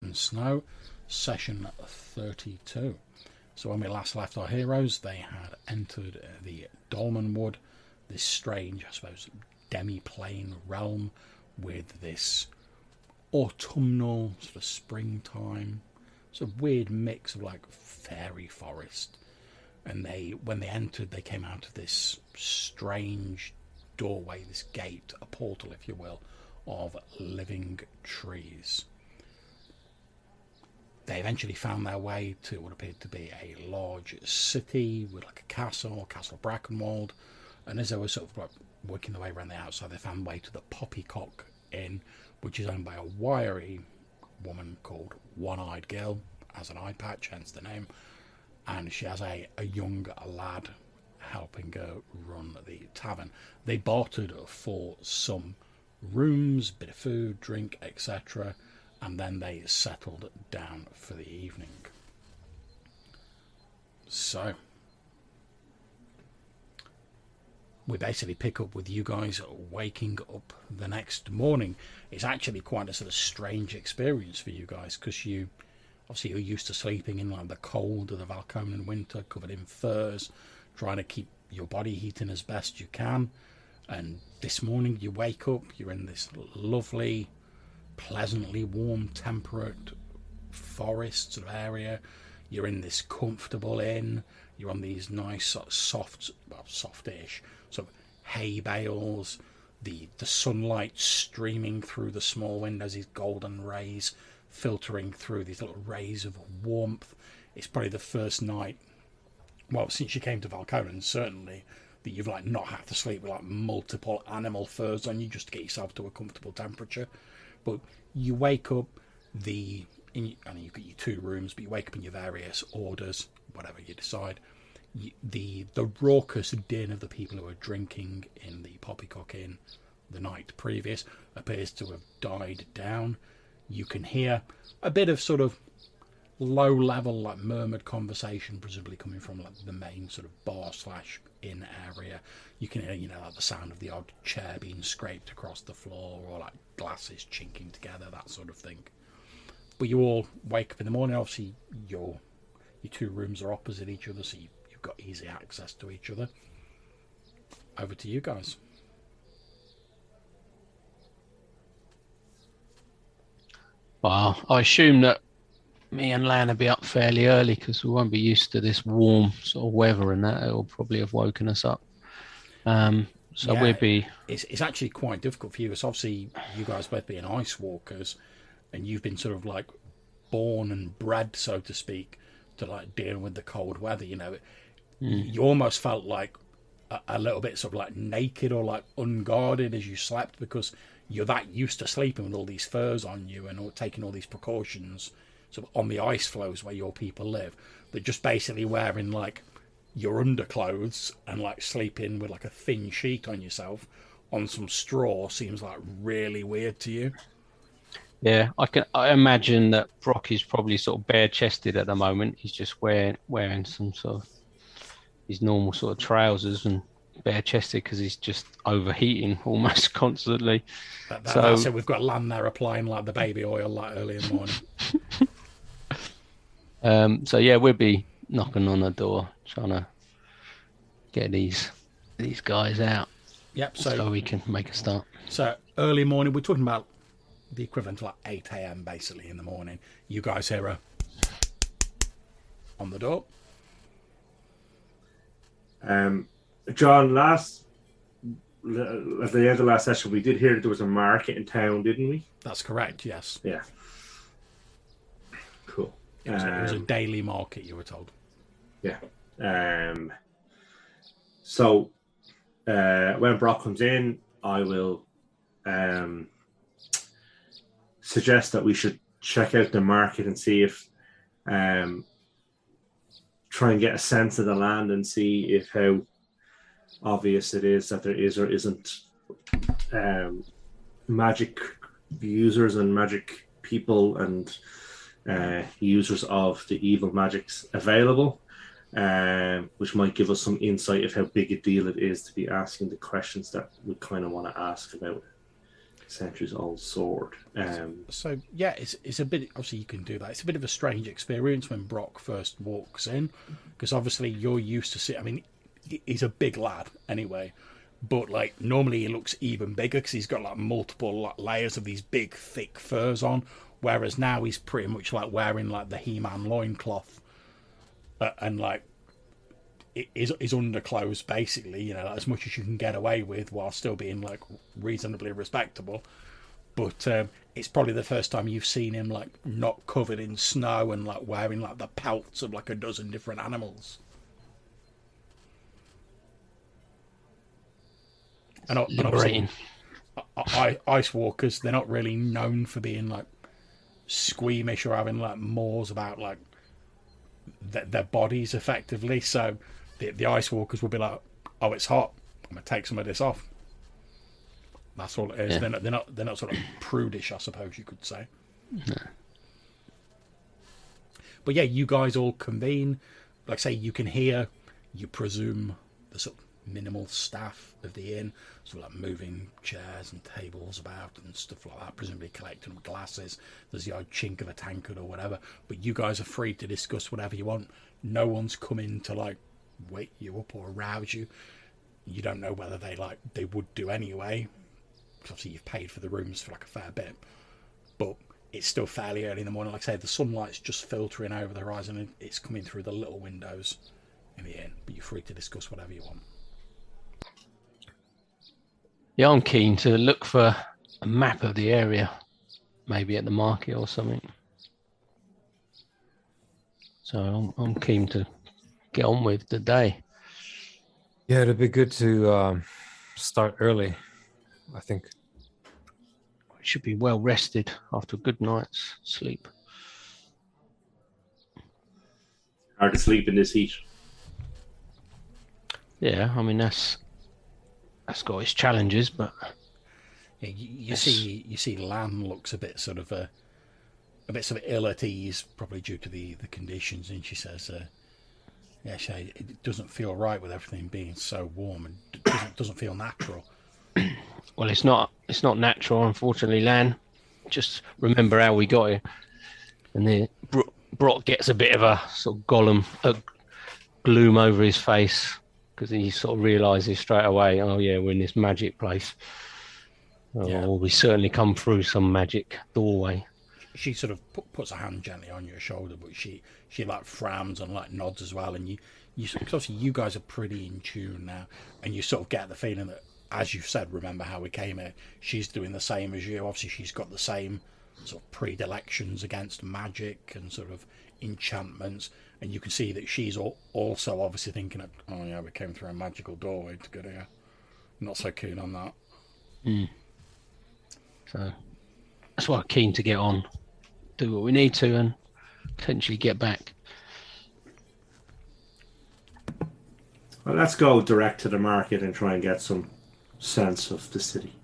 and Snow, session 32. So when we last left our heroes, they had entered the Dolmenwood, this strange, I suppose, demi-plane realm with this autumnal sort of springtime, sort of weird mix of like fairy forest. And when they entered, they came out of this strange doorway, this gate, a portal, if you will, of living trees. They eventually found their way to what appeared to be a large city with like a Castle Brackenwold. And as they were sort of like working their way around the outside, they found their way to the Poppycock Inn, which is owned by a wiry woman called One-Eyed Girl, has an eye patch, hence the name. And she has a young lad helping her run the tavern. They bartered for some rooms, bit of food, drink, etc., and then they settled down for the evening. So we basically pick up with you guys waking up the next morning. It's actually quite a sort of strange experience for you guys, because you're used to sleeping in like the cold of the Valconan winter, covered in furs, trying to keep your body heating as best you can. And this morning you wake up, you're in this lovely, pleasantly warm, temperate forest sort of area. You're in this comfortable inn. You're on these nice sort of softish sort of hay bales. The sunlight streaming through the small windows, these golden rays filtering through these little rays of warmth. It's probably the first night, well, since you came to Valconan, certainly, that you've like not had to sleep with like multiple animal furs on you just to get yourself to a comfortable temperature. But you wake up, I know you've got your 2 rooms, but you wake up in your various orders, whatever you decide. The raucous din of the people who are drinking in the Poppycock Inn the night previous appears to have died down. You can hear a bit of sort of low level, like murmured conversation, presumably coming from like the main sort of bar/inn area. You can hear, like the sound of the odd chair being scraped across the floor, or like glasses chinking together, that sort of thing. But you all wake up in the morning. Obviously, your 2 rooms are opposite each other, so you've got easy access to each other. Over to you guys. Well, I assume that me and Lan will be up fairly early because we won't be used to this warm sort of weather, and that it'll probably have woken us up. So yeah, we'll be. It's actually quite difficult for you. It's obviously you guys both being ice walkers, and you've been sort of like born and bred, so to speak, to like deal with the cold weather. You almost felt like a little bit sort of like naked or like unguarded as you slept, because you're that used to sleeping with all these furs on you and taking all these precautions sort of on the ice floes where your people live, that just basically wearing like your underclothes and like sleeping with like a thin sheet on yourself on some straw seems like really weird to you. Yeah, I imagine that Brock is probably sort of bare-chested at the moment. He's just wearing some sort of his normal sort of trousers and bare-chested because he's just overheating almost constantly. That's it. We've got Lan there applying like the baby oil like early in the morning. So yeah, we'll be knocking on the door trying to get these guys out. Yep. So we can make a start. So early morning, we're talking about the equivalent to like 8 a.m. basically in the morning. You guys hear a on the door. John, at the end of the last session, we did hear that there was a market in town, didn't we? That's correct, yes. Yeah. Cool. It was a daily market, you were told. Yeah. So when Brock comes in, I will suggest that we should check out the market and see if try and get a sense of the land and see if how obvious it is that there is or isn't magic users and magic people and users of the evil magics available, which might give us some insight of how big a deal it is to be asking the questions that we kind of want to ask about it. centuries old sword. So yeah, it's a bit. Obviously, you can do that. It's a bit of a strange experience when Brock first walks in, because obviously you're used to see. I mean, he's a big lad anyway, but like normally he looks even bigger because he's got like multiple like, layers of these big thick furs on. Whereas now he's pretty much like wearing like the He-Man loincloth and like his underclothes basically, you know, like, as much as you can get away with while still being like reasonably respectable. But it's probably the first time you've seen him like not covered in snow and like wearing like the pelts of like a dozen different animals. And Liberating. Ice walkers, they're not really known for being like squeamish or having like mores about like their bodies effectively. So the ice walkers will be like, oh, it's hot, I'm gonna take some of this off. That's all it is. Yeah. They're not sort of prudish, I suppose you could say. No. But yeah, you guys all convene. Like I say, you can hear, you presume, the sort of minimal staff of the inn, sort of like moving chairs and tables about and stuff like that, presumably collecting glasses. There's the odd chink of a tankard or whatever, but you guys are free to discuss whatever you want. No one's coming to like wake you up or arouse you. You don't know whether they would do anyway, because obviously you've paid for the rooms for like a fair bit, but it's still fairly early in the morning. Like I say, the sunlight's just filtering over the horizon and it's coming through the little windows in the inn, but you're free to discuss whatever you want. Yeah, I'm keen to look for a map of the area, maybe at the market or something. So I'm keen to get on with the day. Yeah, it'd be good to start early, I think. I should be well rested after a good night's sleep. Hard to sleep in this heat. Yeah, I mean that's got its challenges, but yeah, you see Lan looks a bit sort of ill at ease, probably due to the conditions, and she says, yeah, it doesn't feel right with everything being so warm and doesn't feel natural. well, it's not natural, unfortunately, Lan. Just remember how we got here, and then Brock gets a bit of a sort of gloom over his face, because he sort of realises straight away, oh yeah, we're in this magic place. Yeah. Well, we certainly come through some magic doorway. She sort of puts a hand gently on your shoulder, but she like frowns and like nods as well. And you obviously you guys are pretty in tune now, and you sort of get the feeling that, as you've said, remember how we came here, she's doing the same as you. Obviously, she's got the same sort of predilections against magic and sort of enchantments. And you can see that she's also obviously thinking, oh yeah, we came through a magical doorway to get here. Not so keen on that. So that's why I'm keen to get on, do what we need to, and potentially get back. Well, let's go direct to the market and try and get some sense of the city.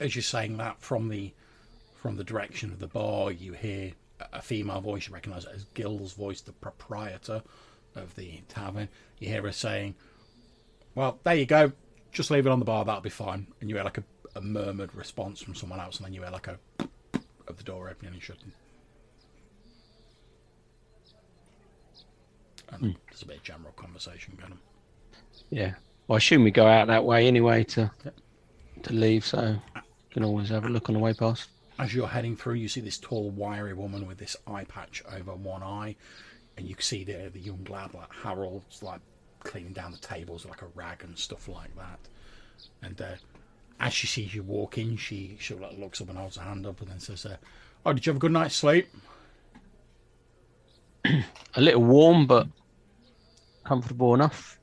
As you're saying that, from the direction of the bar, you hear a female voice. You recognise it as Gil's voice, the proprietor of the tavern. You hear her saying, well, there you go, just leave it on the bar, that'll be fine. And you hear like a murmured response from someone else, and then you hear like a of the door opening and shutting. And there's a bit of general conversation going on. Yeah, well, I assume we go out that way anyway to leave, so you can always have a look on the way past. As you're heading through, you see this tall, wiry woman with this eye patch over one eye, and you can see the young lad like Harold's like cleaning down the tables with like a rag and stuff like that. And as she sees you walk in, she like looks up and holds her hand up and then says, "Oh, did you have a good night's sleep?" A little warm, but comfortable enough.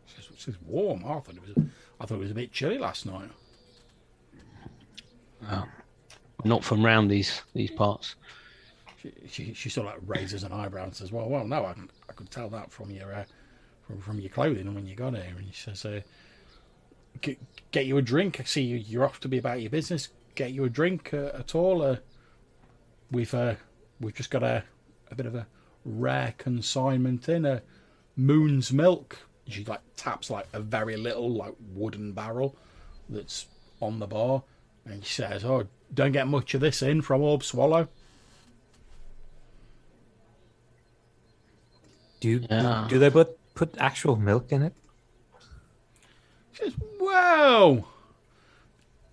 She says, "Warm? Oh, I thought it was a bit chilly last night." Oh, not from round these parts. She sort of like raises an eyebrow and says, "Well, no, I could tell that from your from your clothing when you got here." And she says, "Get you a drink. I see you're off to be about your business. Get you a drink at all? We've just got a bit of a rare consignment in Moon's milk." She like taps like a very little like wooden barrel that's on the bar, And she says, "Oh, don't get much of this in from Orb Swallow." Yeah. Do they put actual milk in it? She says, "Well,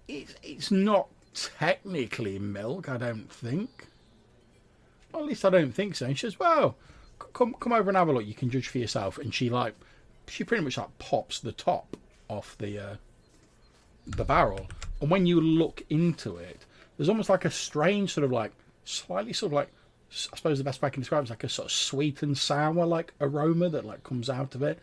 it's not technically milk, I don't think. Or at least I don't think so." And she says, "Well, come over and have a look. You can judge for yourself." And she pretty much like pops the top off the barrel, and when you look into it, there's almost like a strange sort of like slightly sort of like, I suppose the best way I can describe it is like a sort of sweet and sour like aroma that like comes out of it.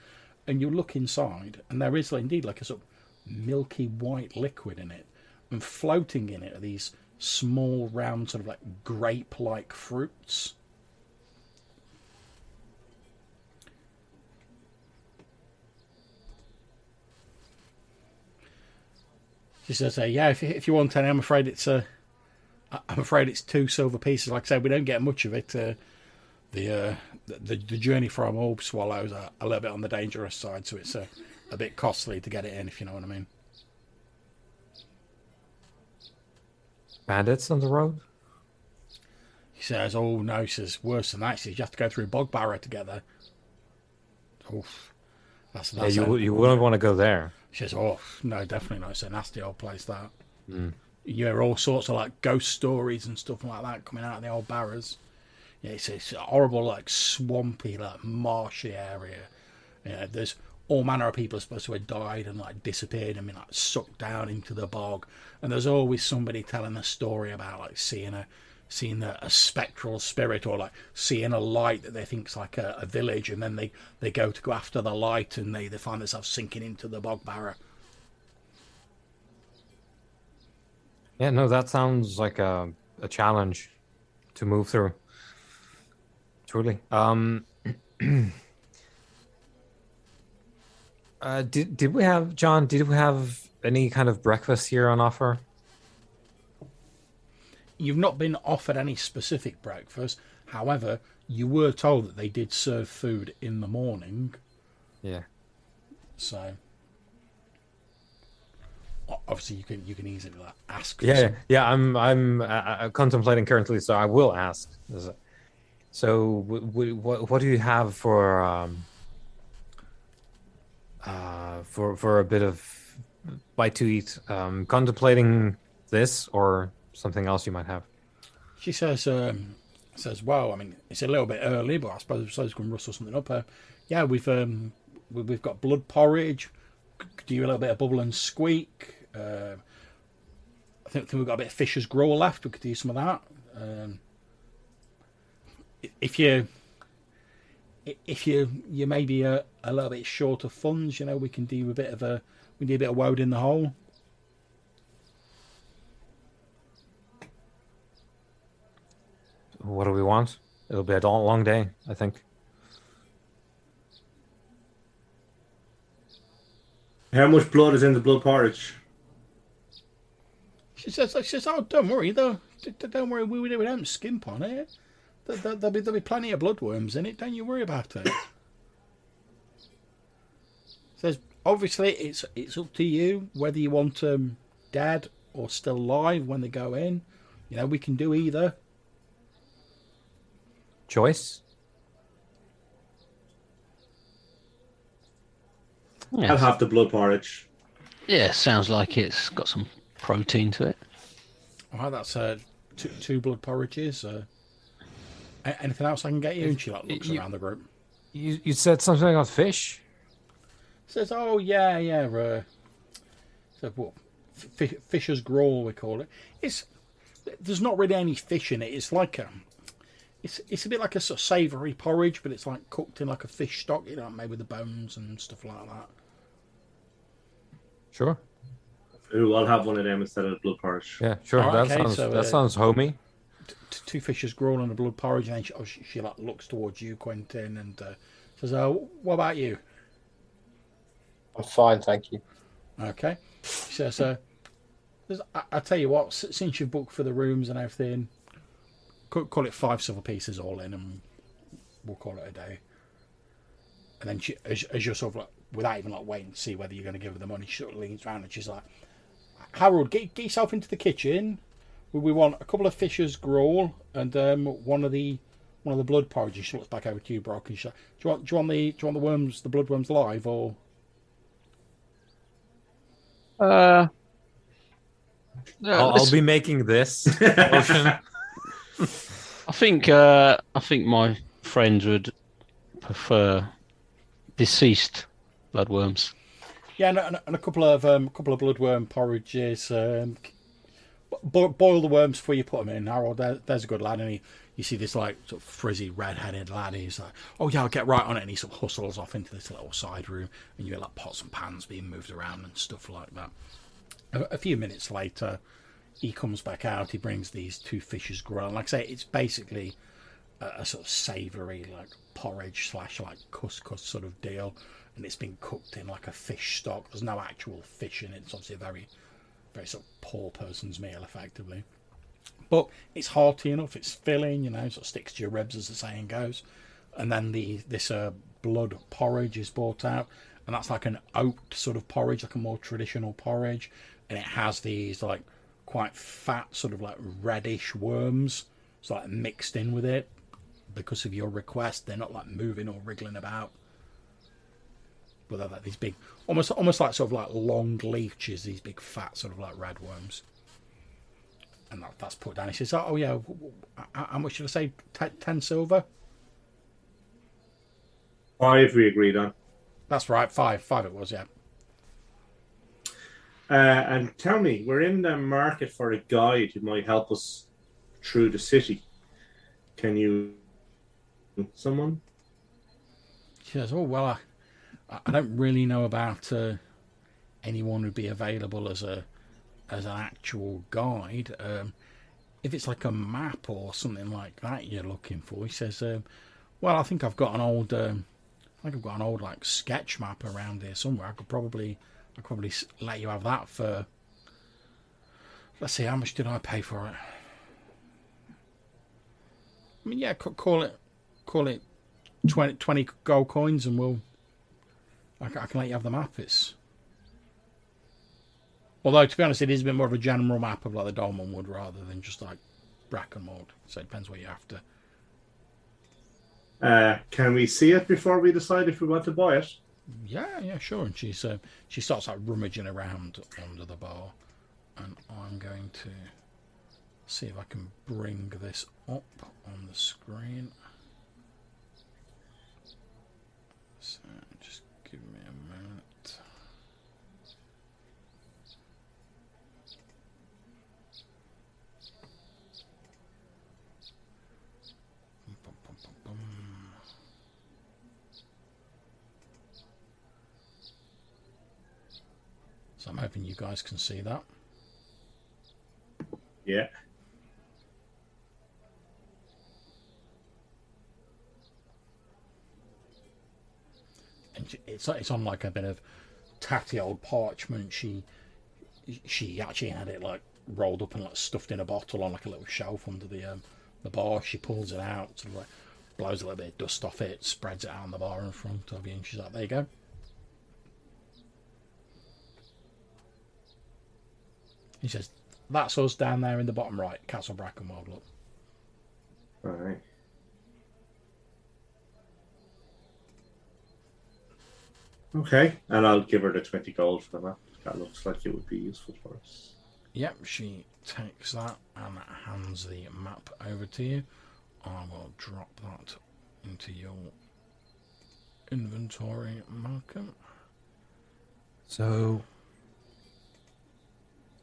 And you look inside, and there is indeed like a sort of milky white liquid in it, and floating in it are these small round sort of like grape-like fruits. She says, "Yeah, if you want any, I'm afraid it's 2 silver pieces. Like I said, we don't get much of it. The journey from Orb Swallows are a little bit on the dangerous side, so it's a bit costly to get it in, if you know what I mean." Bandits on the road? He says, "Oh no," she says, "worse than that." She says, "You have to go through Bog Barrow together." Oof. That's You wouldn't want to go there. She says, "Oh no, definitely not. It's a nasty old place, that." You hear all sorts of like ghost stories and stuff like that coming out of the old barrows. Yeah, it's a horrible, like swampy, like marshy area. Yeah, there's all manner of people are supposed to have died and like disappeared and been like sucked down into the bog. And there's always somebody telling a story about like seeing a spectral spirit, or like seeing a light that they think's like a village, and then they go after the light, and they find themselves sinking into the bog barrow. Yeah, no, that sounds like a challenge to move through. Truly. Did we have, John, did we have any kind of breakfast here on offer? You've not been offered any specific breakfast. However, you were told that they did serve food in the morning. Yeah. So obviously you can easily like, ask. For Yeah. I'm contemplating currently, so I will ask. So, what do you have for a bit of bite to eat? Contemplating this or something else you might have. She says, "Well, I mean, it's a little bit early, but I suppose we can rustle something up. Yeah, we've got blood porridge. Could do a little bit of bubble and squeak. I think we've got a bit of fisher's gruel left. We could do some of that. If you maybe a little bit short of funds, we can do a bit of woad in the hole." What do we want? It'll be a long day, I think. How much blood is in the blood porridge? She says, "Oh, don't worry, though. Don't worry, we don't skimp on it. There'll be plenty of bloodworms in it. Don't you worry about it." Says, "Obviously, it's up to you whether you want them dead or still alive when they go in. We can do either." Choice? Yes. I'll have the blood porridge. Yeah, sounds like it's got some protein to it. All right, that's two blood porridges. Anything else I can get you? And she looks around the group. You said something about fish? Says, "Oh yeah. So what? Fisher's gruel we call it. There's not really any fish in it. It's like it's a bit like a sort of savoury porridge, but it's like cooked in like a fish stock, made with the bones and stuff like that." Sure. Ooh, I'll have one of them instead of the blood porridge. Yeah, sure. All right, that sounds homey. Two fishes gruel and a blood porridge, and then she like looks towards you, Quentin, and says, "What about you?" I'm fine, thank you. Okay. She says, "I tell you what, since you've booked for the rooms and everything, call it 5 silver pieces all in, and we'll call it a day." And then she, as you're sort of like, without even like waiting to see whether you're going to give her the money, she sort of leans around and she's like, Harold, get yourself into the kitchen. We want a couple of fisher's gruel and one of the blood porridges. She looks back over to you, Brock. And do you want the worms, the blood worms live or? Uh, I'll be making this potion. I think my friends would prefer deceased bloodworms. Yeah, and a couple of bloodworm porridges. Boil the worms before you put them in. Harold, there's a good lad, and you see this like sort of frizzy red-headed lad. He's like, "Oh yeah, I'll get right on it." And he sort of hustles off into this little side room, and you get like pots and pans being moved around and stuff like that. A few minutes later, he comes back out. He brings these two fishes gruel. Like I say, it's basically a sort of savoury like porridge / like couscous sort of deal, and it's been cooked in like a fish stock. There's no actual fish in it. It's obviously a very sort of poor person's meal, effectively. But it's hearty enough. It's filling, sort of sticks to your ribs, as the saying goes. And then this blood porridge is brought out, and that's like an oat sort of porridge, like a more traditional porridge, and it has these like quite fat sort of like reddish worms, so like mixed in with it. Because of your request, they're not like moving or wriggling about, but they're like these big, almost like sort of like long leeches, these big fat sort of like red worms. And that's put down. He says, "Oh yeah, how much should I say? 10 silver." 5 we agreed on. That's right, 5 it was, yeah. And tell me, we're in the market for a guide who might help us through the city. Can you, someone? She says, "Oh well, I don't really know about anyone who'd be available as an actual guide. If it's like a map or something like that you're looking for," he says, "well, I think I've got an old, like sketch map around here somewhere. I could probably let you have that for. Let's see, how much did I pay for it? I mean, yeah, call it 20 gold coins, and I can let you have the map. It's, although to be honest, it is a bit more of a general map of like the Dolmenwood rather than just like Brackenwold. So it depends what you're after." Can we see it before we decide if we want to buy it? Yeah, sure. And she starts like rummaging around under the bar, and I'm going to see if I can bring this up on the screen. So just give me a minute. So I'm hoping you guys can see that. Yeah. And it's on like a bit of tatty old parchment. She actually had it like rolled up and like stuffed in a bottle on like a little shelf under the bar. She pulls it out, sort of like blows a little bit of dust off it, spreads it out on the bar in front of you, and she's like, "There you go." He says, "That's us down there in the bottom right, Castle Brackenwold, look." All right. Okay, and I'll give her the 20 gold for that. That looks like it would be useful for us. Yep, she takes that and hands the map over to you. I will drop that into your inventory, Malcolm. So,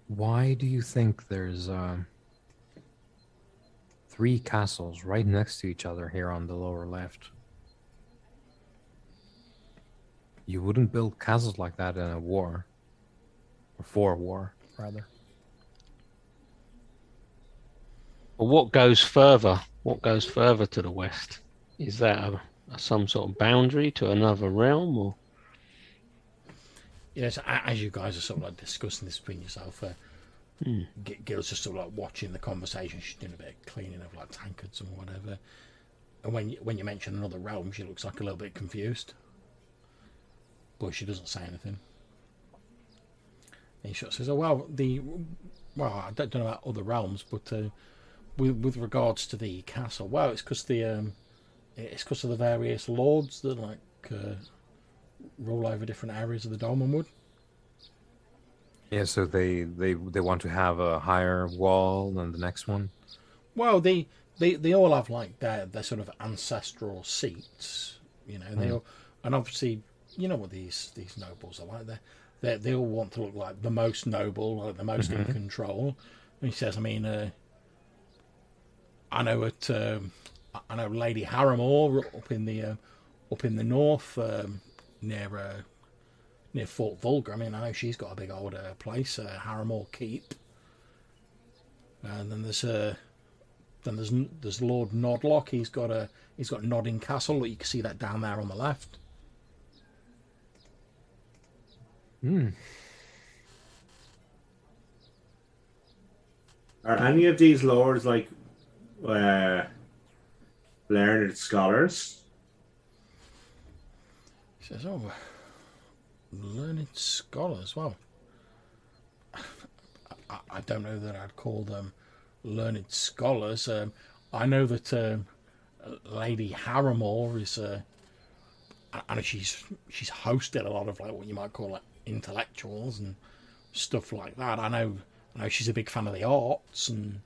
why do you think there's 3 castles right next to each other here on the lower left? You wouldn't build castles like that in a war. Or for a war, rather. But what goes further? What goes further to the west? Is that some sort of boundary to another realm, or? Yes, as you guys are sort of like discussing this between yourself, Gil's just sort of like watching the conversation. She's doing a bit of cleaning of like tankards and whatever. And when you mention another realm, she looks like a little bit confused, but she doesn't say anything. he sort of says, "Oh well, I don't know about other realms, but with regards to the castle, well, it's because of the various lords that rule over different areas of the Dolmenwood." Yeah, so they want to have a higher wall than the next one. Well, they all have like their sort of ancestral seats, you know. They all, and obviously, you know what these nobles are like. They all want to look like the most noble, like the most in control. And he says, I mean, I know Lady Harrimore up in the north, near Fort Vulgar. I mean, I know she's got a big old place, Harrimore Keep. And then there's Lord Nodlock. He's got Nodding Castle. You can see that down there on the left. Are any of these lords like learned scholars? He says, "Oh, learned scholars. Well, I don't know that I'd call them learned scholars. I know that Lady Harrimore is. I know she's hosted a lot of like what you might call like intellectuals and stuff like that. I know she's a big fan of the arts and,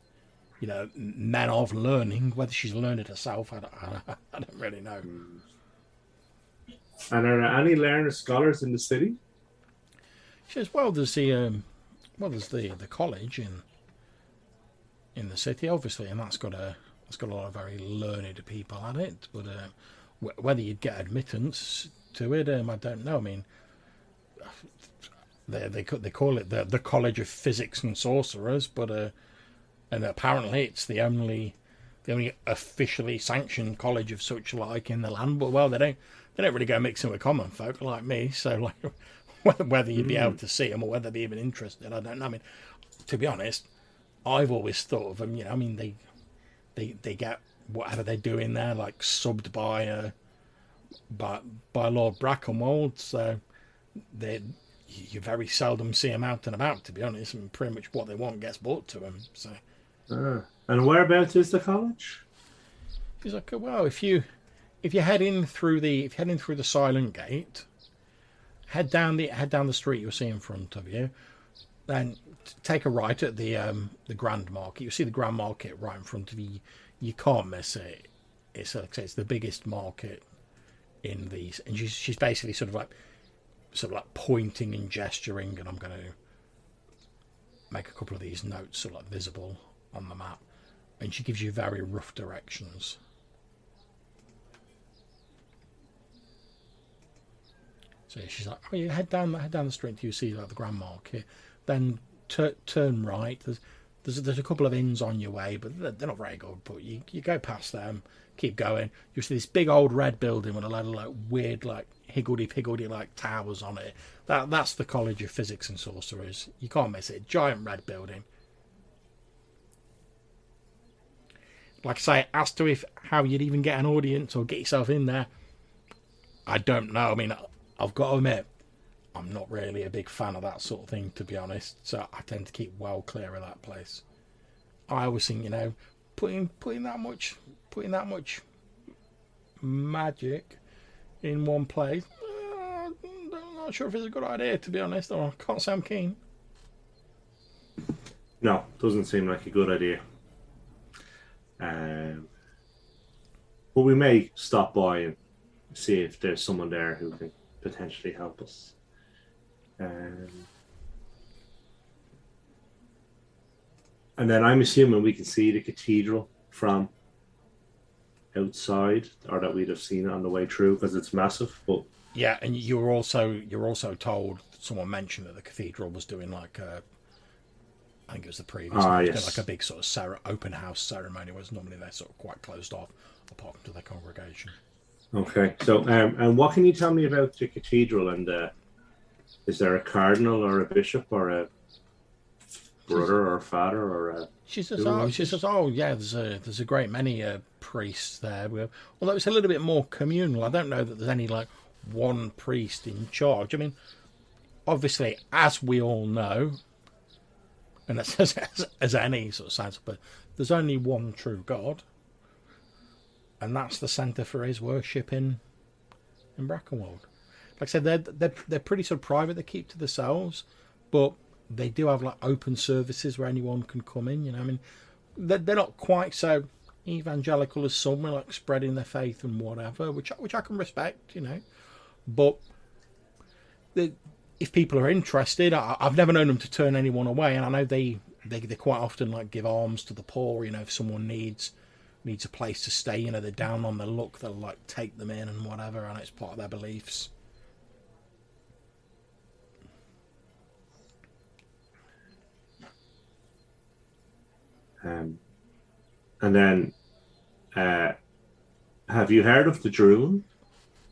you know, men of learning. Whether she's learned it herself, I don't really know." And are there any learned scholars in the city? She says, "Well, there's the college in the city, obviously, and that's got a lot of very learned people at it. But whether you'd get admittance to it, I don't know. I mean, they call it the College of Physics and Sorcerers, but and apparently it's the only officially sanctioned college of such like in the land. But well, they don't really go mixing with common folk like me. So like whether you'd be able to see them or whether they'd be even interested, I don't know. I mean, to be honest, I've always thought of them. You know, I mean they get whatever they're doing there, like subbed by Lord Brackenwold. So you very seldom see them out and about, to be honest, and pretty much what they want gets brought to them. So, and whereabouts is the college? He's like, well, if you head in through the Silent Gate, head down the street you'll see in front of you, then take a right at the Grand Market. You'll see the Grand Market right in front of you. You can't miss it. It's the bigged market in these, and she's basically sort of like pointing and gesturing, and I'm going to make a couple of these notes sort of like visible on the map, and she gives you very rough directions. So she's like, "Oh, you head down the street, you see like the Grand Market, then turn right. There's a couple of inns on your way, but they're not very good. But you go past them, keep going. You see this big old red building with a lot of like weird like higgledy-piggledy like towers on it. That's the College of Physics and Sorcerers. You can't miss it. Giant red building. Like I say, as to how you'd even get an audience or get yourself in there, I don't know. I mean, I've got to admit, I'm not really a big fan of that sort of thing, to be honest. So I tend to keep well clear of that place. I always think, you know, putting that much magic in one place, I'm not sure if it's a good idea, to be honest. Or I can't say I'm keen. No, doesn't seem like a good idea. But we may stop by and see if there's someone there who can potentially help us. And then I'm assuming we can see the cathedral from outside, or that we'd have seen it on the way through because it's massive. But yeah, and you're also told, someone mentioned that the cathedral was doing like I think it was the previous one, yes. like a big sort of open house ceremony, whereas normally they're sort of quite closed off apart from to their congregation. Okay, so and what can you tell me about the cathedral? And is there a cardinal or a bishop or a brother or father or a... She says, yeah, there's a great many priests there. Although it's a little bit more communal. I don't know that there's any like one priest in charge. I mean, obviously, as we all know, and as any sort of science, but there's only one true God, and that's the centre for his worship in Brackenwold. Like I said, they're pretty sort of private. They keep to themselves, but they do have like open services where anyone can come in. You know, I mean, they're not quite so evangelical as some, like spreading their faith and whatever, which I can respect. You know, but if people are interested, I've never known them to turn anyone away, and I know they quite often like give alms to the poor. You know, if someone needs a place to stay, you know, they're down on their luck, they'll like take them in and whatever, and it's part of their beliefs. And then, have you heard of the Droon?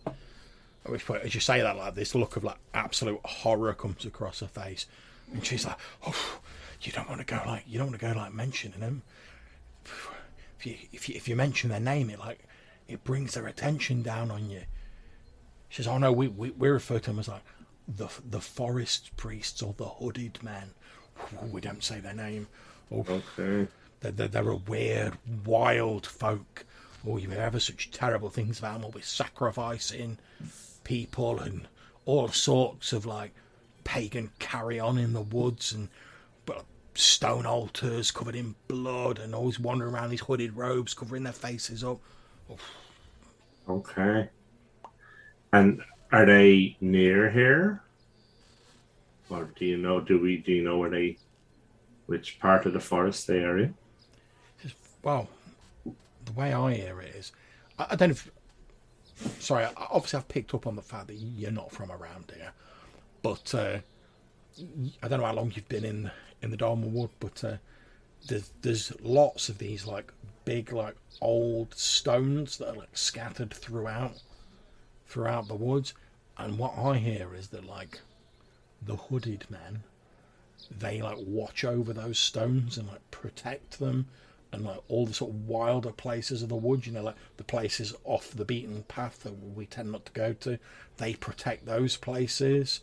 At which point, as you say that, like this look of like absolute horror comes across her face, and she's like, "Oh, you don't want to go like mentioning them. If you mention their name, it brings their attention down on you." She says, "Oh no, we refer to them as like the forest priests or the hooded men. We don't say their name. Oh, Okay. They're a weird, wild folk. Oh, you hear ever such terrible things about them. Always sacrificing people and all sorts of like pagan carry on in the woods and stone altars covered in blood and always wandering around these hooded robes covering their faces up." Oh. Okay. And are they near here? Or do you know where which part of the forest they are in? Well, the way I hear it is, I don't know if, sorry, obviously I've picked up on the fact that you're not from around here, but I don't know how long you've been in the Dolmenwood, but there's lots of these like big like old stones that are like scattered throughout the woods, and what I hear is that like the hooded men, they like watch over those stones and like protect them, and like all the sort of wilder places of the woods, you know, like the places off the beaten path that we tend not to go to, they protect those places.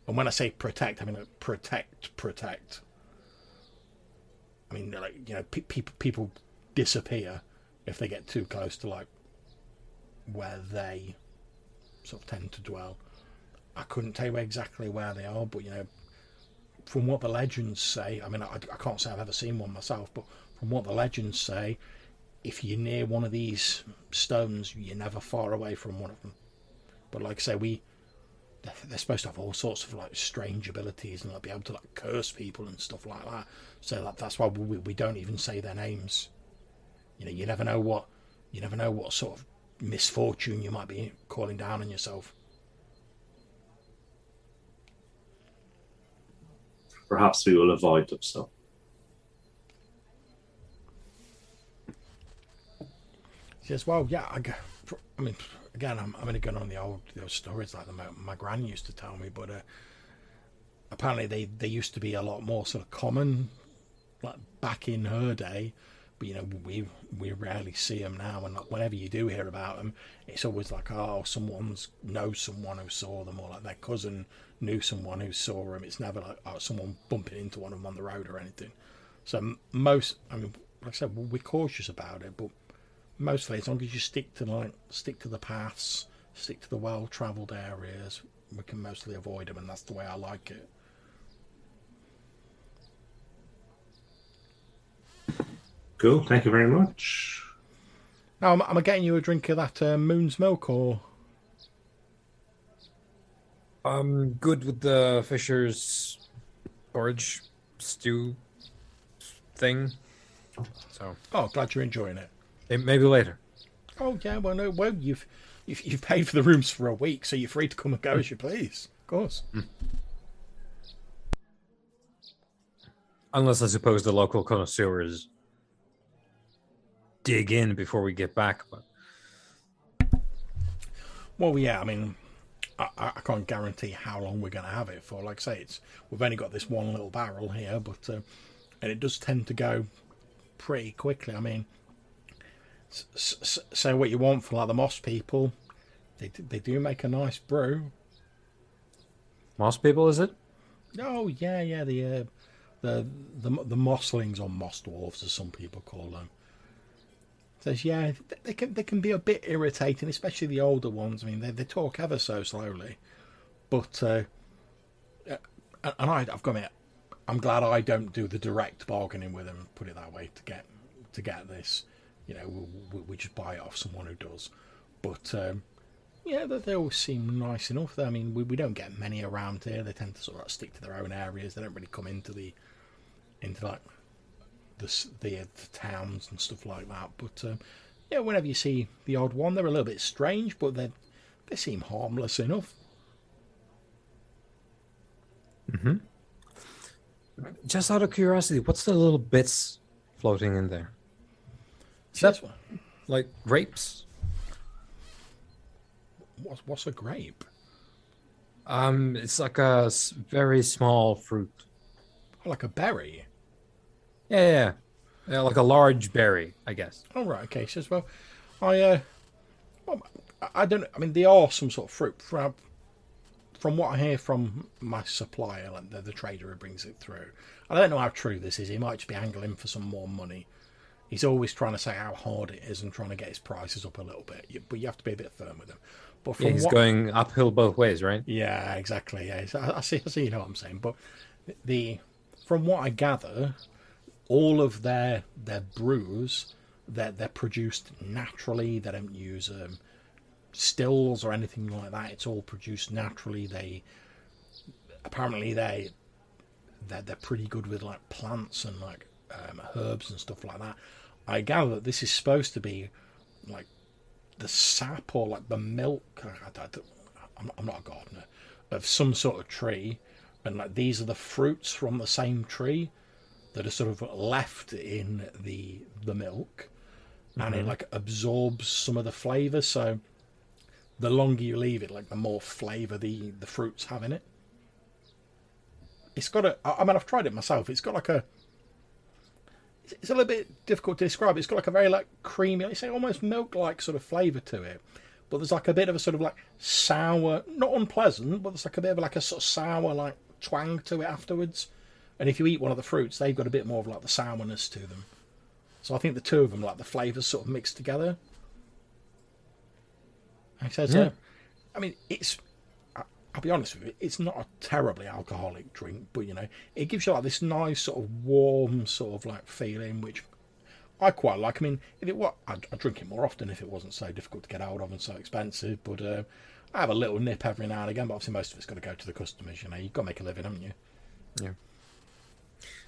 And when I say protect, I mean like protect. I mean, like, you know, people disappear if they get too close to like where they sort of tend to dwell. I couldn't tell you exactly where they are, but you know, from what the legends say, I mean, I can't say I've ever seen one myself, but from what the legends say, if you're near one of these stones, you're never far away from one of them. But like I say, they're supposed to have all sorts of like strange abilities and like be able to like curse people and stuff like that. So that's why we don't even say their names. You know, you never know what sort of misfortune you might be calling down on yourself. Perhaps we will avoid them. So. He says, "Well, yeah, I mean, again, I'm only going on the old stories like my gran used to tell me, but apparently they used to be a lot more sort of common, like back in her day. But you know, we rarely see them now, and like, whenever you do hear about them, it's always like, oh, someone knows someone who saw them, or like their cousin knew someone who saw them. It's never like, oh, someone bumping into one of them on the road or anything. So most, I mean, like I said, we're cautious about it, but mostly as long as you stick to the paths, stick to the well-travelled areas, we can mostly avoid them, and that's the way I like it. Cool, thank you very much. Now, am I getting you a drink of that Moon's Milk, or? I'm good with the Fisher's porridge stew thing. So. Oh, glad you're enjoying it. Maybe later. Oh yeah, well no, well you've paid for the rooms for a week, so you're free to come and go as you please. Of course. Unless I suppose the local connoisseurs dig in before we get back. But Well, yeah, I mean, I can't guarantee how long we're going to have it for. Like I say, we've only got this one little barrel here, but and it does tend to go pretty quickly. I mean, say what you want for like the Moss people, they do make a nice brew. Moss people, is it? Oh yeah, the mosslings or moss dwarves, as some people call them. Says yeah, they can be a bit irritating, especially the older ones. I mean, they talk ever so slowly, but and I've got to admit, I'm glad I don't do the direct bargaining with them. Put it that way, to get this, you know, we just buy it off someone who does. But yeah, they always seem nice enough. I mean, we don't get many around here. They tend to sort of stick to their own areas. They don't really come into like the towns and stuff like that. But yeah, whenever you see the odd one, they're a little bit strange, but they seem harmless enough. Mm-hmm. Just out of curiosity, what's the little bits floating in there? Is that like grapes? What's a grape? It's like a very small fruit. Oh, like a berry. Yeah, like a large berry, I guess. Oh right, okay. Says well, I don't. I mean, they are some sort of fruit. From what I hear from my supplier, like the trader who brings it through, I don't know how true this is. He might just be angling for some more money. He's always trying to say how hard it is and trying to get his prices up a little bit. But you have to be a bit firm with him. But from He's going uphill both ways, right? Yeah, exactly. Yeah, I see. You know what I'm saying. But from what I gather, all of their brews, they're produced naturally. They don't use stills or anything like that. It's all produced naturally. They're pretty good with like plants and like herbs and stuff like that. I gather that this is supposed to be like the sap or like the milk. I'm not a gardener, of some sort of tree, and like these are the fruits from the same tree that are sort of left in the milk, and it like absorbs some of the flavour. So the longer you leave it, like the more flavour the fruits have in it. It's got I mean, I've tried it myself. It's got like it's a little bit difficult to describe. It's got like a very like creamy, like say almost milk-like sort of flavour to it. But there's like a bit of a sort of like sour, not unpleasant, but there's like a bit of like a sort of sour like twang to it afterwards. And if you eat one of the fruits, they've got a bit more of like the sourness to them. So I think the two of them, like the flavours sort of mixed together. And he says, I mean, I'll be honest with you, it's not a terribly alcoholic drink, but you know, it gives you like this nice sort of warm sort of like feeling, which I quite like. I mean, if it were, I'd drink it more often if it wasn't so difficult to get hold of and so expensive. But I have a little nip every now and again. But obviously, most of it's got to go to the customers. You know, you've got to make a living, haven't you? Yeah.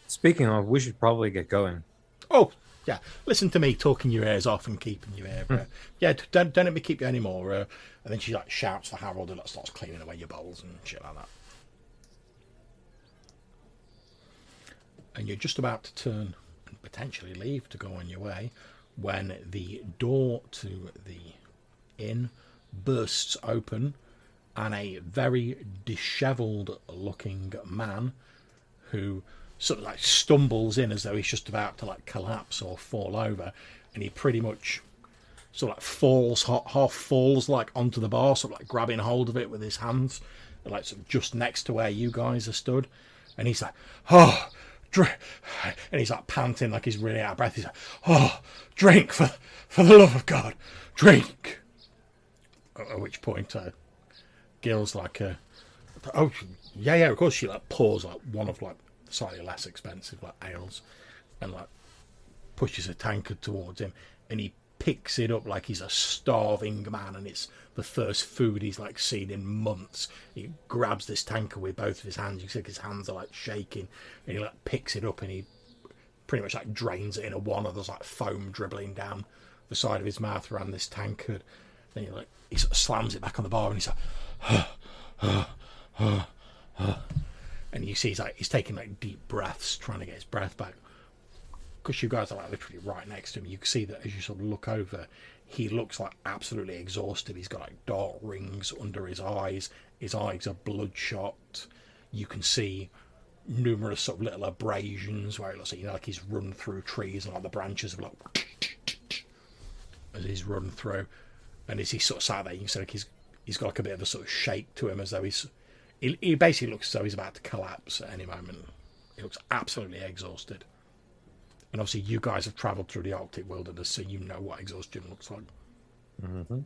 Speaking of, we should probably get going. Oh yeah, listen to me talking your ears off and keeping your ear. Yeah, don't let me keep you anymore. And then she like shouts to Harold and starts cleaning away your bowls and shit like that. And you're just about to turn and potentially leave to go on your way when the door to the inn bursts open and a very dishevelled looking man who sort of like stumbles in as though he's just about to like collapse or fall over, and he pretty much sort of like falls, half falls like onto the bar, sort of like grabbing hold of it with his hands, like sort of just next to where you guys are stood, and he's like, oh, drink, and he's like panting like he's really out of breath. He's like, oh, drink for the love of God, drink. At which point, Gil's like, oh yeah, of course. She like pours like one of like slightly less expensive like ales and like pushes a tankard towards him, and he picks it up like he's a starving man and it's the first food he's like seen in months. He grabs this tankard with both of his hands. You see his hands are like shaking, and he like picks it up and he pretty much like drains it in a one, and there's like foam dribbling down the side of his mouth around this tankard. Then he sort of slams it back on the bar and he's like and you see he's taking like deep breaths trying to get his breath back, because you guys are like literally right next to him. You can see that as you sort of look over, he looks like absolutely exhausted. He's got like dark rings under his eyes are bloodshot. You can see numerous sort of little abrasions where it looks like, you know, like he's run through trees and like the branches are like as he's run through. And as he sort of sat there, you can see like he's got like a bit of a sort of shake to him, as though he's he basically looks as though he's about to collapse at any moment. He looks absolutely exhausted. And obviously you guys have travelled through the Arctic wilderness, so you know what exhaustion looks like. Mm-hmm.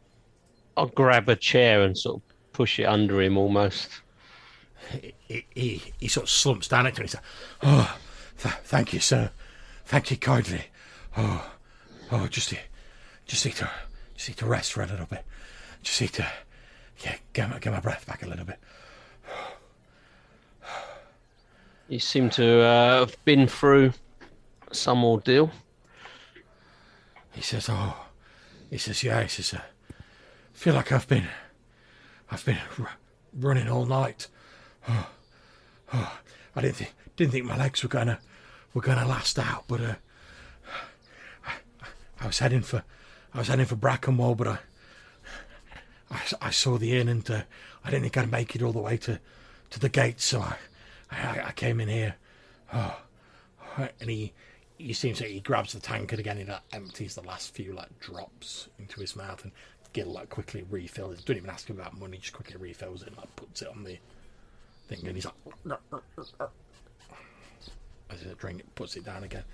I'll grab a chair and sort of push it under him almost. He sort of slumps down into it and he says, "Oh, thank you, sir. Thank you kindly. Oh, just need to rest for a little bit. Just need to get my breath back a little bit." You seem to have been through some ordeal. He says, "Yeah." He says, "I feel like I've been running all night. I didn't think my legs were gonna last out, but I was heading for Brackenwold, but I saw the inn and I didn't think I'd make it all the way to the gate, so I came in here." And he seems like he grabs the tankard again and empties the last few like drops into his mouth, and Gil like quickly refills it. Don't even ask him about money, just quickly refills it and like puts it on the thing, and he's like as he drink it, puts it down again.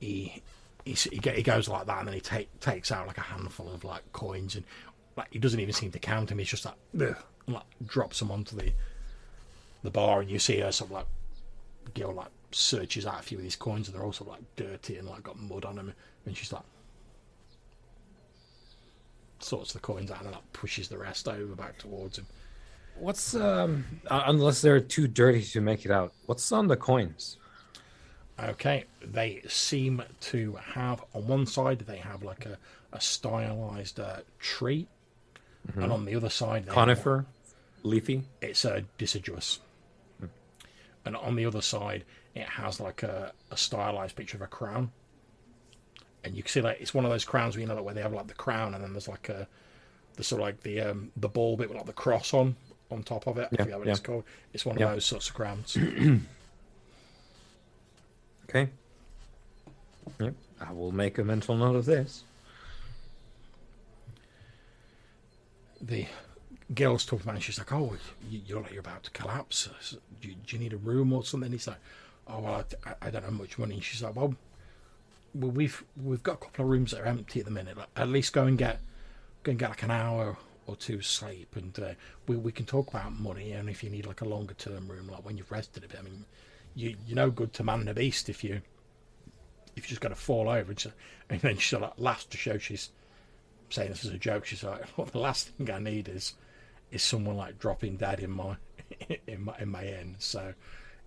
He goes like that, and then he takes out like a handful of like coins, and like he doesn't even seem to count them. He's just like, ugh, and like drops them onto the bar, and you see her sort of like Gil like searches out a few of these coins, and they're also like dirty and like got mud on them, and she's like sorts the coins out and like pushes the rest over back towards him. What's unless they're too dirty to make it out, what's on the coins? Okay, they seem to have on one side they have like a stylized tree, and on the other side they Conifer, leafy. It's deciduous, and on the other side it has like a stylized picture of a crown, and you can see like it's one of those crowns where you know like where they have like the crown, and then there's like the sort of like the ball bit with like the cross on top of it. I forget what it's called. It's one of those sorts of crowns. Okay. Yep. I will make a mental note of this. The girl's talking about it, and she's like, "Oh, you're about to collapse. Do you need a room or something?" He's like, "Oh, well, I don't have much money." And she's like, well, we've got a couple of rooms that are empty at the minute. Like, at least go and get like an hour or two sleep, and we can talk about money. And if you need like a longer term room, like when you've rested a bit, I mean, you're no good to man the beast if you just got to fall over. And then she like laughs to show she's saying this as a joke. She's like, "Well, the last thing I need is someone like dropping dead in my inn. So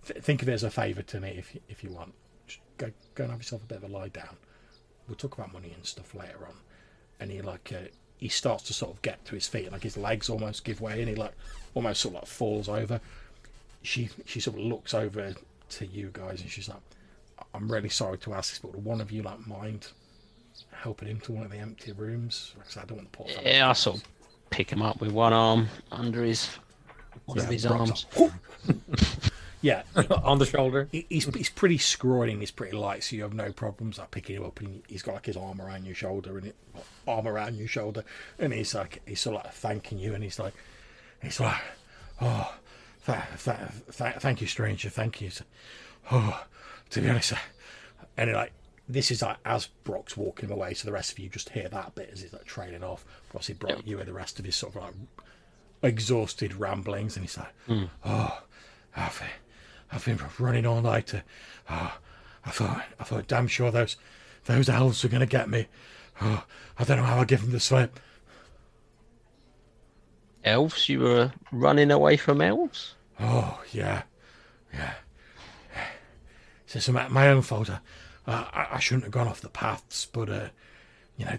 think of it as a favour to me if you want. Just go and have yourself a bit of a lie down. We'll talk about money and stuff later on." And he starts to sort of get to his feet, like his legs almost give way, and he like almost sort of like falls over. She sort of looks over to you guys, and she's like, "I'm really sorry to ask this, but would one of you like mind helping him to one of the empty rooms? Because I don't want to put that." Yeah, I sort of pick him up with one arm under one of his arms. Yeah, On the shoulder. he's pretty scrawny and he's pretty light, so you have no problems like picking him up. And he's got like his arm around your shoulder, and he's sort of like thanking you, and he's like, "Oh, thank you, stranger, thank you." "Oh, to be honest," and like this is like as Brock's walking him away, so the rest of you just hear that bit as he's like trailing off. But obviously Brock, you hear the rest of his sort of like exhausted ramblings, and he's like, "Oh, I've been running all night. I thought damn sure those elves were going to get me. Oh, I don't know how I give them the slip." Elves? You were running away from elves? "Oh, yeah. It's my own fault. I shouldn't have gone off the paths, but you know,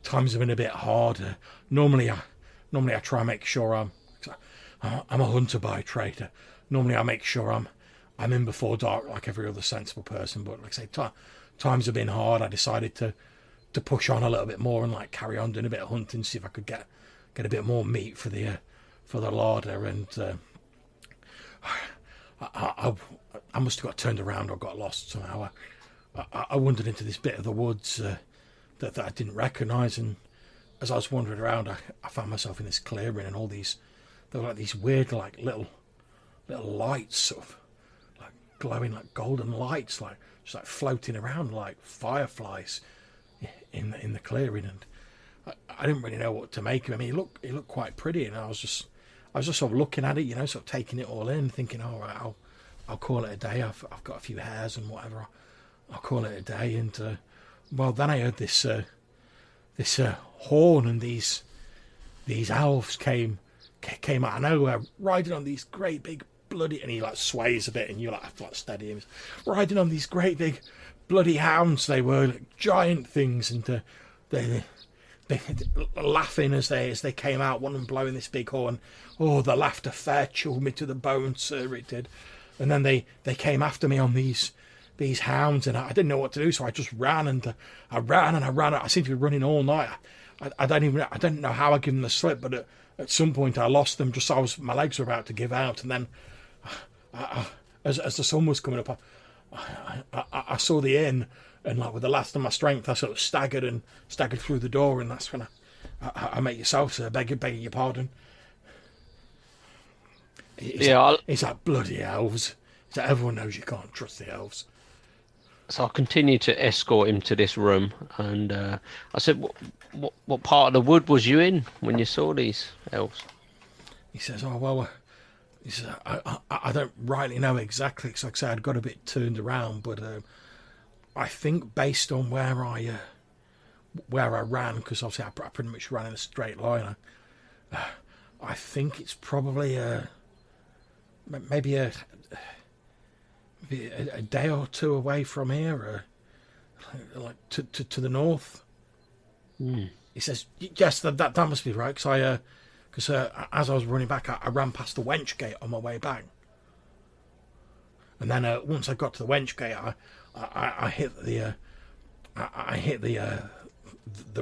times have been a bit hard. Normally I try and make sure I'm a hunter by trade. Normally I make sure I'm in before dark like every other sensible person, but like I say, times have been hard. I decided to push on a little bit more and like carry on doing a bit of hunting, see if I could get a bit more meat for the larder, and I must have got turned around or got lost somehow. I wandered into this bit of the woods that I didn't recognise, and as I was wandering around, I found myself in this clearing, and there were like these weird like little little lights, sort of like glowing like golden lights, like just like floating around like fireflies in the clearing. And I didn't really know what to make of him. I mean, he looked quite pretty, and I was just sort of looking at it, you know, sort of taking it all in, thinking, all right, I'll call it a day. I've got a few hairs and whatever. I'll call it a day. And well, then I heard this horn, and these elves came out of nowhere, riding on these great big bloody, and he like sways a bit, and you like have to like steady him, riding on these great big bloody hounds. They were like giant things, and they laughing as they came out, one of them blowing this big horn. Oh, the laughter fair chilled me to the bone, sir, it did. And then they came after me on these hounds, and I didn't know what to do, so I just ran, and I ran. I seemed to be running all night. I don't know how I gave them the slip, but at some point I lost them. Just my legs were about to give out, and then as the sun was coming up, I saw the inn, and like with the last of my strength, I sort of staggered through the door, and that's when I met yourself, sir. Begging your pardon. It's like bloody elves. It's like everyone knows you can't trust the elves. So I continued to escort him to this room, and I said, "What part of the wood was you in when you saw these elves?" He says, "Oh well," he says, "I don't rightly know exactly, because like I say, I'd got a bit turned around, but I think based on where I ran, because obviously I pretty much ran in a straight line. I think it's probably maybe a day or two away from here, like to the north." He says, "Yes, that must be right, because as I was running back, I ran past the wench gate on my way back, and then once I got to the wench gate, I hit the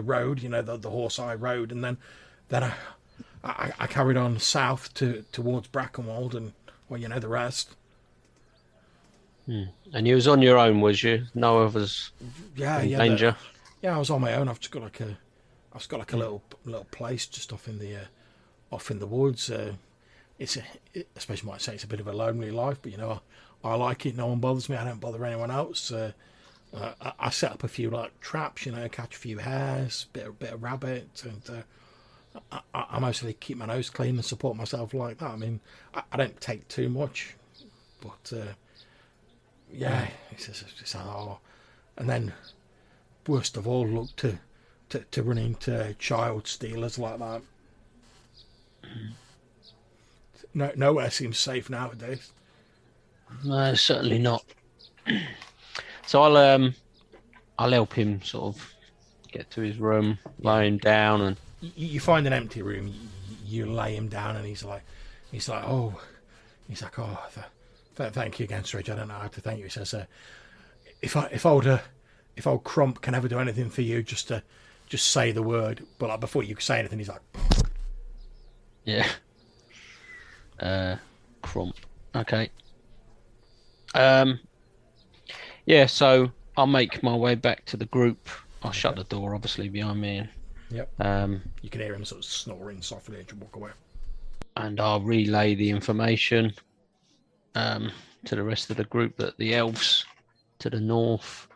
road, you know, the horse eye road, and then I carried on south towards Brackenwold, and well, you know the rest." And you was on your own, was you? No others in danger? I was on my own. I've got like a little place just off in the woods. I suppose you might say it's a bit of a lonely life, but you know, I like it. No one bothers me. I don't bother anyone else. I set up a few like traps, you know, catch a few hares, bit of rabbit, and I mostly keep my nose clean and support myself like that. I mean, I don't take too much, but yeah, he says, "Oh," and then worst of all, look to run into child stealers like that. Nowhere seems safe nowadays. No, certainly not. So I'll help him sort of get to his room, lay him down, and you find an empty room. You lay him down, and he's like, "Oh," he's like, "Oh, thank you again, Stridge. I don't know how to thank you." He says, if old Crump can ever do anything for you, just say the word." But like before you say anything, he's like, "Yeah, Crump." Okay. Yeah. So I'll make my way back to the group. I'll shut the door, obviously, behind me. And, yep. You can hear him sort of snoring softly as you walk away. And I'll relay the information to the rest of the group that the elves to the north,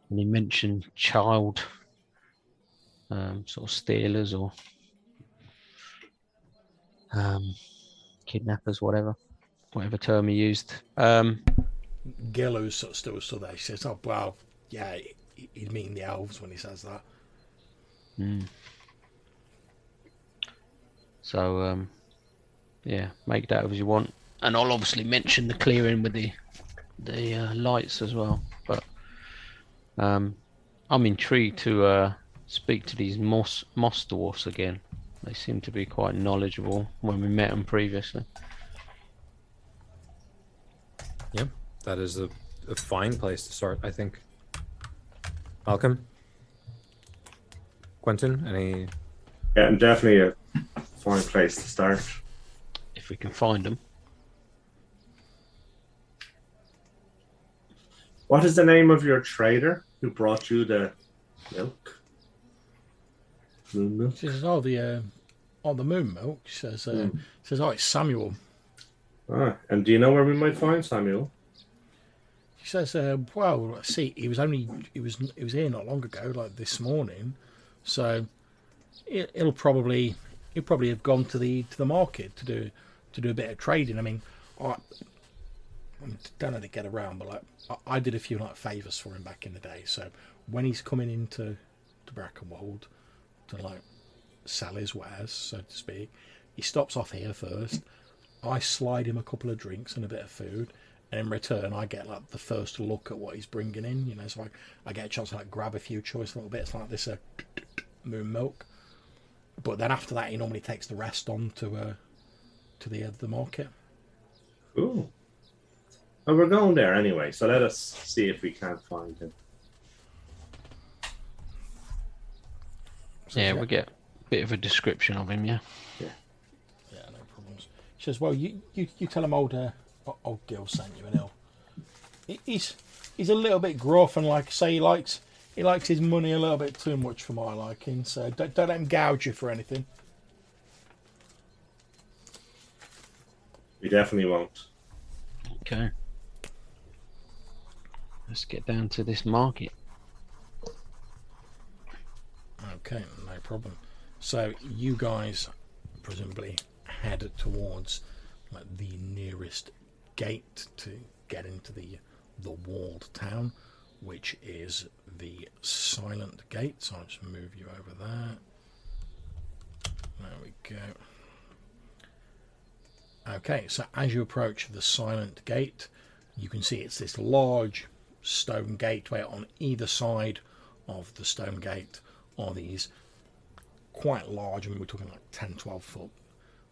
and he mentioned child sort of stealers or kidnappers, whatever term he used. Gillo's sort of still stood there. He says, "Oh well, yeah, he'd mean the elves when he says that." So yeah, make that as you want, and I'll obviously mention the clearing with the lights as well. But I'm intrigued to speak to these moss dwarfs again. They seem to be quite knowledgeable when we met them previously. Yeah, that is a fine place to start, I think. Malcolm? Quentin, any? Yeah, definitely a fine place to start. If we can find them. What is the name of your trader who brought you the milk? Moon milk? She says, "Oh, the moon milk." She says, "Oh, it's Samuel." And do you know where we might find Samuel? She says, "Well, see, he was here not long ago, like this morning, so he'll probably have gone to the market to do a bit of trading. I mean, I don't know to get around, but like I did a few like favours for him back in the day. So when he's coming into Brackenwold to like sell his wares, so to speak, he stops off here first. I slide him a couple of drinks and a bit of food, and in return I get like the first look at what he's bringing in. You know, so I get a chance to like grab a few choice little bits like this moon milk. But then after that, he normally takes the rest on to the market. Ooh. Well, we're going there anyway, so let us see if we can't find him. So Yeah, we get a bit of a description of him, yeah. Yeah, no problems. She says, "Well, you tell him old Gil sent you, and he's a little bit gruff, and like I say, he likes his money a little bit too much for my liking. So don't let him gouge you for anything." We definitely won't. Okay. Let's get down to this market. Okay, no problem. So you guys presumably head towards like the nearest gate to get into the walled town, which is the Silent Gate. So I'll just move you over there. There we go. Okay, so as you approach the Silent Gate, you can see it's this large stone gateway. On either side of the stone gate are these quite large, I mean we're talking like 10-12 foot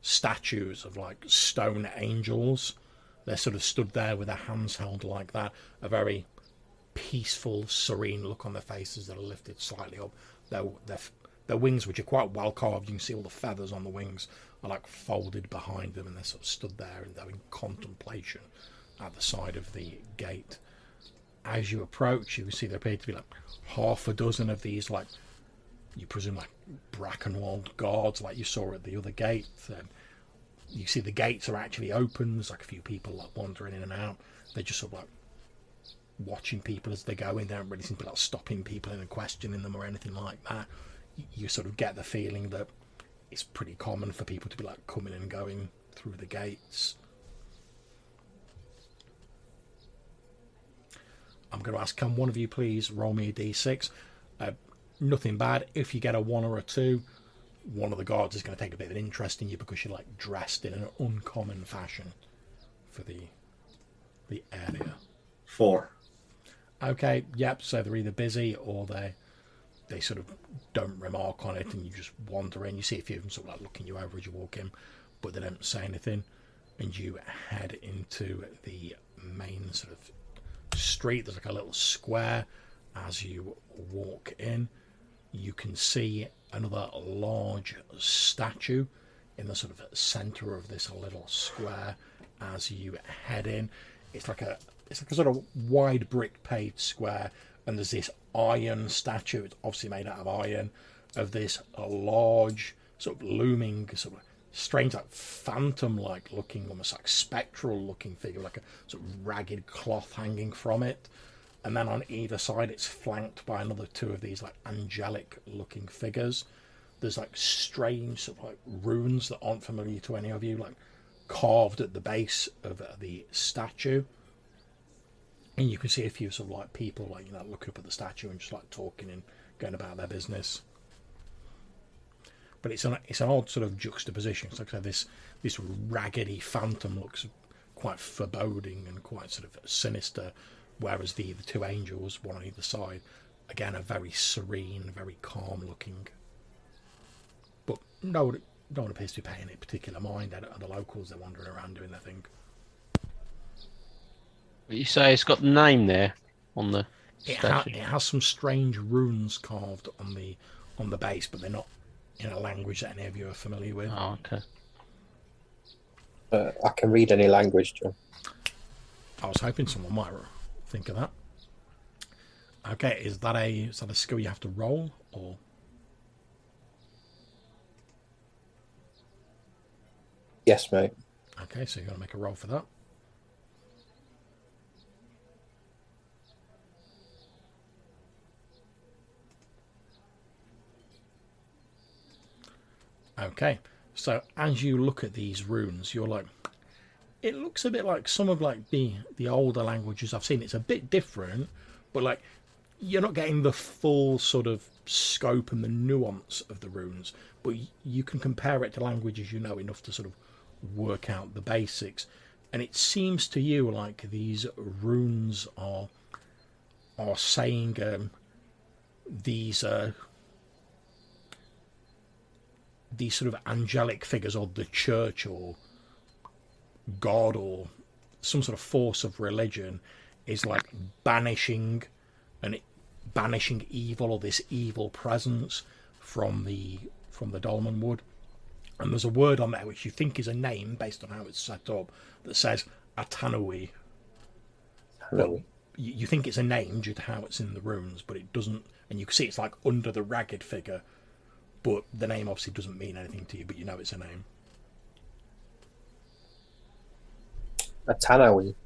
statues of like stone angels. They're sort of stood there with their hands held like that, a very peaceful, serene look on their faces that are lifted slightly up. Their wings, which are quite well carved, you can see all the feathers on the wings are like folded behind them, and they're sort of stood there and they're in contemplation at the side of the gate. As you approach, you can see there appear to be like half a dozen of these, like you presume like Brackenwold guards, like you saw at the other gate. You see the gates are actually open. There's like a few people like wandering in and out. They're just sort of like watching people as they go in. They don't really seem to be like stopping people in and questioning them or anything like that. You sort of get the feeling that it's pretty common for people to be like coming and going through the gates. I'm going to ask, can one of you please roll me a d6? Nothing bad. If you get a 1 or a 2, one of the guards is going to take a bit of an interest in you because you're like dressed in an uncommon fashion for the area. 4. Okay, yep. So they're either busy or they sort of don't remark on it, and you just wander in. You see a few of them sort of like looking you over as you walk in, but they don't say anything. And you head into the main sort of street. There's like a little square. As you walk in, you can see another large statue in the sort of center of this little square. As you head in, it's like a sort of wide brick paved square, and there's this iron statue. It's obviously made out of iron, of this large sort of looming sort of strange, like phantom like looking, almost like spectral looking figure, like a sort of ragged cloth hanging from it. And then on either side it's flanked by another 2 of these like angelic looking figures. There's like strange sort of like runes that aren't familiar to any of you, like carved at the base of the statue. And you can see a few sort of like people like, you know, looking up at the statue and just like talking and going about their business. But it's an odd sort of juxtaposition. It's like I said, this raggedy phantom looks quite foreboding and quite sort of sinister, whereas the 2 angels, one on either side, again are very serene, very calm looking. But no one appears to be paying it particular mind. The locals, they're wandering around doing their thing. You say it's got the name there on the statue? It has some strange runes carved on the base, but they're not in a language that any of you are familiar with. Oh, okay. I can read any language, John. I was hoping someone might think of that. Okay, is that a skill you have to roll, or? Yes, mate. Okay, so you're going to make a roll for that. Okay, so as you look at these runes, you're like, it looks a bit like some of like the older languages I've seen. It's a bit different, but like you're not getting the full sort of scope and the nuance of the runes, but you can compare it to languages you know enough to sort of work out the basics. And it seems to you like these runes are saying these sort of angelic figures, or the church or God or some sort of force of religion is like banishing evil, or this evil presence from the Dolmenwood. And there's a word on there which you think is a name based on how it's set up that says Atanui. Well, you think it's a name due to how it's in the runes, but it doesn't. And you can see it's like under the ragged figure, but the name obviously doesn't mean anything to you, but you know it's a name. Atanawi.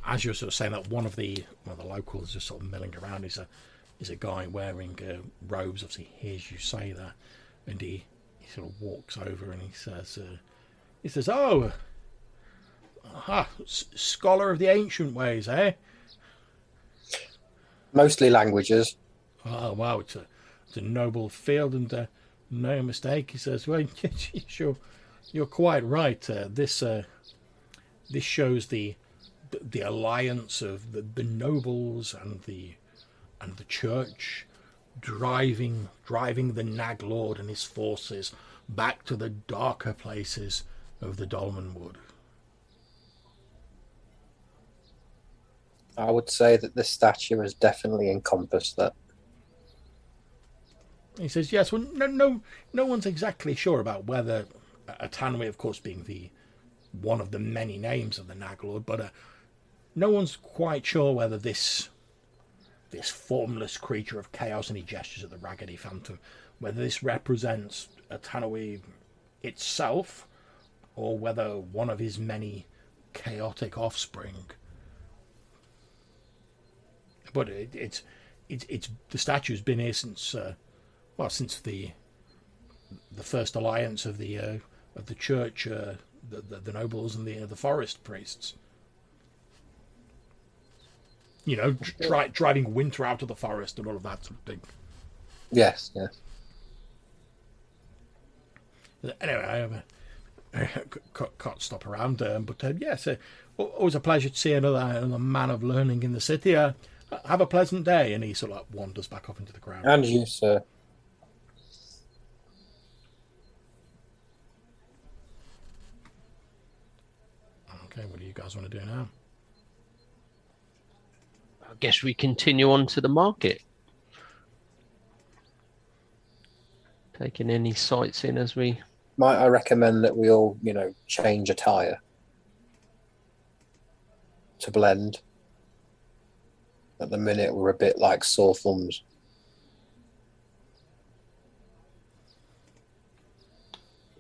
As you're sort of saying that, one of the locals just sort of milling around is a guy wearing robes. Obviously hears you say that, and he sort of walks over and he says, "Oh, scholar of the ancient ways, eh?" Mostly languages. Oh wow, it's a noble field, and no mistake. He says, "Well, sure, you're quite right. This shows the alliance of the nobles and the church driving the Nag Lord and his forces back to the darker places of the Dolmenwood." I would say that this statue has definitely encompassed that. He says, "Yes, well, no one's exactly sure about whether Atanwi, of course, being the one of the many names of the Nag Lord, but no one's quite sure whether this formless creature of chaos," and he gestures at the raggedy phantom, "whether this represents Atanwi itself, or whether one of his many chaotic offspring." But it's the statue's been here since since the first alliance of the church, the nobles and the forest priests. You know, driving winter out of the forest and all of that sort of thing. Yes, yes. Anyway, I can't stop around, but yes, always a pleasure to see another man of learning in the city. Have a pleasant day. And he sort of like wanders back off into the crowd. And you, sir. Okay, what do you guys want to do now? I guess we continue on to the market. Taking any sights in as we... Might I recommend that we all, change attire to blend? At the minute, we're a bit like sore thumbs.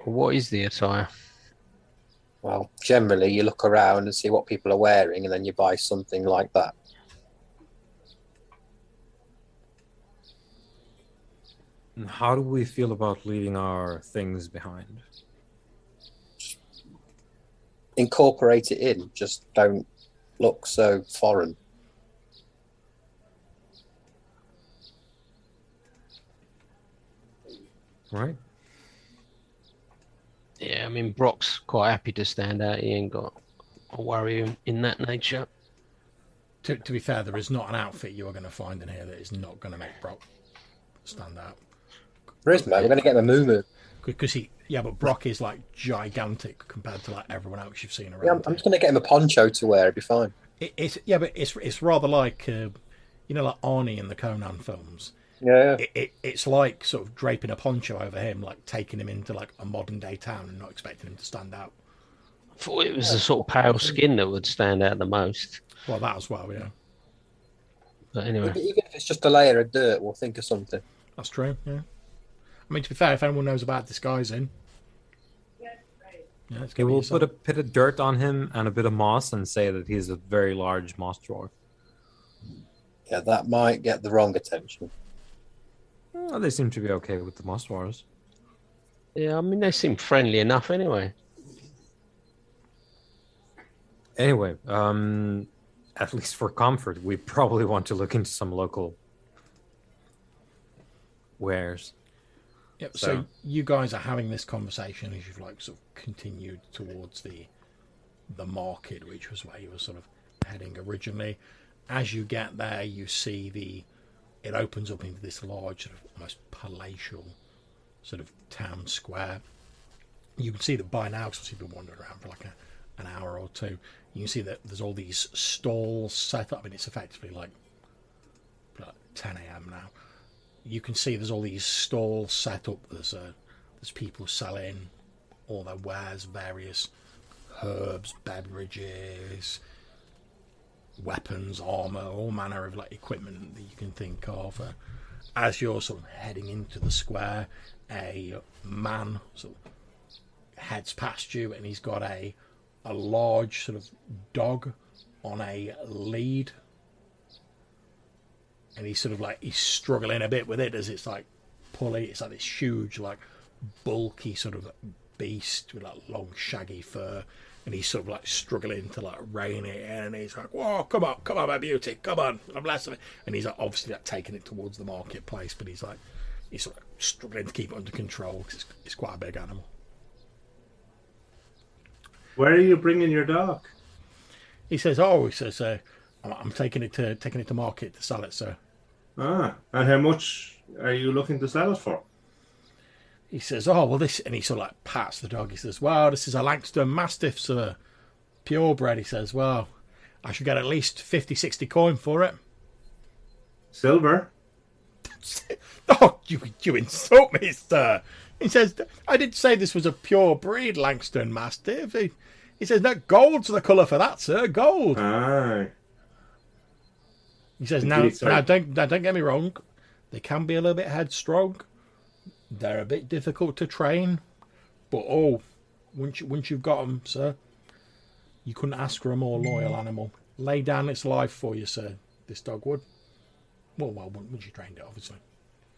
What is the attire? Well, generally, you look around and see what people are wearing, and then you buy something like that. And how do we feel about leaving our things behind? Incorporate it in. Just don't look so foreign. Right. Yeah, I mean, Brock's quite happy to stand out. He ain't got a worry in that nature. To be fair, there is not an outfit you are going to find in here that is not going to make Brock stand out. There is, mate. We're going to get him a moo-moo. Because but Brock is like gigantic compared to like everyone else you've seen around. Yeah, I'm just going to get him a poncho to wear. It'll be fine. But it's rather like like Arnie in the Conan films. Yeah. It's like sort of draping a poncho over him, like taking him into like a modern day town and not expecting him to stand out. I thought it was the sort of pale skin that would stand out the most. Well, that as well, yeah. But anyway, Even if it's just a layer of dirt, we'll think of something. That's true, yeah. I mean, to be fair, if anyone knows about disguising, yeah, it's Okay, gonna be we'll yourself. put a bit of dirt on him and a bit of moss and say that he's a very large moss dwarf. Yeah, that might get the wrong attention. Well, they seem to be okay with the moss dwarves. yeah, I mean they seem friendly enough anyway. Anyway, at least for comfort, we probably want to look into some local wares. Yep, so you guys are having this conversation as you've like sort of continued towards the market, which was where you were sort of heading originally. As you get there, you see it opens up into this large, sort of almost palatial sort of town square. You can see that by now, because you've been wandering around for like an hour or two, you can see that there's all these stalls set up. I mean, it's effectively like 10 a.m. now. You can see there's all these stalls set up. There's people selling all their wares, various herbs, beverages, weapons, armor, all manner of like equipment that you can think of. As you're sort of heading into the square, a man sort of heads past you, and he's got a large sort of dog on a lead, and he's sort of like he's struggling a bit with it as it's like pulley. It's like this huge, like bulky sort of beast with like long shaggy fur, and he's sort of like struggling to like rein it in, and he's like, "Whoa, come on, my beauty, come on, I'm less of it." And he's like obviously like taking it towards the marketplace, but he's sort of struggling to keep it under control because it's quite a big animal. Where are you bringing your dog? He says, I'm taking it to market to sell it, sir. Ah, and how much are you looking to sell it for? He says, "Oh, well, this," and he sort of like pats the dog. He says, "Well, this is a Langston Mastiff, sir. Purebred." He says, "Well, I should get at least 50, 60 coin for it." Silver? "Oh, you insult me, sir." He says, "I did say this was a pure breed Langston Mastiff." He says, "No, gold's the colour for that, sir. Gold." Aye. He says, Indeed, now don't get me wrong. They can be a little bit headstrong. They're a bit difficult to train. But, once you've got them, sir, you couldn't ask for a more loyal animal. Lay down its life for you, sir, this dog would. Well, once you trained it, obviously.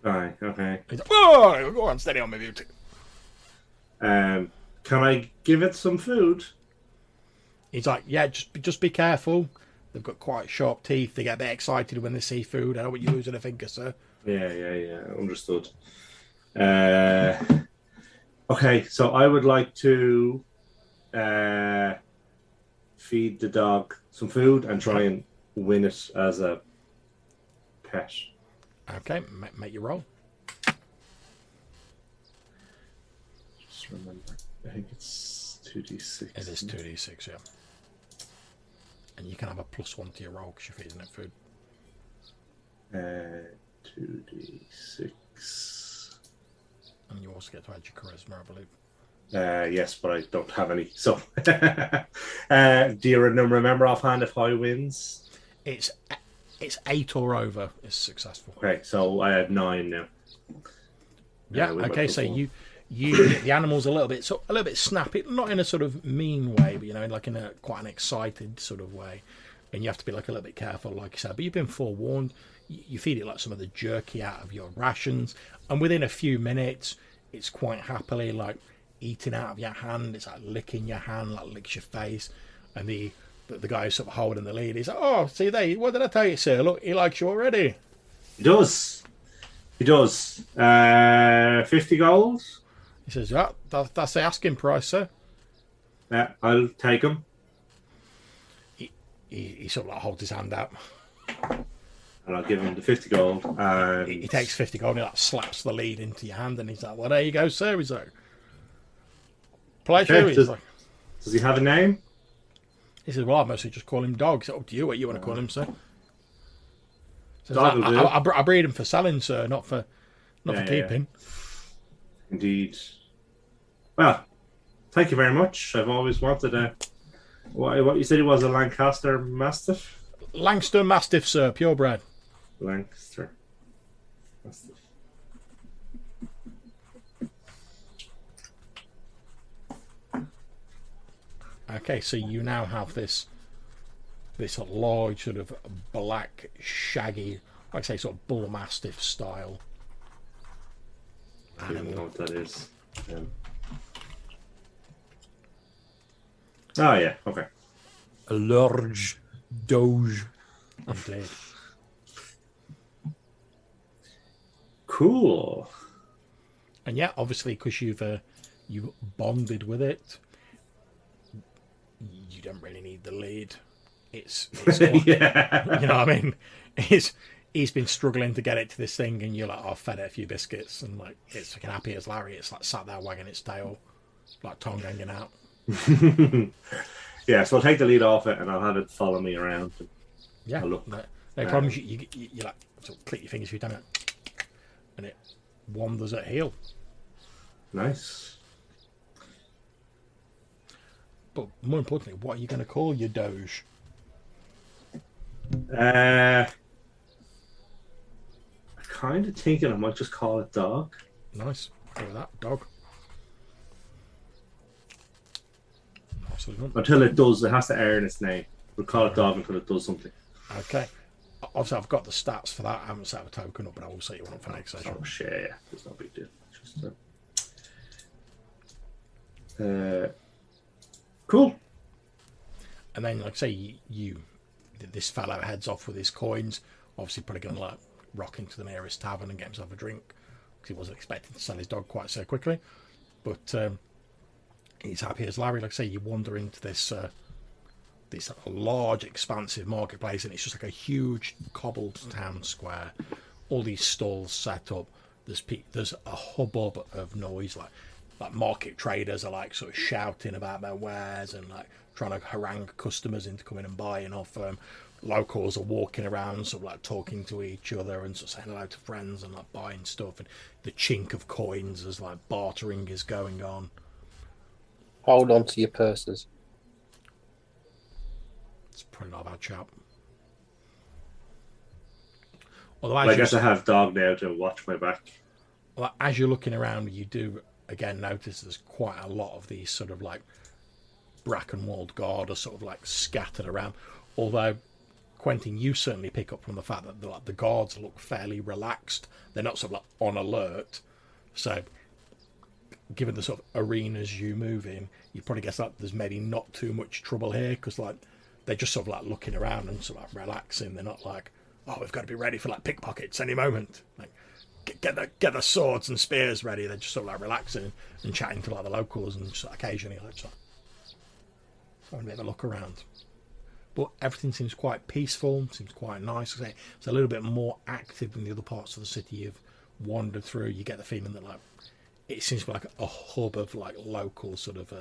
Aye, okay. He's like, "Oh, go on, steady on, my beauty." Can I give it some food? He's like, "Yeah, just be careful. They've got quite sharp teeth. They get a bit excited when they see food. I don't want you losing a finger, sir." Yeah. Understood. Okay, so I would like to feed the dog some food and try and win it as a pet. Okay, make your roll. Just remember, I think it's 2d6. It is 2d6, yeah. And you can have a +1 to your roll because you're feeding it food. 2d6. And you also get to add your charisma, I believe. Yes, but I don't have any. So, do you remember offhand if high wins? It's 8 or over is successful. Okay, so I had 9 now. Yeah. with my Okay. So +1. you the animal's a little bit snappy, not in a sort of mean way, but like in a quite an excited sort of way, and you have to be like a little bit careful, like you said. But you've been forewarned. You feed it like some of the jerky out of your rations, and within a few minutes, it's quite happily like eating out of your hand. It's like licking your hand, like licks your face, and the guy who's sort of holding the lead, he's like, "Oh, see there, what did I tell you, sir? Look, he likes you already." He does. 50 gold? He says, "Yeah, that's the asking price, sir." Yeah, I'll take him. He sort of like holds his hand out. And I'll give him the 50 gold. And He takes 50 gold and he like slaps the lead into your hand, and he's like, "Well, there you go, sir." He's like, "Pleasure." Okay, He's does- like, Does he have a name? he says, "Well, I mostly just call him Dog. It's up to you what you want to call him, sir." Says, Dog will do. I breed him for selling, sir, not for Yeah. keeping. Indeed. Well, thank you very much. I've always wanted a... What you said he was a Lancaster Mastiff? Langston Mastiff, sir, purebred. Lancaster. That's the... Okay, so you now have this large sort of black, shaggy, like I say, sort of bull mastiff style I don't know animal. what that is. Oh yeah, okay. A large doge. Indeed. Cool. And yeah, obviously, because you've bonded with it, you don't really need the lead. It's quite, Yeah. you know what I mean? He's been struggling to get it to this thing, and you're like, oh, I've fed it a few biscuits, and like it's fucking happy as Larry. It's like sat there wagging its tail, like tongue hanging out. Yeah, so I'll take the lead off it and I'll have it follow me around. Yeah, I'll look. no problems. You like sort of click your fingers a few times, and it wanders at heel. Nice. But more importantly, what are you going to call your doge? I'm kind of thinking I might just call it dog. Nice. Go with that. Dog. Nice little one. Until it does, it has to earn its name. We'll call it dog until it does something. Okay. Obviously, I've got the stats for that. I haven't set a token up, but I will set you one up for next session. Oh, shit, yeah. There's no big deal. Just, cool. And then, like I say, this fellow heads off with his coins. Obviously, probably going to like rock into the nearest tavern and get himself a drink because he wasn't expecting to sell his dog quite so quickly. But he's happy as Larry. Like I say, you wander into this large, expansive marketplace, and it's just like a huge cobbled town square. All these stalls set up. There's a hubbub of noise, like market traders are like sort of shouting about their wares and like trying to harangue customers into coming and buying off them. Locals are walking around, sort of like talking to each other and sort of saying hello to friends and like buying stuff. And the chink of coins as like bartering is going on. Hold on to your purses. It's probably not a bad shout. Although I guess I have dog now to watch my back. Well, as you're looking around, you do again notice there's quite a lot of these sort of like Brackenwold guard are sort of like scattered around. Although, Quentin, you certainly pick up from the fact that the guards look fairly relaxed. They're not sort of like on alert. So, given the sort of arenas you move in, you probably guess that there's maybe not too much trouble here because like they're just sort of like looking around and sort of like relaxing. They're not like, oh, we've got to be ready for like pickpockets any moment. Like get the swords and spears ready. They're just sort of like relaxing and chatting to like the locals and just occasionally like just having a bit of a look around. But everything seems quite peaceful, seems quite nice. It's a little bit more active than the other parts of the city you've wandered through. You get the feeling that like it seems to be like a hub of like local sort of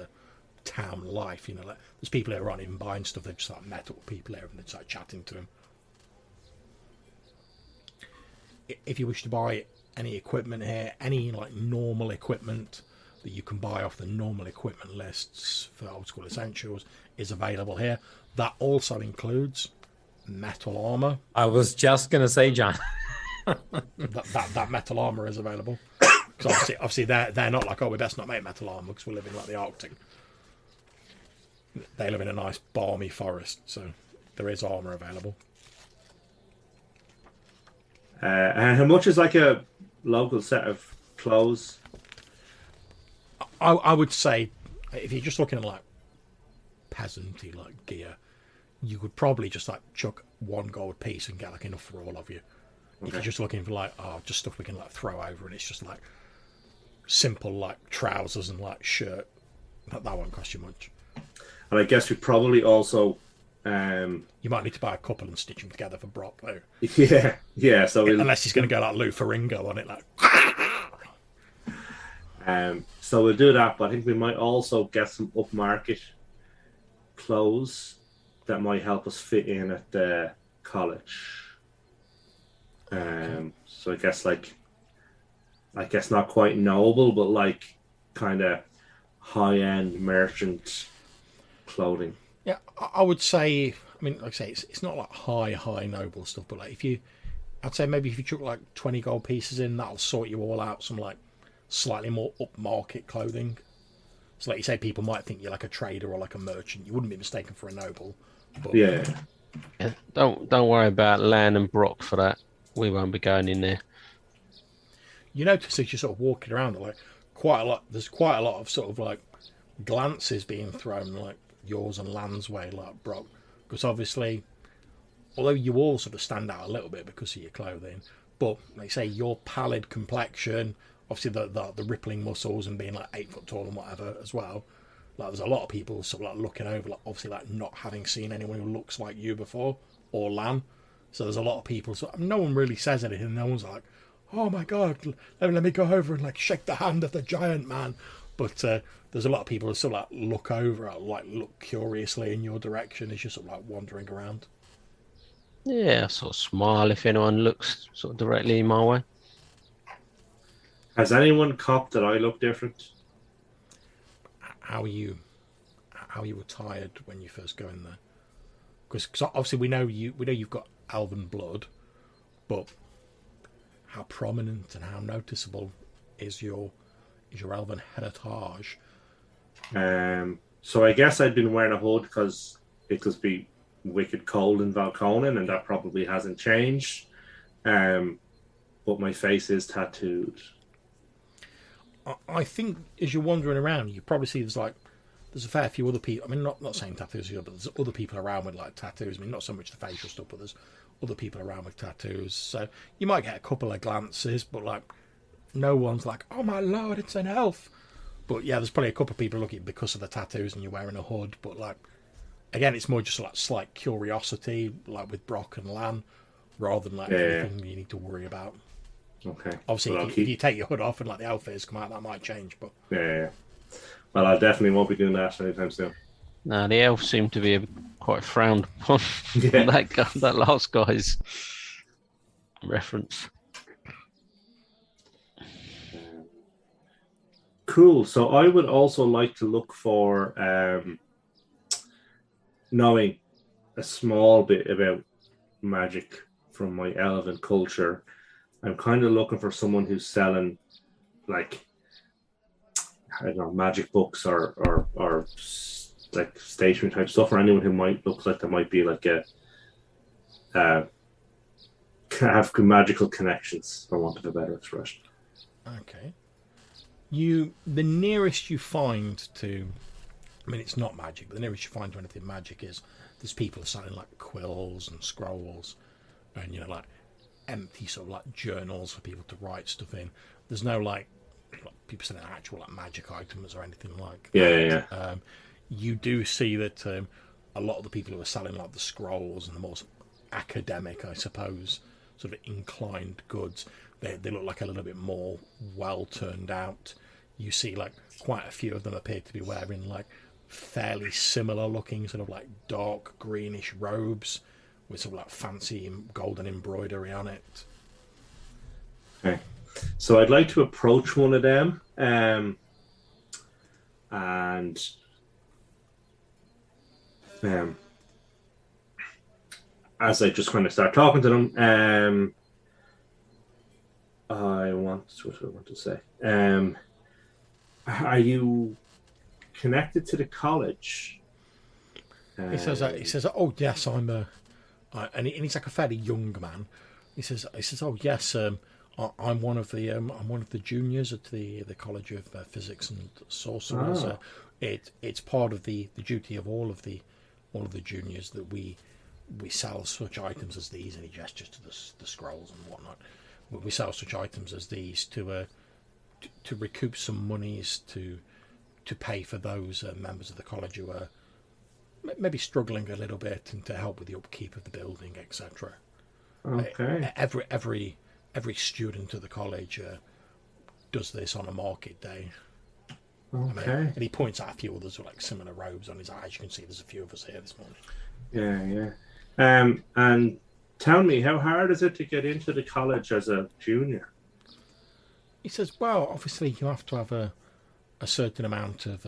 town life. You know, like there's people who are on in buying stuff. They've just like met up with people here and they're just like chatting to them. If you wish to buy any equipment here, any like normal equipment that you can buy off the normal equipment lists for Old School Essentials is available here. That also includes metal armor. I was just gonna say, John. that metal armor is available. Because obviously they're not like, oh, we best not make metal armor because we live in like the Arctic. They live in a nice balmy forest, so there is armor available. And how much is like a local set of clothes? I would say if you're just looking at like peasanty like gear, you could probably just like chuck one gold piece and get like enough for all of you. Okay. If you're just looking for like just stuff we can like throw over and it's just like simple like trousers and like shirt, that won't cost you much. And I guess we probably also you might need to buy a couple and stitch them together for Brock though. Yeah. So unless he's going to go like Lou Ferrigno on it, like. So we'll do that, but I think we might also get some upmarket clothes that might help us fit in at the college. So I guess not quite noble, but like kind of high-end merchant clothing. Yeah, I would say. I mean, like I say, it's not like high noble stuff, but like if I'd say maybe if you chuck like 20 gold pieces in, that'll sort you all out some like slightly more upmarket clothing. So like you say, people might think you're like a trader or like a merchant. You wouldn't be mistaken for a noble. But Yeah. Yeah, don't worry about Lan and Brock for that. We won't be going in there. you notice as you're sort of walking around, like quite a lot. There's quite a lot of sort of like glances being thrown, like yours and Lan's way, like Brock, because obviously, although you all sort of stand out a little bit because of your clothing, but like say your pallid complexion, obviously the rippling muscles and being like 8 foot tall and whatever as well. Like there's a lot of people sort of like looking over, like obviously like not having seen anyone who looks like you before or Lan. So there's a lot of people. So no one really says anything. No one's like, "Oh my god, let me go over and like shake the hand of the giant man." But there's a lot of people who sort of like look over, like look curiously in your direction as you're sort of like wandering around. Yeah, I sort of smile if anyone looks sort of directly my way. Has anyone copped that I look different? How are you attired when you first go in there? Because obviously we know you've got elven blood, but how prominent and how noticeable is your elven heritage? So I guess I'd been wearing a hood because it could be wicked cold in Valconin, and that probably hasn't changed. But my face is tattooed. I think as you're wandering around, you probably see there's a fair few other people. I mean, not saying tattoos here, but there's other people around with like tattoos. I mean, not so much the facial stuff, but there's other people around with tattoos. So you might get a couple of glances, but like no one's like, "Oh my lord, it's an elf." But yeah, there's probably a couple of people looking because of the tattoos and you're wearing a hood. But like again, it's more just like slight curiosity, like with Brock and Lan, rather than like anything you need to worry about. Okay. Obviously, Well, if you take your hood off and like the outfits come out, that might change. But yeah. Well, I definitely won't be doing that anytime soon. No, the elves seem to be quite frowned upon. Yeah. that last guy's reference. Cool. So I would also like to look for knowing a small bit about magic from my elven culture. I'm kind of looking for someone who's selling, like, I don't know, magic books or like stationery type stuff, or anyone who might look like there might be like a have magical connections, for want of a better expression. okay, the nearest you find to, I mean, it's not magic, but the nearest you find to anything magic is there's people selling like quills and scrolls, and like empty sort of like journals for people to write stuff in. There's no like people selling actual like magic items or anything like that. Yeah. You do see that a lot of the people who are selling like the scrolls and the more academic, I suppose, sort of inclined goods, they look like a little bit more well turned out. You see like quite a few of them appear to be wearing like fairly similar looking sort of like dark greenish robes with sort of like fancy golden embroidery on it. Okay. So I'd like to approach one of them, and as I just kind of start talking to them, what do I want to say? Are you connected to the college? He says, "Oh yes, I'm and he's like a fairly young man. He says, "Oh yes, I'm one of the juniors at the College of Physics and Sorcerers. Oh. It's part of the duty of all of the juniors that we sell such items as these." And he gestures to the scrolls and whatnot. We sell such items as these to recoup some monies to pay for those members of the college who are maybe struggling a little bit, and to help with the upkeep of the building, etc. Okay. Every student of the college does this on a market day. Okay. I mean, and he points out a few others with like similar robes on his eyes. You can see there's a few of us here this morning. Yeah. And tell me, how hard is it to get into the college as a junior? He says, "Well, obviously you have to have a certain amount of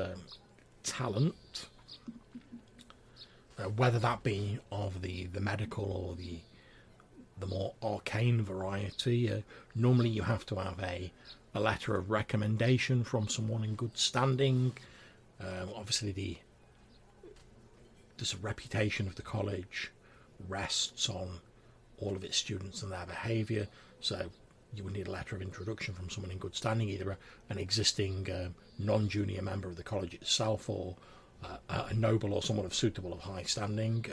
talent, whether that be of the medical or the more arcane variety. Normally you have to have a letter of recommendation from someone in good standing. Obviously there's a reputation of the college rests on all of its students and their behaviour, so you would need a letter of introduction from someone in good standing, either an existing non-junior member of the college itself, or a noble or someone of suitable of high standing,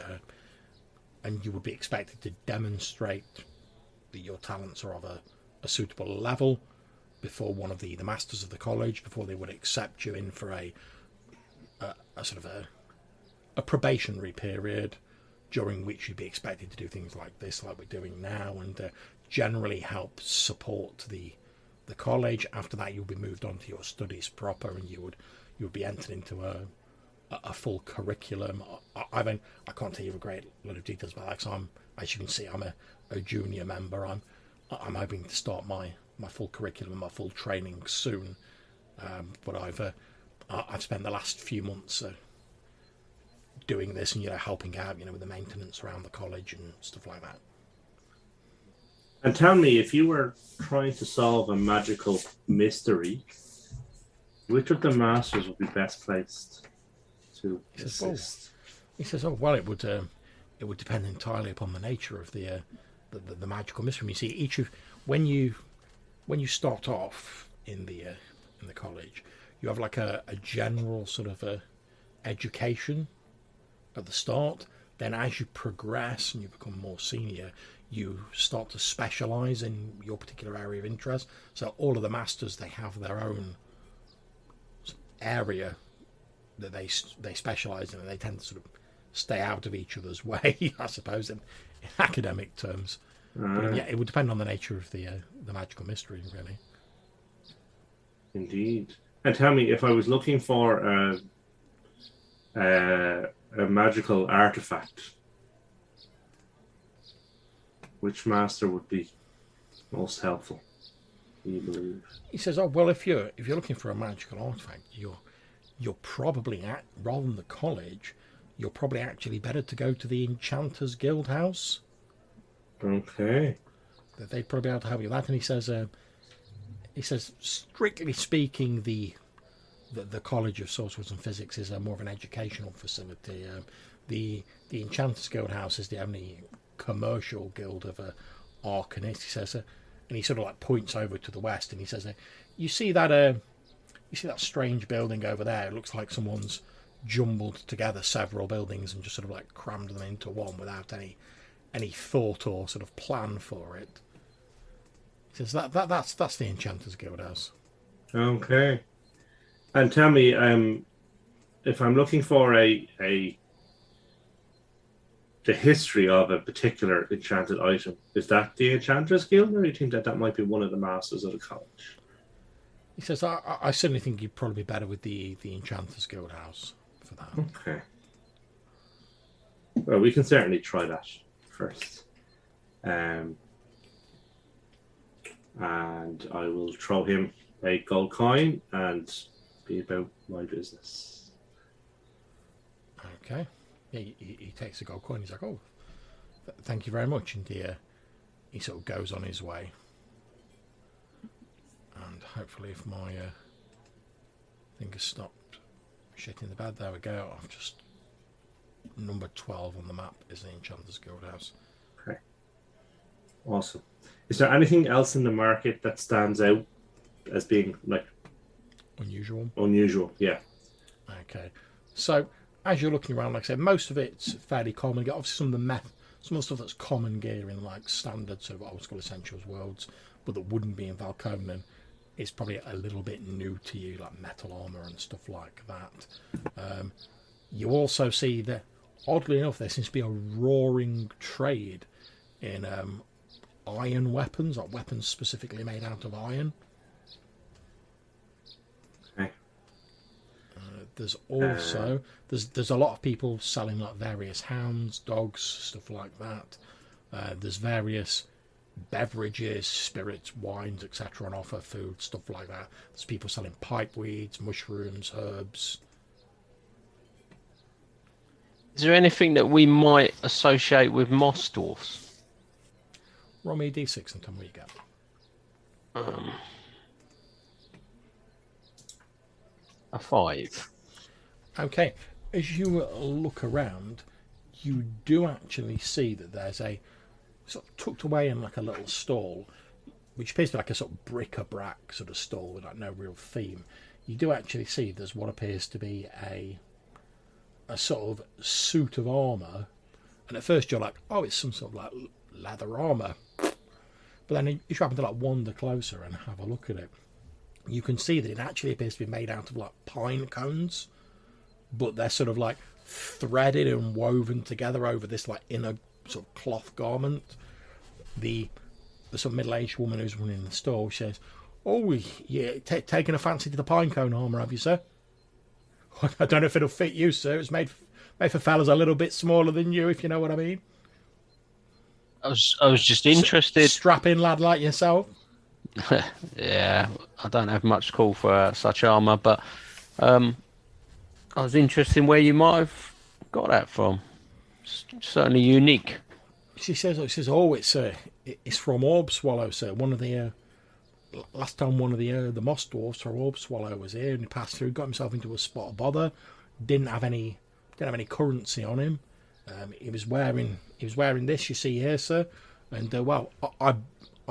and you would be expected to demonstrate that your talents are of a suitable level before one of the masters of the college, before they would accept you in for a sort of a probationary period, during which you'd be expected to do things like this, like we're doing now, and generally help support the college. After that, you'll be moved on to your studies proper, and you would be entered into a full curriculum. I can't tell you a great lot of details about that, because as you can see, I'm a junior member. I'm hoping to start my full curriculum, my full training soon. But I've spent the last few months doing this, and helping out, with the maintenance around the college and stuff like that. And tell me, if you were trying to solve a magical mystery, which of the masters would be best placed to assist? He says, well, it would depend entirely upon the nature of the magical mystery. You see, when you start off in the college, you have like a general sort of education at the start. Then as you progress and you become more senior, you start to specialise in your particular area of interest. So all of the masters, they have their own area that they specialise in, and they tend to sort of stay out of each other's way, I suppose, in academic terms. But yeah, it would depend on the nature of the magical mystery, really. Indeed. And tell me, if I was looking for a magical artifact, which master would be most helpful, do you believe? He says, well, if you're looking for a magical artifact, you're probably rather than the college, you're probably actually better to go to the Enchanters Guild House. Okay. They'd probably be able to help you with that. And he says, strictly speaking, the College of Sorcerers and Physics is more of an educational facility. The Enchanters Guild House is the only commercial guild of arcanists. He says, and he sort of like points over to the west, and he says, you see that strange building over there? It looks like someone's jumbled together several buildings and just sort of like crammed them into one without any thought or sort of plan for it. He says that's the Enchanters Guild House. Okay. And tell me, if I'm looking for the history of a particular enchanted item, is that the Enchanters Guild, or do you think that might be one of the masters of the college? He says, I certainly think you'd probably be better with the Enchanters Guild House for that. Okay. Well, we can certainly try that first. And I will throw him a gold coin and be about my business. Okay. Yeah, he takes the gold coin. He's like, oh, thank you very much. And he sort of goes on his way. And hopefully if my thing has stopped shitting the bed, there we go. I've just... Number 12 on the map is the Enchanters Guild House. Okay. Awesome. Is there anything else in the market that stands out as being like Unusual? Unusual, yeah. Okay. So as you're looking around, like I said, most of it's fairly common. You get obviously some of the stuff that's common gear in like standard sort of old school essentials worlds, but that wouldn't be in Valconen. It's probably a little bit new to you, like metal armor and stuff like that. You also see that, oddly enough, there seems to be a roaring trade in iron weapons, like weapons specifically made out of iron. Okay. There's also there's a lot of people selling like various hounds, dogs, stuff like that. There's various beverages, spirits, wines, etc. on offer, food, stuff like that. There's people selling pipeweeds, mushrooms, herbs. Is there anything that we might associate with moss dwarfs? Roll me a d6 and tell me what you get. A 5. Okay, as you look around, you do actually see that there's a sort of tucked away in like a little stall, which appears to be like a sort of bric-a-brac sort of stall with like no real theme. You do actually see there's what appears to be a sort of suit of armour, and at first you're like, oh, it's some sort of like leather armour. But then if you happen to like wander closer and have a look at it, you can see that it actually appears to be made out of like pine cones, but they're sort of like threaded and woven together over this like inner sort of cloth garment. The sort of middle-aged woman who's running the store says, "Oh, yeah, taking a fancy to the pine cone armour, have you, sir?" "I don't know if it'll fit you, sir. It's made for fellas a little bit smaller than you, if you know what I mean." I was just interested. Strapping lad like yourself. Yeah, I don't have much call for such armour, but I was interested in where you might have got that from. It's certainly unique. She says, "Oh, it's from Orb Swallow, sir. One of the last time one of the moss dwarfs from Orb Swallow was here, and he passed through, got himself into a spot of bother. Didn't have any currency on him. He was wearing this you see here, sir. And well, I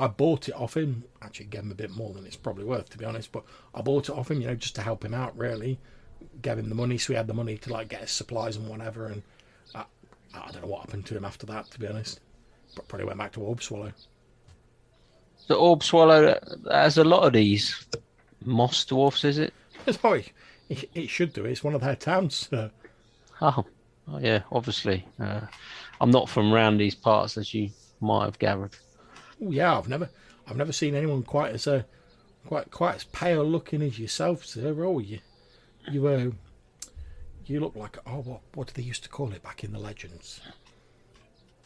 bought it off him. Actually, gave him a bit more than it's probably worth, to be honest. But I bought it off him, just to help him out, really. Gave him the money, so he had the money to like get his supplies and whatever. And I don't know what happened to him after that, to be honest. But probably went back to Orb Swallow." The Orb Swallow has a lot of these moss dwarfs, is it? Sorry, it should do. It's one of their towns, sir. Oh yeah, obviously. I'm not from round these parts, as you might have gathered. Oh yeah, I've never seen anyone quite as quite as pale looking as yourself, sir. Oh, you look like, oh, what do they used to call it back in the legends?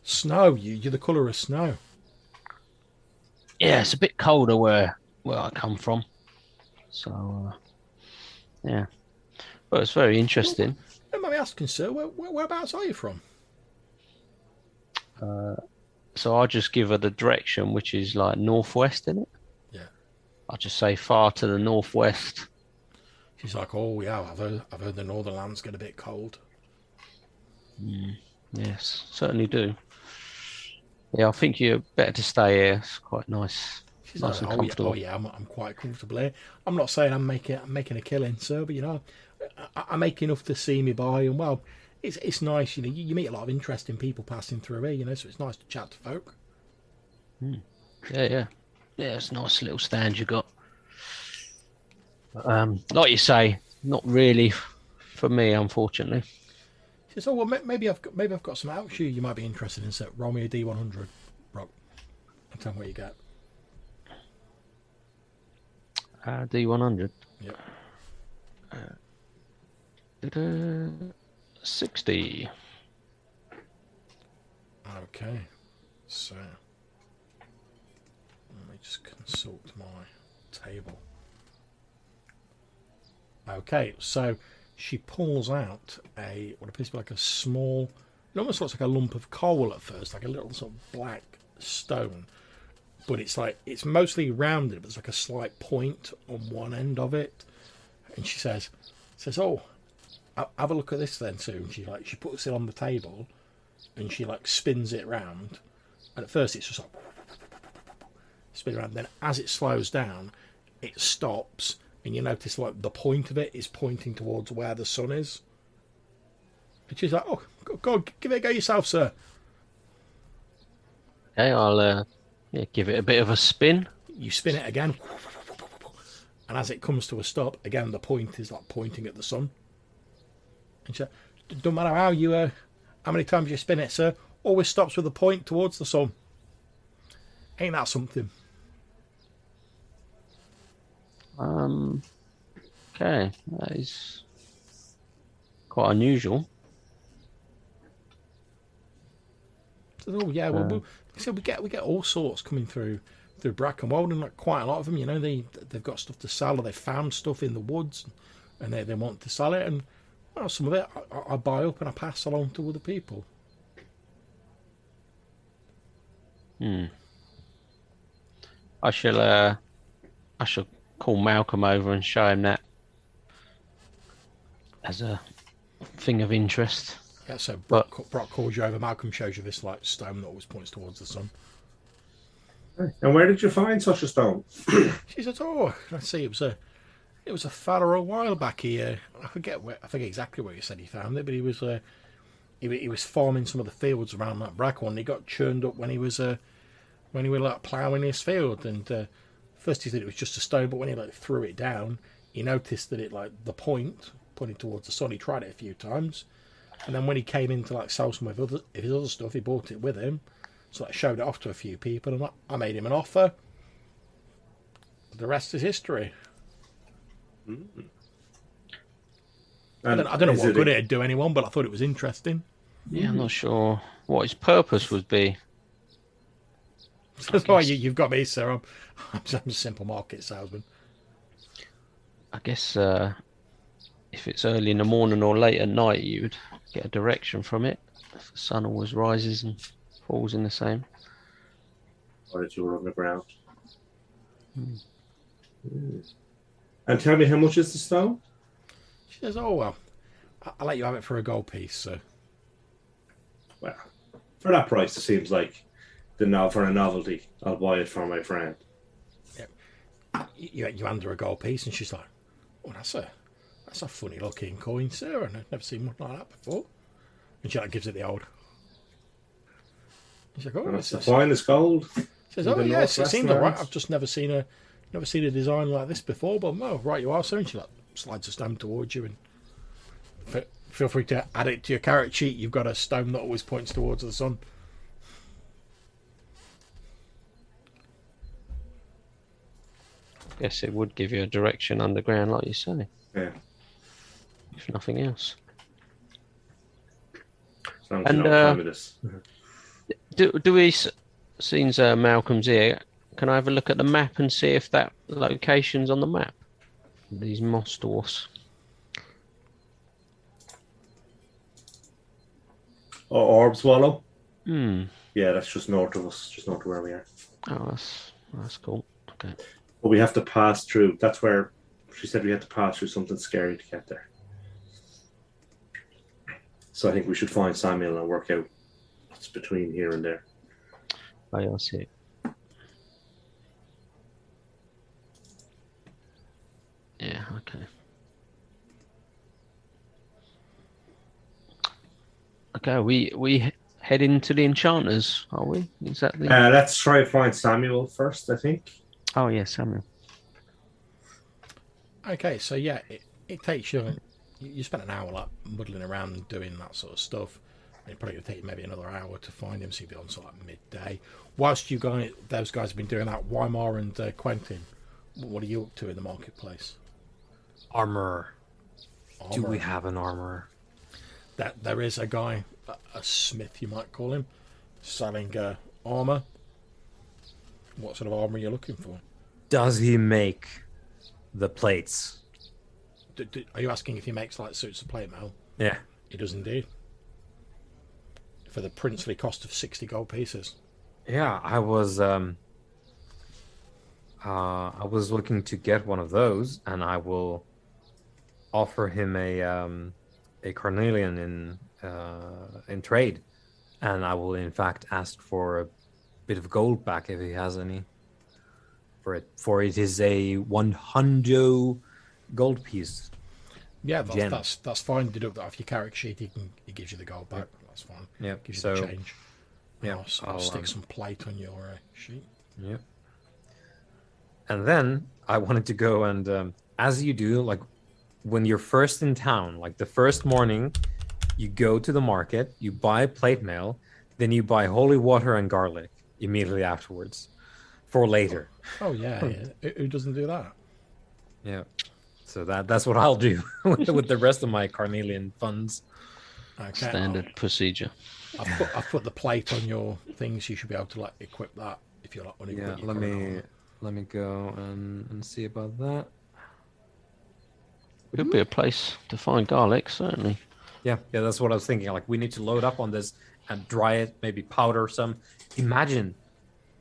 Snow. You're the colour of snow. Yeah, it's a bit colder where I come from. So yeah, but it's very interesting. Let me asking, sir, whereabouts are you from? So I'll just give her the direction, which is like northwest, isn't it? Yeah. I'll just say far to the northwest. She's like, "Oh yeah, I've heard the northern lands get a bit cold." Yes, certainly do. Yeah, I think you're better to stay here. It's quite nice. She's Nice like, and comfortable. "Oh yeah, I'm quite comfortable here. I'm not saying I'm making a killing, sir, but I make enough to see me by, and well, it's nice. You meet a lot of interesting people passing through here, so it's nice to chat to folk." Yeah. It's a nice little stand you got. Like you say, not really for me, unfortunately. She says, "Oh well, maybe I've got some out for you. You might be interested in. So roll me a D100, Rob, and tell me what you get." D100. Yep. 60. Okay, so let me just consult my table. Okay, so she pulls out what appears to be like a small, it almost looks like a lump of coal at first, like a little sort of black stone, but it's mostly rounded, but there's like a slight point on one end of it. And she says, "Oh, have a look at this then, Sue." And she puts it on the table, and she like spins it round. And at first it's just like spin around. Then as it slows down, it stops, and you notice like the point of it is pointing towards where the sun is. And she's like, "Oh, go give it a go yourself, sir." Okay, I'll give it a bit of a spin. You spin it again, and as it comes to a stop, again the point is like pointing at the sun. And she said, "Don't matter how many times you spin it, sir, always stops with a point towards the sun. Ain't that something?" Okay, that is quite unusual. "Oh yeah, well, we get all sorts coming through Brackenwold, and like quite a lot of them, they've got stuff to sell, or they found stuff in the woods, and they want to sell it, and well, some of it I buy up and I pass along to other people." I shall call Malcolm over and show him that as a thing of interest. Yeah, so But- Brock calls you over. Malcolm shows you this like stone that always points towards the sun. And where did you find such a stone? She says, "Oh, let's see. It was a fella a while back. I forget exactly where he said he found it, but he was he was farming some of the fields around that Brackenwold, and he got churned up when he was like ploughing his field. And first he thought it was just a stone, but when he like threw it down, he noticed that it like the point pointing towards the sun. He tried it a few times, and then when he came in to like sell some of his other stuff, he brought it with him. So I showed it off to a few people, and I made him an offer. The rest is history." I don't know what good it'd do anyone, but I thought it was interesting. Yeah, I'm not sure what his purpose would be. That's why you've got me, sir. I'm a simple market salesman. I guess if it's early in the morning or late at night, you'd get a direction from it. If the sun always rises and falls in the same. Or that you were on the ground. And tell me, how much is the stone? She says, "Oh well, I'll let you have it for a gold piece, sir." Well, for that price, it seems like for a novelty. I'll buy it for my friend. You hand her a gold piece, and she's like, "Oh, that's a funny looking coin, sir, and I've never seen one like that before." And she like gives it the old. She's like, "Oh, That's the finest gold. She says, "Oh yes, it seems all right. I've just never seen a design like this before, but well, right you are, sir." And she like slides a stone towards you, and feel free to add it to your carrot sheet. You've got a stone that always points towards the sun. Guess it would give you a direction underground, like you say, Yeah. if nothing else. As long as And, you know what time it is. Do we, since Malcolm's here, can I have a look at the map and see if that location's on the map? These moss dwarfs. Oh, Orb Swallow? Hmm. Yeah, that's just north of us, just north of where we are. Oh, that's cool. Okay. But we have to pass through. That's where she said we had to pass through something scary to get there. So I think we should find Samuel and work out what's between here and there. Oh, yeah, I see it. Yeah, okay. Okay, we head into the enchanters, are we? Exactly. Let's try and find Samuel first, I think. Oh, yeah, Samuel. Okay, so yeah, it takes you. You spent an hour like muddling around and doing that sort of stuff. It probably would take you maybe another hour to find him, so you'd be on sort of like midday. Whilst those guys have been doing that, Weimar and Quentin, what are you up to in the marketplace? Armor. Do we Armour. have an armor? That there is a guy, a smith you might call him, selling armor. What sort of armor are you looking for? Does he make the plates? Are you asking if he makes like suits of plate mail? Yeah. He does indeed. For the princely cost of 60 gold pieces. Yeah, I was looking to get one of those, and I will offer him a carnelian in trade, and I will in fact ask for a bit of gold back if he has any for it. For it is a 100 gold piece. Yeah, Gem. that's fine. Deduct that off your character sheet. He gives you the gold back. That's fine. Yeah. Gives you So the change. yeah, I'll I'll, stick some plate on your sheet. yeah. And then I wanted to go and as you do, like when you're first in town, like the first morning, you go to the market, you buy plate mail, then you buy holy water and garlic immediately afterwards for later. Oh yeah. Who doesn't do that? Yeah. So that's what I'll do with the rest of my carnelian funds. Okay. Standard procedure. I've put the plate on your things. You should be able to like equip that if you're like Yeah, let me go and see about that. Could be a place to find garlic, certainly. Yeah, that's what I was thinking. Like we need to load up on this and dry it, maybe powder some. Imagine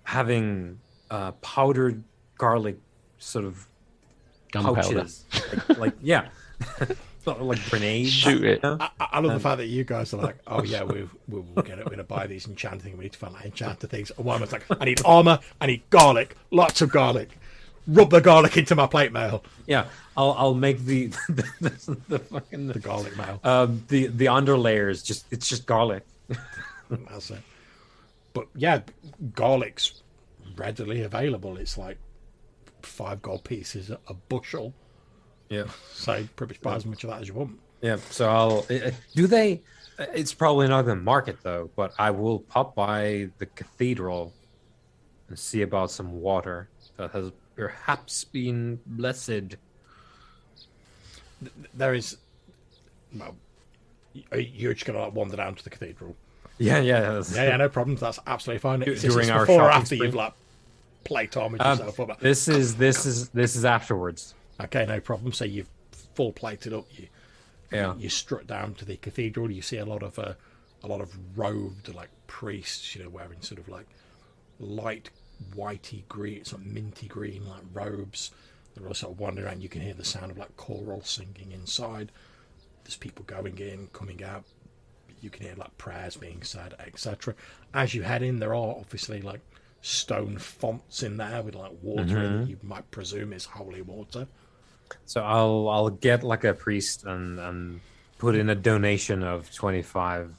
having powdered garlic sort of Gunpowder. pouches, yeah, sort of like grenades. Shoot it. you know? I love the fact that you guys are like, oh yeah, we're gonna buy these enchanted things. We need to find like enchanted things. And one was like, I need armor, I need garlic, lots of garlic. Rub the garlic into my plate mail. Yeah, I'll make the the fucking The garlic mail. the underlayers. It's just garlic. That's it. But yeah, garlic's readily available. It's like 5 gold pieces a bushel. Yeah. So pretty much buy as much of that as you want. Yeah, so I'll do they. It's probably not in the market though, but I will pop by the cathedral and see about some water that has perhaps been blessed. There is. Well, you're just gonna like wander down to the cathedral. Yeah. Yeah, no problems. That's absolutely fine. Is this During our before or shopping after spree? you've like plate armored yourself up. This is afterwards. Okay, no problem. So you've full plated up. Yeah. You strut down to the cathedral. You see a lot of robed like priests, wearing sort of like light whitey green, sort of minty green like robes. They're all sort of wandering around. You can hear the sound of like choral singing inside. There's people going in, coming out. You can hear like prayers being said, etc. As you head in, there are obviously like stone fonts in there with like water in that you might presume is holy water. So I'll get like a priest and put in a donation of 25.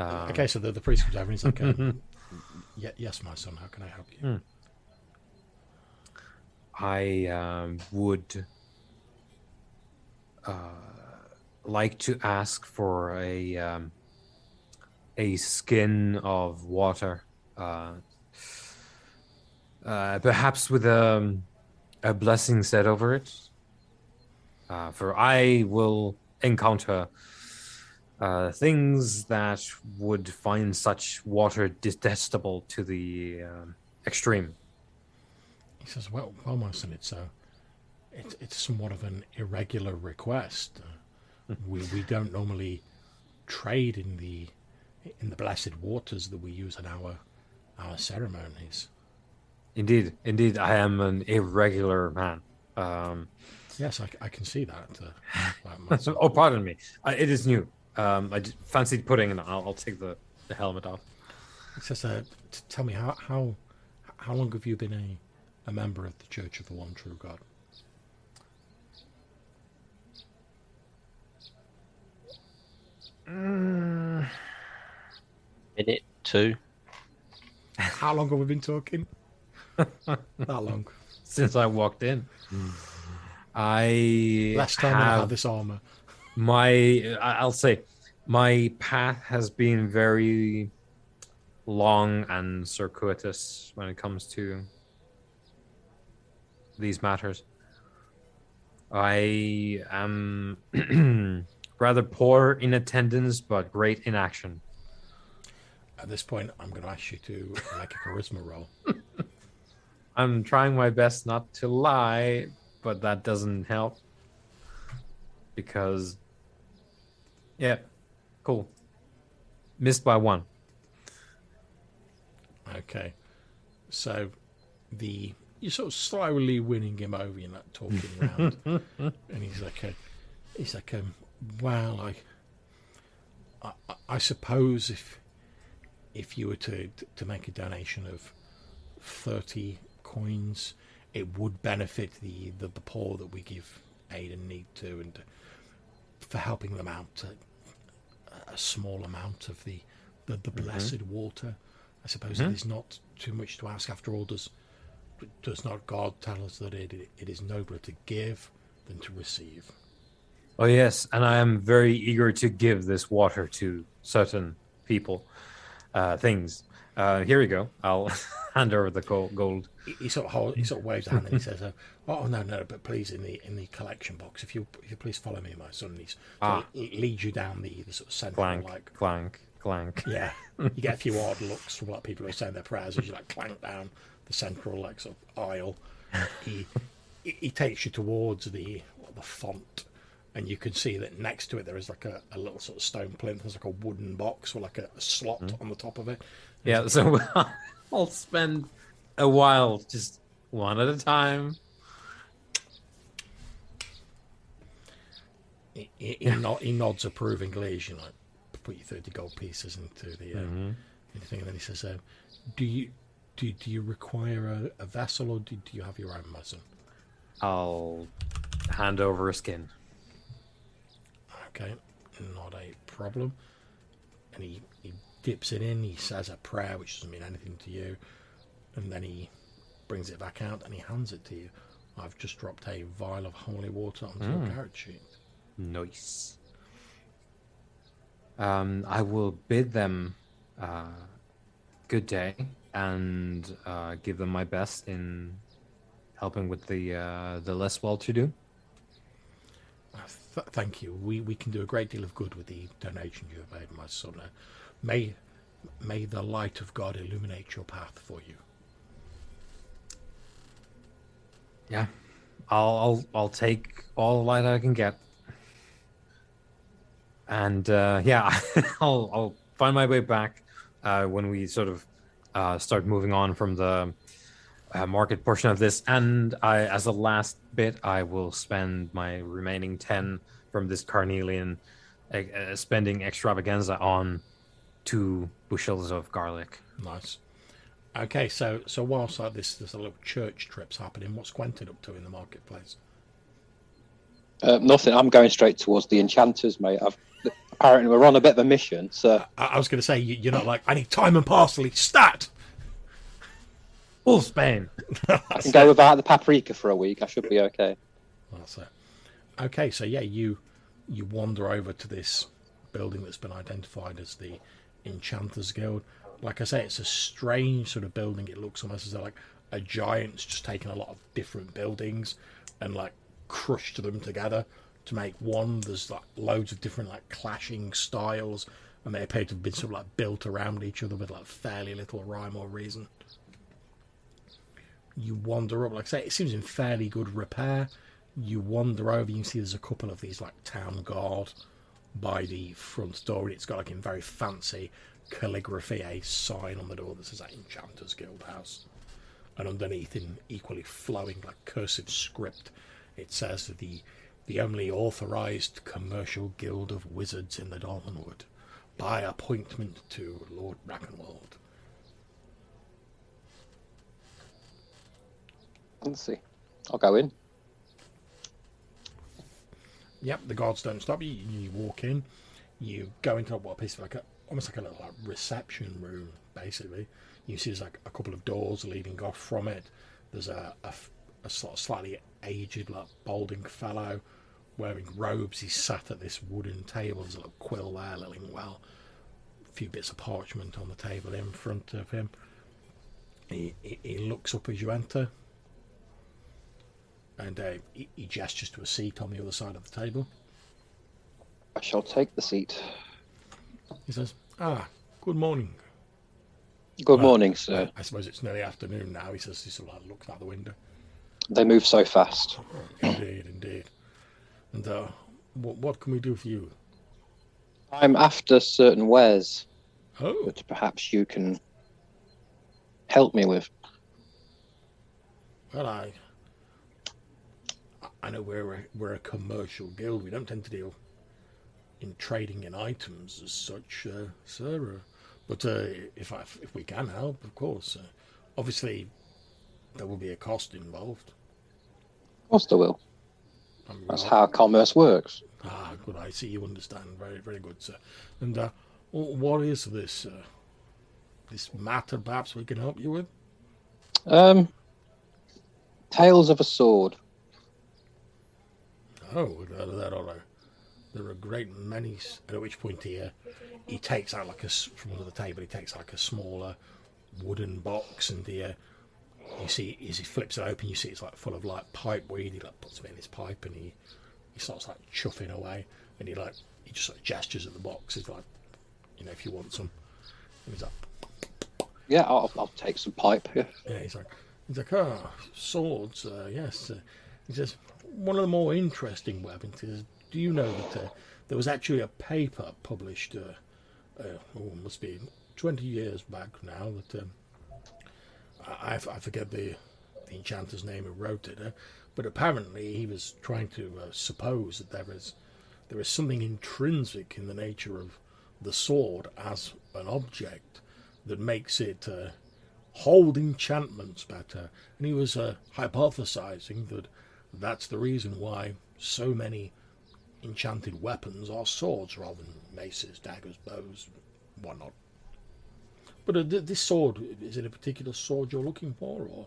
Okay, so the priest comes over and he's like, yes, my son, how can I help you? I would like to ask for a skin of water, perhaps with a blessing said over it. For I will encounter things that would find such water detestable to the extreme. He says, well, my son, it's somewhat of an irregular request. We don't normally trade in the blessed waters that we use in our ceremonies. Indeed, I am an irregular man. Yes, I can see that. My son. Oh, pardon me. It is new. I fancied putting, and I'll take the helmet off. He says, tell me, how long have you been a member of the Church of the One True God? Minute, 2. How long have we been talking? That long. Since I walked in. Last time I had this armor. I'll say my path has been very long and circuitous when it comes to these matters. I am rather poor in attendance, but great in action. At this point, I'm going to ask you to make a charisma roll. I'm trying my best not to lie, but that doesn't help. Because, yeah, cool. Missed by 1. Okay. So, you're sort of slowly winning him over, you're not talking around. And he's like, well, I suppose if you were to make a donation of 30 coins, it would benefit the poor that we give aid and need to, and for helping them out a small amount of the blessed water. I suppose it is not too much to ask. After all, does not God tell us that it is nobler to give than to receive? Oh yes, and I am very eager to give this water to certain people, things. Here we go. I'll hand over the gold. He sort of waves a hand and he says, "Oh no, but please in the collection box, if you please follow me, my son." And he leads you down the sort of central Clank. Yeah, you get a few odd looks from like people who are saying their prayers as you like clank down the central like sort of aisle. He takes you towards the font, and you can see that next to it there is like a little sort of stone plinth. There's like a wooden box with like a slot on the top of it. Yeah, so I'll spend a while, just one at a time. He nods approvingly as you like put your 30 gold pieces into the thing, and then he says, "Do you require a vessel, or do you have your own muzzle?" I'll hand over a skin. Okay, not a problem. And he dips it in. He says a prayer, which doesn't mean anything to you, and then he brings it back out and he hands it to you. I've just dropped a vial of holy water onto your character sheet. Nice. I will bid them good day and give them my best in helping with the less well-to-do. Thank you. We can do a great deal of good with the donation you have made, my son. May the light of God illuminate your path for you. Yeah, I'll take all the light I can get, and yeah, I'll find my way back when we sort of start moving on from the market portion of this. And as a last bit, I will spend my remaining 10 from this carnelian spending extravaganza on 2 bushels of garlic. Nice. Okay, so whilst like there's a little church trips happening, what's Quentin up to in the marketplace? Nothing. I'm going straight towards the enchanters, mate. Apparently we're on a bit of a mission, so... I was going to say, you're not like, I need time and parsley, stat! Full Spain. I can go without the paprika for a week. I should be okay. That's it. Okay, so yeah, you wander over to this building that's been identified as the Enchanters Guild. Like I say, it's a strange sort of building. It looks almost as though like a giant's just taken a lot of different buildings and like crushed them together to make one. There's like loads of different like clashing styles, and they appear to have been sort of like built around each other with like fairly little rhyme or reason. You wander up, like I say, it seems in fairly good repair. You wander over, you can see there's a couple of these like town guard by the front door, and it's got like in very fancy calligraphy a sign on the door that says that Enchanters Guild House, and underneath in equally flowing like cursive script it says the only authorized commercial guild of wizards in the Dolmenwood, by appointment to Lord Brackenwold. Let's see. I'll go in. Yep, the guards don't stop you. You walk in, you go into what appears to be like almost like a little like reception room, basically. You see there's like a couple of doors leading off from it. There's a sort of slightly aged, like balding fellow wearing robes. He's sat at this wooden table. There's a little quill there, a little inkwell, a few bits of parchment on the table in front of him. He looks up as you enter, and he gestures to a seat on the other side of the table. I shall take the seat. He says, good morning. Good morning, sir. I suppose it's nearly afternoon now. He says, he sort of like looks out the window. They move so fast. Indeed. And what can we do for you? I'm after certain wares Oh, that perhaps you can help me with. well, I know we're a commercial guild. We don't tend to deal in trading in items as such, sir. But if we can help, of course. Obviously, there will be a cost involved. Of course there will. That's how commerce works. Good. I see you understand. Very, very good, sir. And what is this matter? Perhaps we can help you with. Tales of a sword. Oh, there are a great many. At which point he takes out from under the table. He takes like a smaller wooden box, and you see as he flips it open, you see it's like full of like pipe weed. He like puts it in his pipe, and he starts like chuffing away, and he just like gestures at the box. He's like, if you want some. And he's like, Yeah, I'll take some pipe. Yeah. Yeah, he's like, swords, yes. He says, one of the more interesting weapons is, do you know that there was actually a paper published, must be 20 years back now, that I forget the enchanter's name who wrote it, but apparently he was trying to suppose that there is something intrinsic in the nature of the sword as an object that makes it hold enchantments better, and he was hypothesizing that that's the reason why so many enchanted weapons are swords rather than maces, daggers, bows, whatnot. But this sword, is it a particular sword you're looking for, or?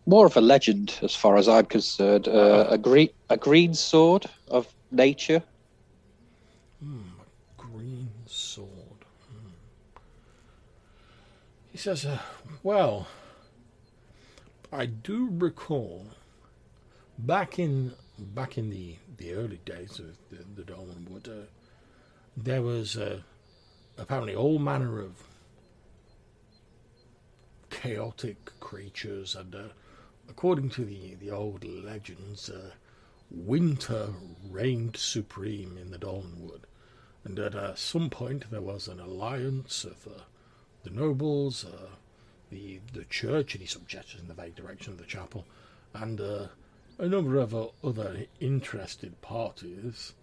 More of a legend, as far as I'm concerned. A green sword of nature. A green sword. He says, well, I do recall back in the early days of the Dolmenwood, there was apparently all manner of chaotic creatures, and according to the old legends, winter reigned supreme in the Dolmenwood, and at some point there was an alliance of the nobles, the church, and he suggested in the vague direction of the chapel, and a number of other interested parties,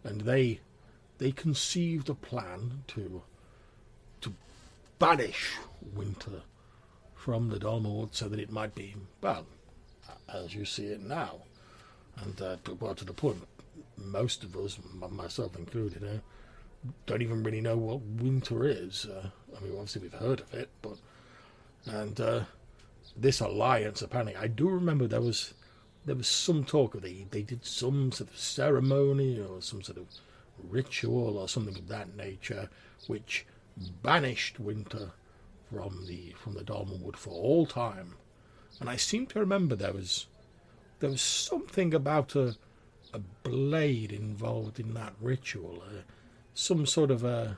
and they conceived a plan to banish winter from the Dolmenwood so that it might be, well, as you see it now. And to the point, most of us, myself included, don't even really know what winter is. I mean, obviously we've heard of it, but this alliance, apparently, I do remember there was some talk of they did some sort of ceremony or some sort of ritual or something of that nature, which banished winter from the Dolmenwood for all time. And I seem to remember there was something about a blade involved in that ritual, some sort of a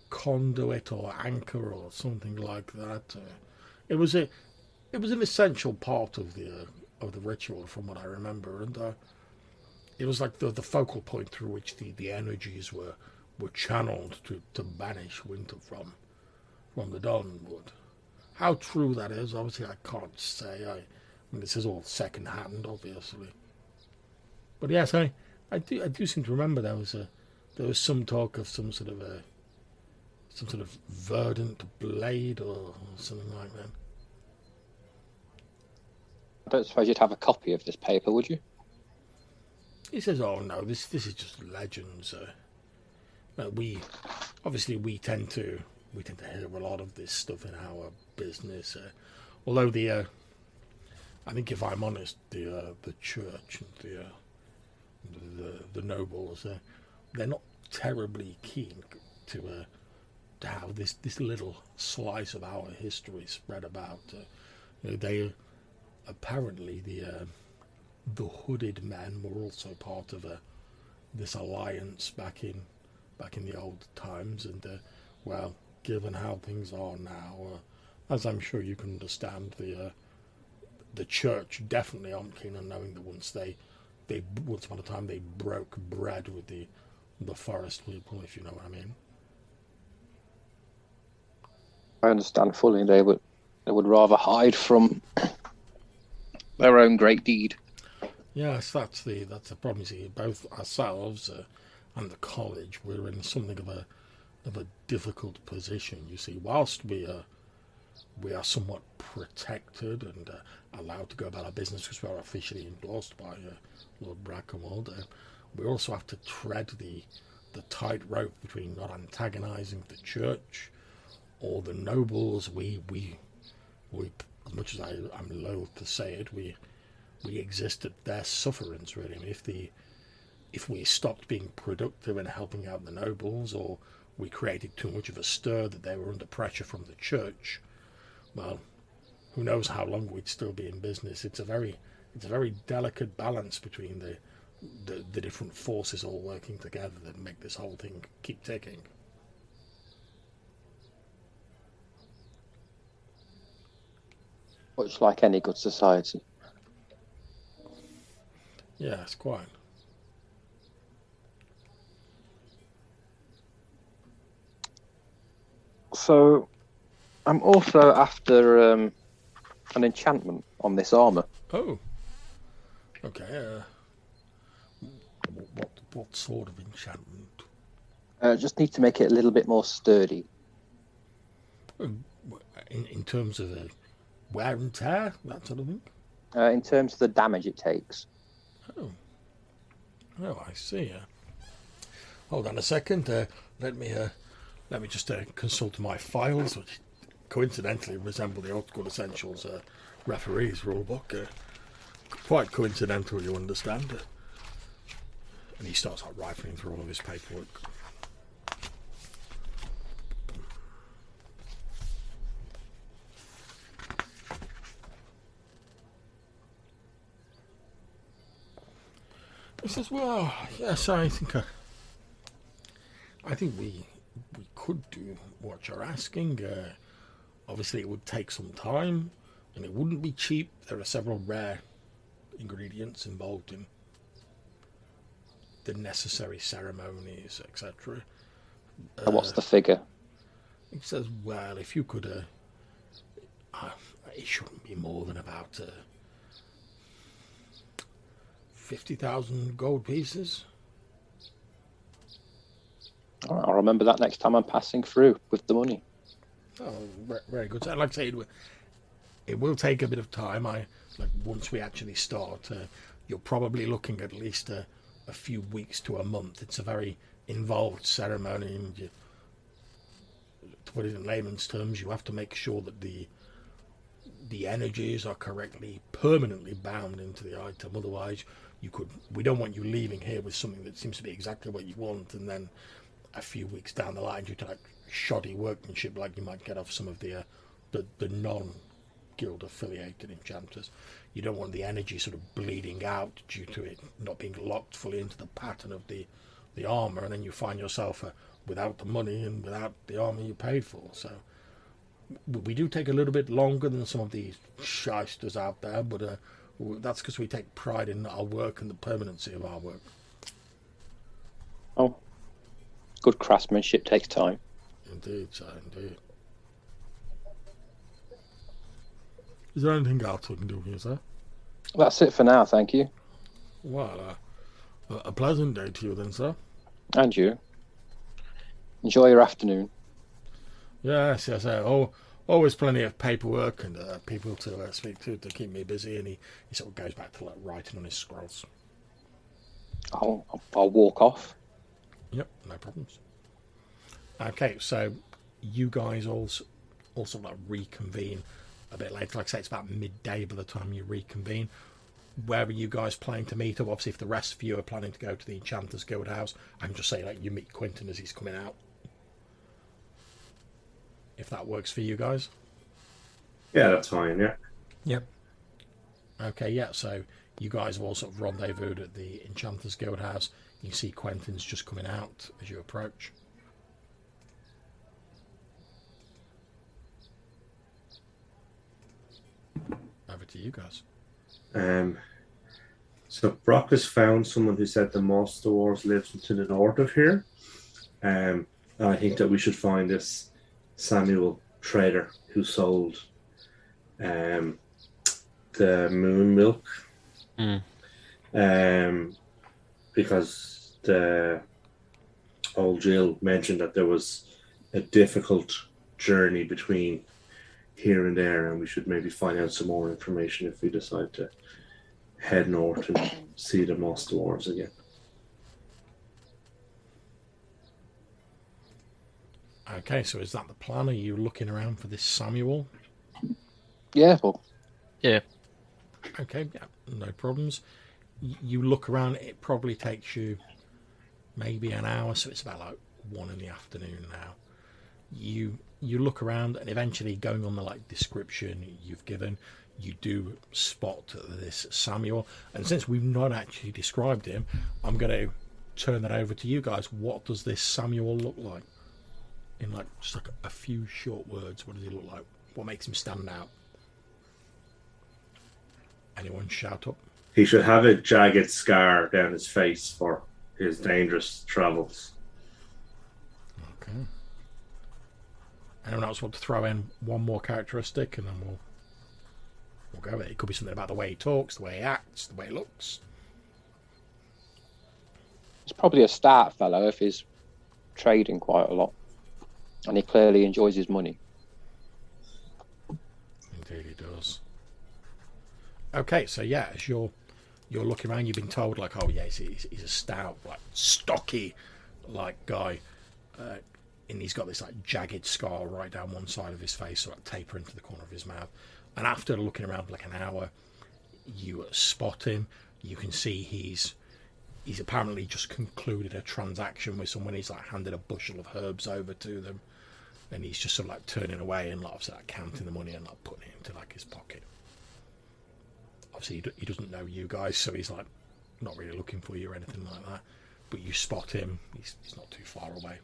conduit or anchor or something like that. It was an essential part of the ritual, from what I remember, and it was like the focal point through which the energies were channeled to banish winter from the Dolmenwood. How true that is, obviously, I can't say. I mean, this is all second hand, obviously. But yes, I do seem to remember there was some talk of some sort of verdant blade or something like that. I don't suppose you'd have a copy of this paper, would you? He says, "Oh no, this is just legends. We tend to hear a lot of this stuff in our business. Although I think if I'm honest, the church and the nobles, they're not terribly keen to have this little slice of our history spread about. They apparently the hooded men were also part of this alliance back in the old times, and well, given how things are now, as I'm sure you can understand, the church definitely aren't keen on knowing that once upon a time they broke bread with the forest people, if you know what I mean. I understand fully. They would rather hide from their own great deed. Yes, that's the problem. You see, both ourselves and the college, we're in something of a difficult position. You see, whilst we are somewhat protected and allowed to go about our business because we are officially endorsed by Lord Brackenwold, we also have to tread the tightrope between not antagonising the church or the nobles. We as much as I'm loath to say it, we exist at their sufferance, really. I mean, if we stopped being productive and helping out the nobles, or we created too much of a stir that they were under pressure from the church, well, who knows how long we'd still be in business. It's a very delicate balance between the different forces all working together that make this whole thing keep ticking. Much like any good society. Yes, quite. So, I'm also after an enchantment on this armor. Oh. Okay. What sort of enchantment? Just need to make it a little bit more sturdy. In terms of the wear and tear, that sort of thing? In terms of the damage it takes. Oh, I see. Hold on a second. Let me just consult my files, which coincidentally resemble the Old School Essentials referees rulebook. Quite coincidental, you understand. And he starts like rifling through all of his paperwork. He says, "Well, yes, I think we could do what you're asking. Obviously, it would take some time, and it wouldn't be cheap. There are several rare ingredients involved in the necessary ceremonies, etc." What's the figure? He says, "Well, if you could, it shouldn't be more than about 50,000 gold pieces." All right, I'll remember that next time I'm passing through with the money. Oh, very good. So, like I say, it will take a bit of time. Once we actually start, you're probably looking at least a few weeks to a month. It's a very involved ceremony, and to put it in layman's terms, you have to make sure that the energies are correctly, permanently bound into the item. Otherwise, we don't want you leaving here with something that seems to be exactly what you want, and then a few weeks down the line, due to like shoddy workmanship, like you might get off some of the non-guild affiliated enchanters. You don't want the energy sort of bleeding out due to it not being locked fully into the pattern of the armor, and then you find yourself without the money and without the armor you paid for. So we do take a little bit longer than some of these shysters out there, but that's because we take pride in our work and the permanency of our work. Oh, good craftsmanship takes time. Indeed, sir, indeed. Is there anything else we can do for you, sir? That's it for now, thank you. Well, a pleasant day to you then, sir. And you. Enjoy your afternoon. Yes. Always plenty of paperwork and people to speak to keep me busy, and he sort of goes back to like writing on his scrolls. I'll walk off. Yep, no problems. Okay, so you guys also like reconvene a bit later. Like I say, it's about midday by the time you reconvene. Where are you guys planning to meet up? Obviously, if the rest of you are planning to go to the Enchanters Guild house, I can just say like you meet Quentin as he's coming out. If that works for you guys. Yeah, that's fine. Yeah. Yep. Okay, yeah. So you guys have all sort of rendezvoused at the Enchanters Guild house. You see Quentin's just coming out as you approach. Over to you guys. So Brock has found someone who said the Moss Dwarves lives to the north of here. I think that we should find this Samuel trader who sold the moon milk. Because the old Jill mentioned that there was a difficult journey between here and there, and we should maybe find out some more information if we decide to head north and see the Moss Dwarves again. Okay, so is that the plan? Are you looking around for this Samuel? Yeah, well, Yeah. Okay, yeah, no problems. You look around, it probably takes you maybe an hour, so it's about like 1 in the afternoon now. You look around, and eventually, going on the like description you've given, you do spot this Samuel. And since we've not actually described him, I'm going to turn that over to you guys. What does this Samuel look like? In like just like a few short words, what does he look like? What makes him stand out? Anyone shout up? He should have a jagged scar down his face for his dangerous travels. Okay. Anyone else want to throw in one more characteristic, and then we'll go with it. It could be something about the way he talks, the way he acts, the way he looks. He's probably a start fellow if he's trading quite a lot, and he clearly enjoys his money. Indeed, he does. Okay, so yeah, as you're looking around, you've been told like, oh yeah, he's a stout, like stocky, like guy, and he's got this like jagged scar right down one side of his face, so like taper into the corner of his mouth. And after looking around for like an hour, you spot him. You can see he's apparently just concluded a transaction with someone. He's like handed a bushel of herbs over to them, and he's just sort of like turning away and like, counting the money and like putting it into like his pocket. Obviously, he doesn't know you guys, so he's like not really looking for you or anything like that. But you spot him; he's not too far away.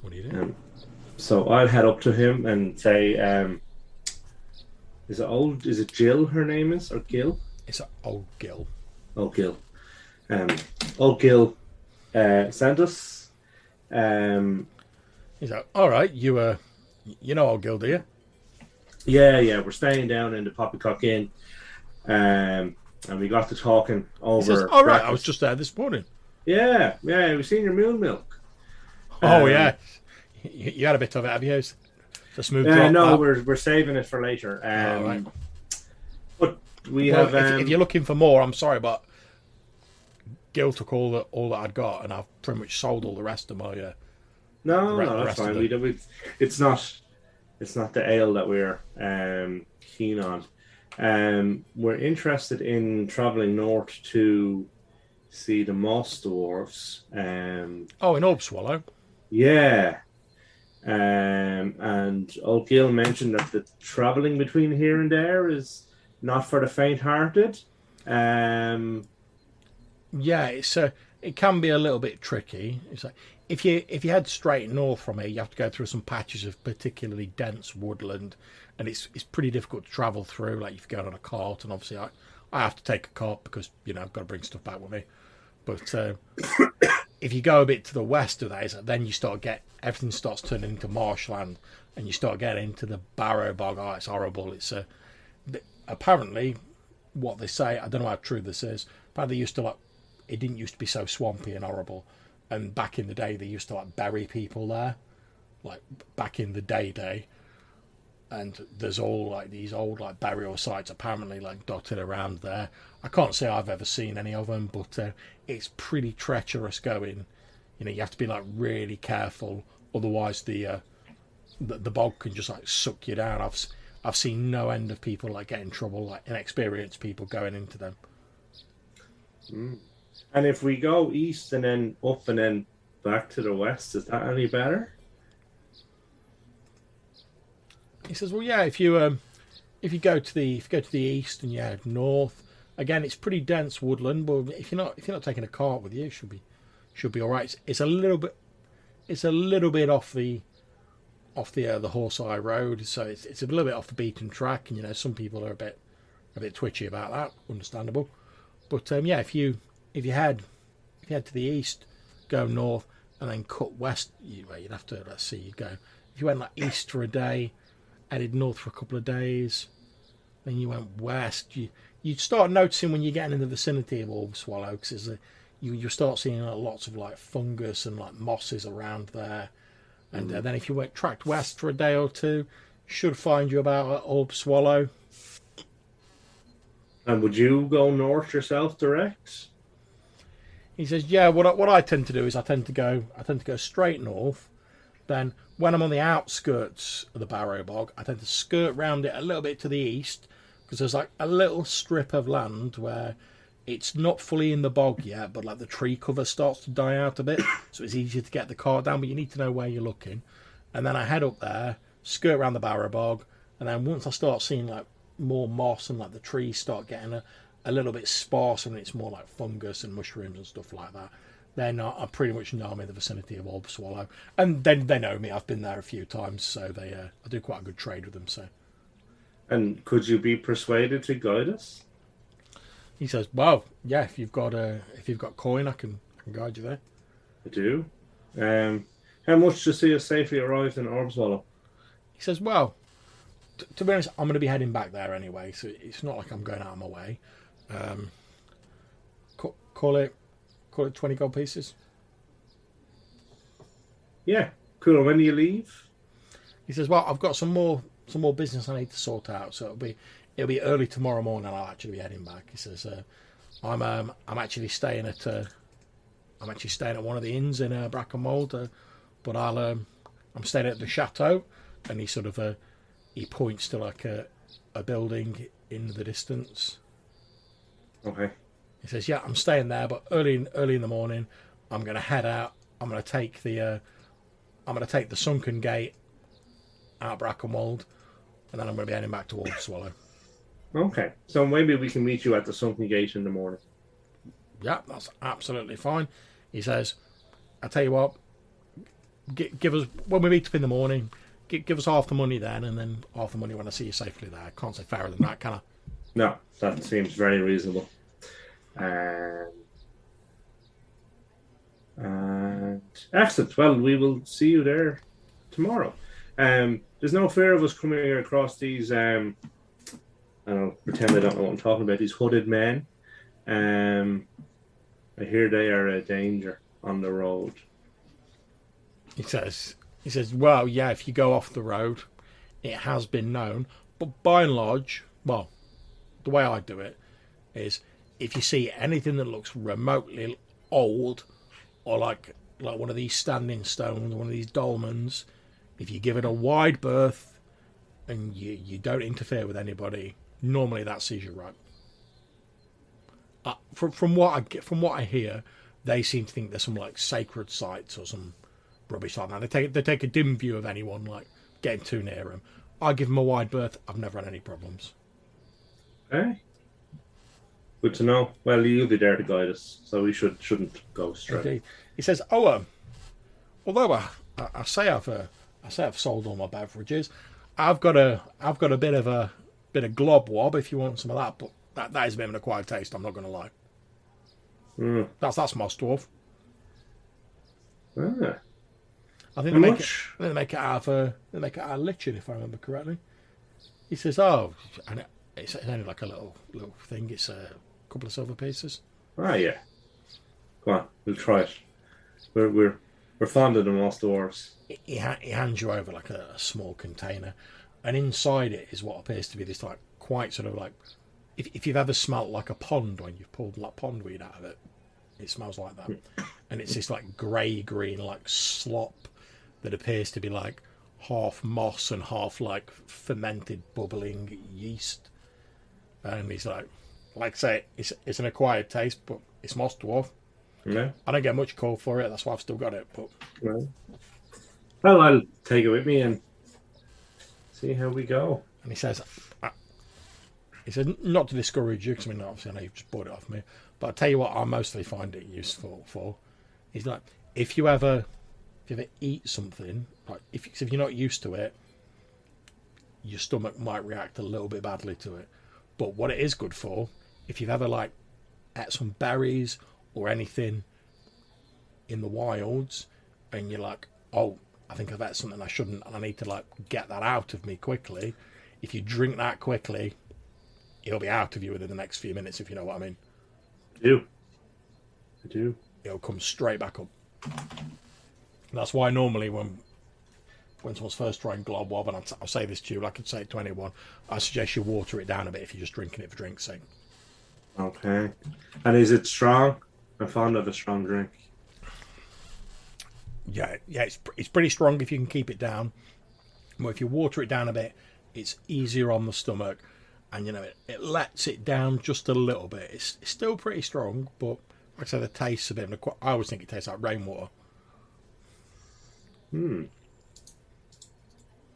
What do you do? So I'll head up to him and say, "Is it Jill? Her name is, or Gil?" It's old Gil. Old Gil. Old Gil sent us. He's like, all right, you know old Gil, do you? Yeah, we're staying down in the Poppycock Inn, and we got to talking over. He says, all right, I breakfast. was just there this morning. Yeah, we've seen your moon milk. Oh yeah, you had a bit of it, have you? It's a smooth drop. No, that. we're saving it for later. All right. But we Well, have. if you're looking for more, I'm sorry, but Gil took all that I'd got, and I've pretty much sold all the rest of my. No, the that's rest of fine. the- It's not the ale that we're keen on. We're interested in traveling north to see the Moss Dwarfs. Oh, in Orbswallow. Yeah. And old Gil mentioned that the traveling between here and there is not for the faint-hearted. Yeah, it can be a little bit tricky. It's like if you head straight north from here, you have to go through some patches of particularly dense woodland, and it's pretty difficult to travel through. Like if you're going on a cart, and obviously I have to take a cart because I've got to bring stuff back with me. But if you go a bit to the west of that, then you everything starts turning into marshland, and you start getting into the Barrow Bog. Oh, it's horrible. It's apparently what they say. I don't know how true this is, but they used to it didn't used to be so swampy and horrible, and back in the day they used to bury people there, like back in the day, and there's all these old burial sites apparently dotted around there. I can't say I've ever seen any of them, but it's pretty treacherous going. You have to be really careful, otherwise the bog can just suck you down. I've seen no end of people get in trouble, inexperienced people going into them. And if we go east and then up and then back to the west, is that any better? He says, "Well, yeah. If you go to the east and you head north, again, it's pretty dense woodland. But if you're not taking a cart with you, it should be all right. It's a little bit off the Horse Eye Road, so it's a little bit off the beaten track. And some people are a bit twitchy about that, understandable. But yeah, if you head to the east, go north, and then cut west, you'd have to you'd go. If you went east for a day, headed north for a couple of days, then you went west, you'd start noticing when you're getting in the vicinity of Orbswallow, because you start seeing lots of fungus and mosses around there, and then if you tracked west for a day or two, should find you about Orbswallow. And would you go north yourself direct? He says, yeah. What I tend to do is I tend to go straight north. Then when I'm on the outskirts of the Barrow Bog, I tend to skirt round it a little bit to the east, because there's a little strip of land where it's not fully in the bog yet, but the tree cover starts to die out a bit, so it's easier to get the cart down, but you need to know where you're looking. And then I head up there, skirt around the Barrow Bog, and then once I start seeing more moss and the trees start getting a little bit sparse and it's more fungus and mushrooms and stuff like that, then I pretty much know I'm in the vicinity of Orbswallow, and then they know me. I've been there a few times, so I do quite a good trade with them. So, and could you be persuaded to guide us? He says, "Well, yeah. If you've got coin, I can guide you there." I do. How much to see us safely arrived in Orbswallow? He says, well, to be honest, I'm going to be heading back there anyway, so it's not like I'm going out of my way. Call it 20 gold pieces. Yeah, cool. When do you leave? He says, well, I've got some more business I need to sort out, so it'll be early tomorrow morning. I'll actually be heading back. He says, I'm actually staying at one of the inns in Brackenwold, but I'm staying at the chateau, and he sort of he points to like a building in the distance. Okay. He says, yeah, I'm staying there, but early in the morning, I'm going to head out. I'm going to take the sunken gate out of Brackenwold, and then I'm going to be heading back to Swallow. Okay. So maybe we can meet you at the sunken gate in the morning. Yeah, that's absolutely fine. He says, I tell you what, give us, when we meet up in the morning, give us half the money then, and then half the money when I see you safely there. Can't say fairer than that, can I? No, that seems very reasonable. And excellent. Well, we will see you there tomorrow. There's no fear of us coming across these. I don't pretend I don't know what I'm talking about. These hooded men. I hear they are a danger on the road. He says, well, yeah, if you go off the road, it has been known, but by and large, well, the way I do it is, if you see anything that looks remotely old, or like one of these standing stones, one of these dolmens, if you give it a wide berth and you don't interfere with anybody, normally that sees you right. From what I hear, they seem to think there's some like sacred sites or some rubbish like that. They take a dim view of anyone like getting too near them. I give them a wide berth. I've never had any problems. Okay. Good to know. Well, you'll be there to guide us, so we shouldn't go straight. Indeed. He says, although I say I've sold all my beverages, I've got a bit of glob wob if you want some of that, but that is a bit of an acquired taste. I'm not going to lie. That's Moss Dwarf. Ah. I think they make it out of lichen, if I remember correctly. He says, "Oh, and it's only like a little thing. It's a couple of silver pieces." Ah, yeah. Come on, we'll try it. We're fond of the Moss Dwarves. He hands you over like a small container, and inside it is what appears to be this like quite sort of like, if you've ever smelt like a pond when you've pulled like pondweed out of it, it smells like that. And it's this like grey green like slop that appears to be like half moss and half like fermented bubbling yeast. And he's like I say, it's an acquired taste, but it's Moss Dwarf. Yeah. I don't get much call for it, that's why I've still got it. But well, I'll take it with me and see how we go. And he says, not to discourage you, because I mean, obviously I know you've just bought it off me, but I'll tell you what I mostly find it useful for. He's like, if you ever eat something, like if you're not used to it, your stomach might react a little bit badly to it. But what it is good for, if you've ever like ate some berries or anything in the wilds, and you're like, oh, I think I've ate something I shouldn't, and I need to like get that out of me quickly. If you drink that quickly, it'll be out of you within the next few minutes, if you know what I mean. I do. It'll come straight back up. And that's why normally when someone's first trying glob wob, and I'll say this to you, like I'd say it to anyone, I suggest you water it down a bit if you're just drinking it for drink's sake. Okay. And is it strong? I'm fond of a strong drink. Yeah, it's pretty strong if you can keep it down. But if you water it down a bit, it's easier on the stomach, and it lets it down just a little bit. It's still pretty strong, but like I say, the taste's a bit of I always think it tastes like rainwater.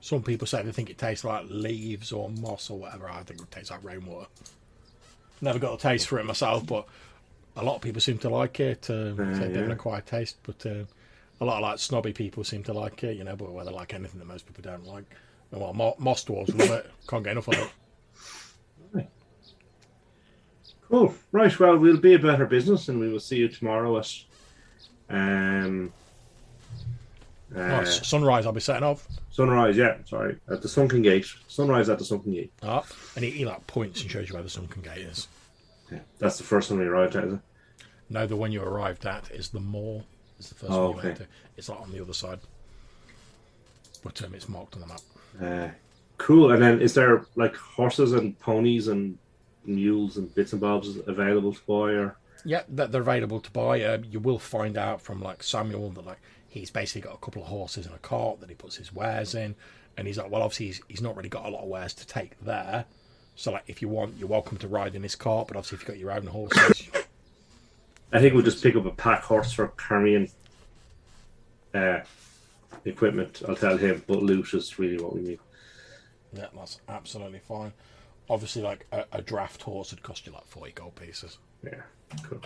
Some people say they think it tastes like leaves or moss or whatever. I think it tastes like rainwater. Never got a taste for it myself, but a lot of people seem to like it. Say a bit of an acquired taste, but a lot of like snobby people seem to like it, but whether they like anything that most people don't like. Well, Moss Dwarves love it. Can't get enough of it. Cool. Right, well, we'll be about our business, and we will see you tomorrow at Sunrise, I'll be setting off. Sunrise, yeah, sorry. At the Sunken Gate. Sunrise at the Sunken Gate. And he like points and shows you where the Sunken Gate is. Yeah, that's the first one we arrived at, is it? No, the one you arrived at is the Moor. Is the first one you went to. It's like on the other side. But it's marked on the map. Cool. And then is there like horses and ponies and mules and bits and bobs available to buy? Or yeah, they're available to buy. You will find out from like Samuel that like he's basically got a couple of horses and a cart that he puts his wares in, and he's like, well, obviously he's not really got a lot of wares to take there. So like, if you want, you're welcome to ride in his cart. But obviously, if you've got your own horses, I think we'll just pick up a pack horse for carrying equipment. I'll tell him, but loot is really what we need. Yeah, that's absolutely fine. Obviously, like a draft horse would cost you like 40 gold pieces. Yeah, cool.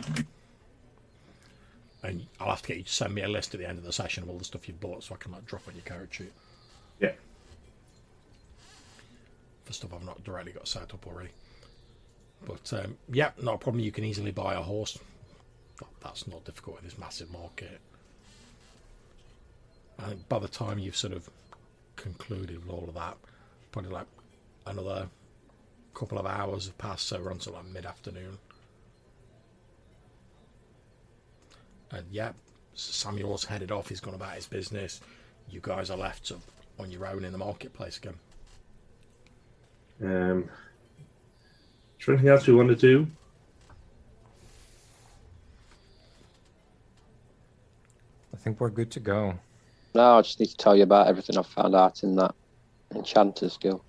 And I'll have to get you to send me a list at the end of the session of all the stuff you've bought so I can like drop on your character sheet. Yeah. For stuff I've not directly got set up already. But yeah, not a problem. You can easily buy a horse. That's not difficult in this massive market. I think by the time you've sort of concluded with all of that, probably like another couple of hours have passed, so we're on to like mid-afternoon. And yeah, Samuel's headed off. He's gone about his business. You guys are left sort of on your own in the marketplace again. Is there anything else we want to do? I think we're good to go. No, I just need to tell you about everything I've found out in that Enchanters Guild.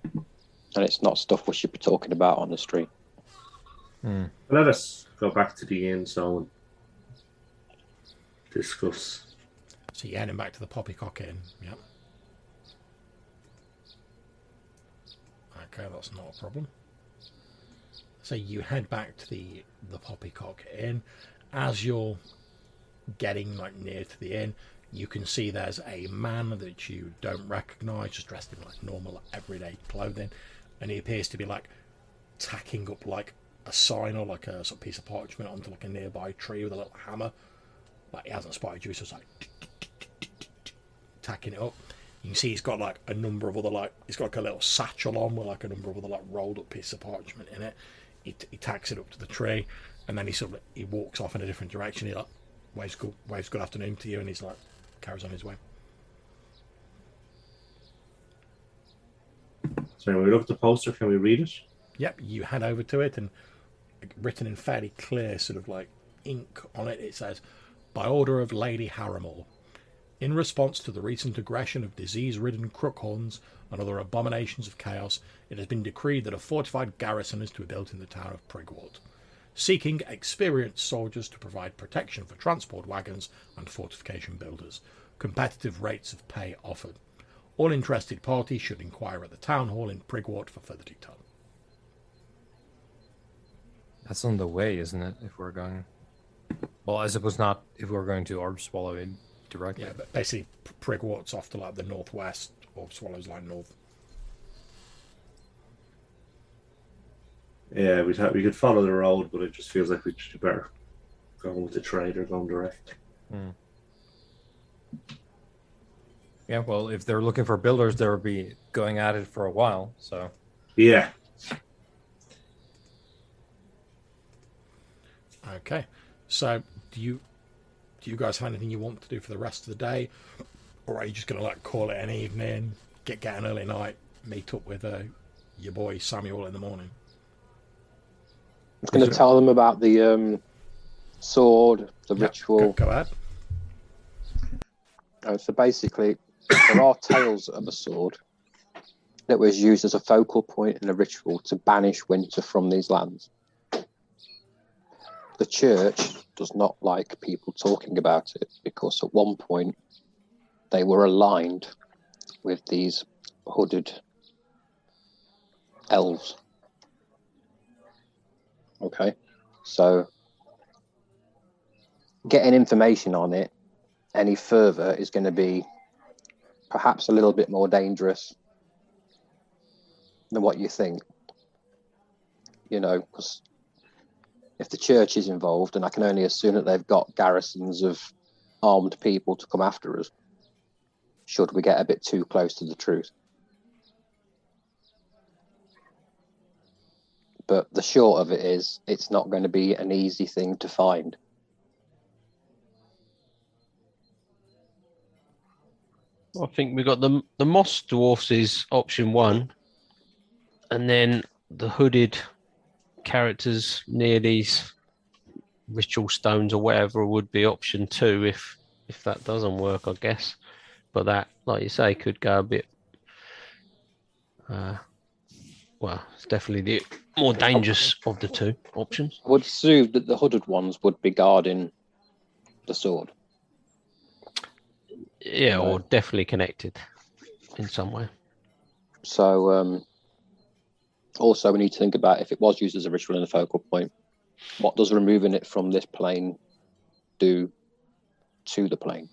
And it's not stuff we should be talking about on the street. Let us go back to the inn so and discuss. So you're heading back to the Poppycock Inn, yep. Okay, that's not a problem. So you head back to the Poppycock Inn. As you're getting like near to the inn, you can see there's a man that you don't recognise, just dressed in like normal everyday clothing, and he appears to be like tacking up like a sign or like a sort of piece of parchment onto like a nearby tree with a little hammer. Like he hasn't spotted you, so it's like tacking it up. You can see he's got like a number of other like he's got like a little satchel on with like a number of other like rolled up pieces of parchment in it. He tacks it up to the tree, and then he walks off in a different direction. He like waves good afternoon to you, and he's like carries on his way. So when we look at the poster, can we read it? Yep, you head over to it, and written in fairly clear sort of like ink on it, it says, by order of Lady Harrimore, in response to the recent aggression of disease-ridden crookhorns and other abominations of chaos, it has been decreed that a fortified garrison is to be built in the town of Brackenwold, seeking experienced soldiers to provide protection for transport wagons and fortification builders. Competitive rates of pay offered. All interested parties should inquire at the town hall in Brigwort for further detail. That's on the way, isn't it? If we're going, well, I suppose not. If we're going to Orb Swallow it directly. Yeah, but basically, Brigwort's off to like the northwest, or Swallow's like north. Yeah, we could follow the road, but it just feels like we should be better going with the trade or going direct. Yeah, well, if they're looking for builders, they'll be going at it for a while. So yeah. Okay, so do you guys have anything you want to do for the rest of the day, or are you just going to like call it an evening, get an early night, meet up with your boy Samuel in the morning? I was going to tell them about the sword, the ritual. Go ahead. So basically, there are tales of a sword that was used as a focal point in a ritual to banish winter from these lands. The church does not like people talking about it because at one point they were aligned with these hooded elves. Okay, so getting information on it any further is going to be perhaps a little bit more dangerous than what you think. You know, because if the church is involved, and I can only assume that they've got garrisons of armed people to come after us, should we get a bit too close to the truth. But the short of it is, it's not going to be an easy thing to find. I think we got the moss dwarfs is option 1, and then the hooded characters near these ritual stones or whatever would be option 2 if that doesn't work, I guess. But that, like you say, could go a bit. Well, it's definitely the more dangerous of the 2 options. I would assume that the hooded ones would be guarding the sword. Yeah, or definitely connected in some way. So, also we need to think about, if it was used as a ritual in a focal point, what does removing it from this plane do to the plane?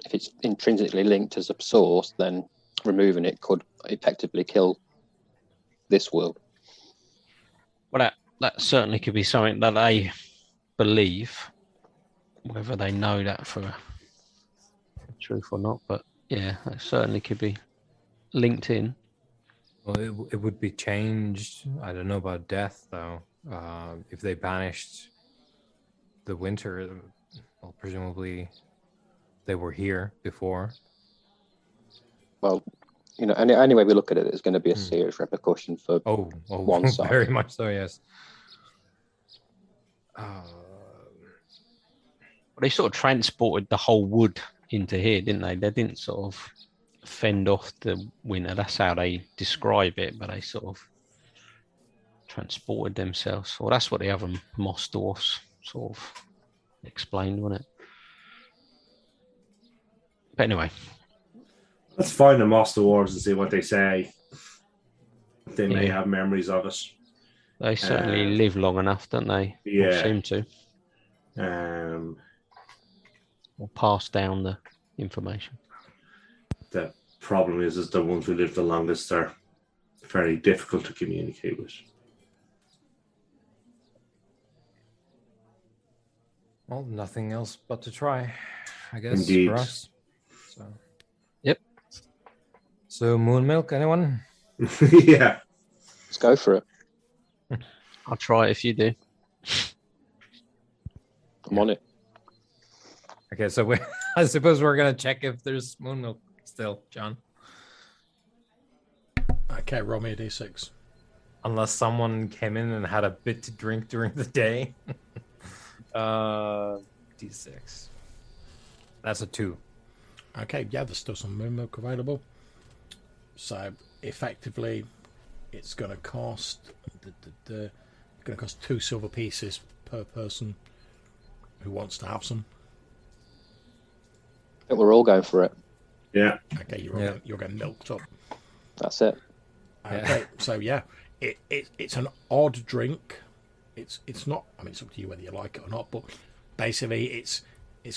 If it's intrinsically linked as a source, then removing it could effectively kill this world. Well, that certainly could be something that they believe, whether they know that for truth or not. But yeah, that certainly could be linked in. Well, it would be changed. I don't know about death, though. If they banished the winter, well, presumably they were here before. Well, you know, any way we look at it, there's going to be a serious repercussion for one side. Very much so, yes. They sort of transported the whole wood into here, didn't they? They didn't sort of fend off the winter. That's how they describe it, but they sort of transported themselves. Well, that's what the other moss dwarfs sort of explained, wasn't it? But anyway. Let's find the Master Wars and see what they say. They may have memories of it. They certainly live long enough, don't they? Yeah. Or seem to. Or pass down the information. The problem is the ones who live the longest are very difficult to communicate with. Well, nothing else but to try, I guess, Indeed. for us. So. Yep. So, moon milk, anyone? Yeah. Let's go for it. I'll try it if you do. I'm on it. Okay, so I suppose we're going to check if there's moon milk still, John. Okay, roll me a d6. Unless someone came in and had a bit to drink during the day. D6. That's a 2. Okay, yeah, there's still some moon milk available. So effectively, it's going to cost 2 silver pieces per person who wants to have some. I think we're all going for it. Yeah. Okay, you're getting milked up. That's it. Okay, so yeah, it's an odd drink. It's not. I mean, it's up to you whether you like it or not. But basically, it's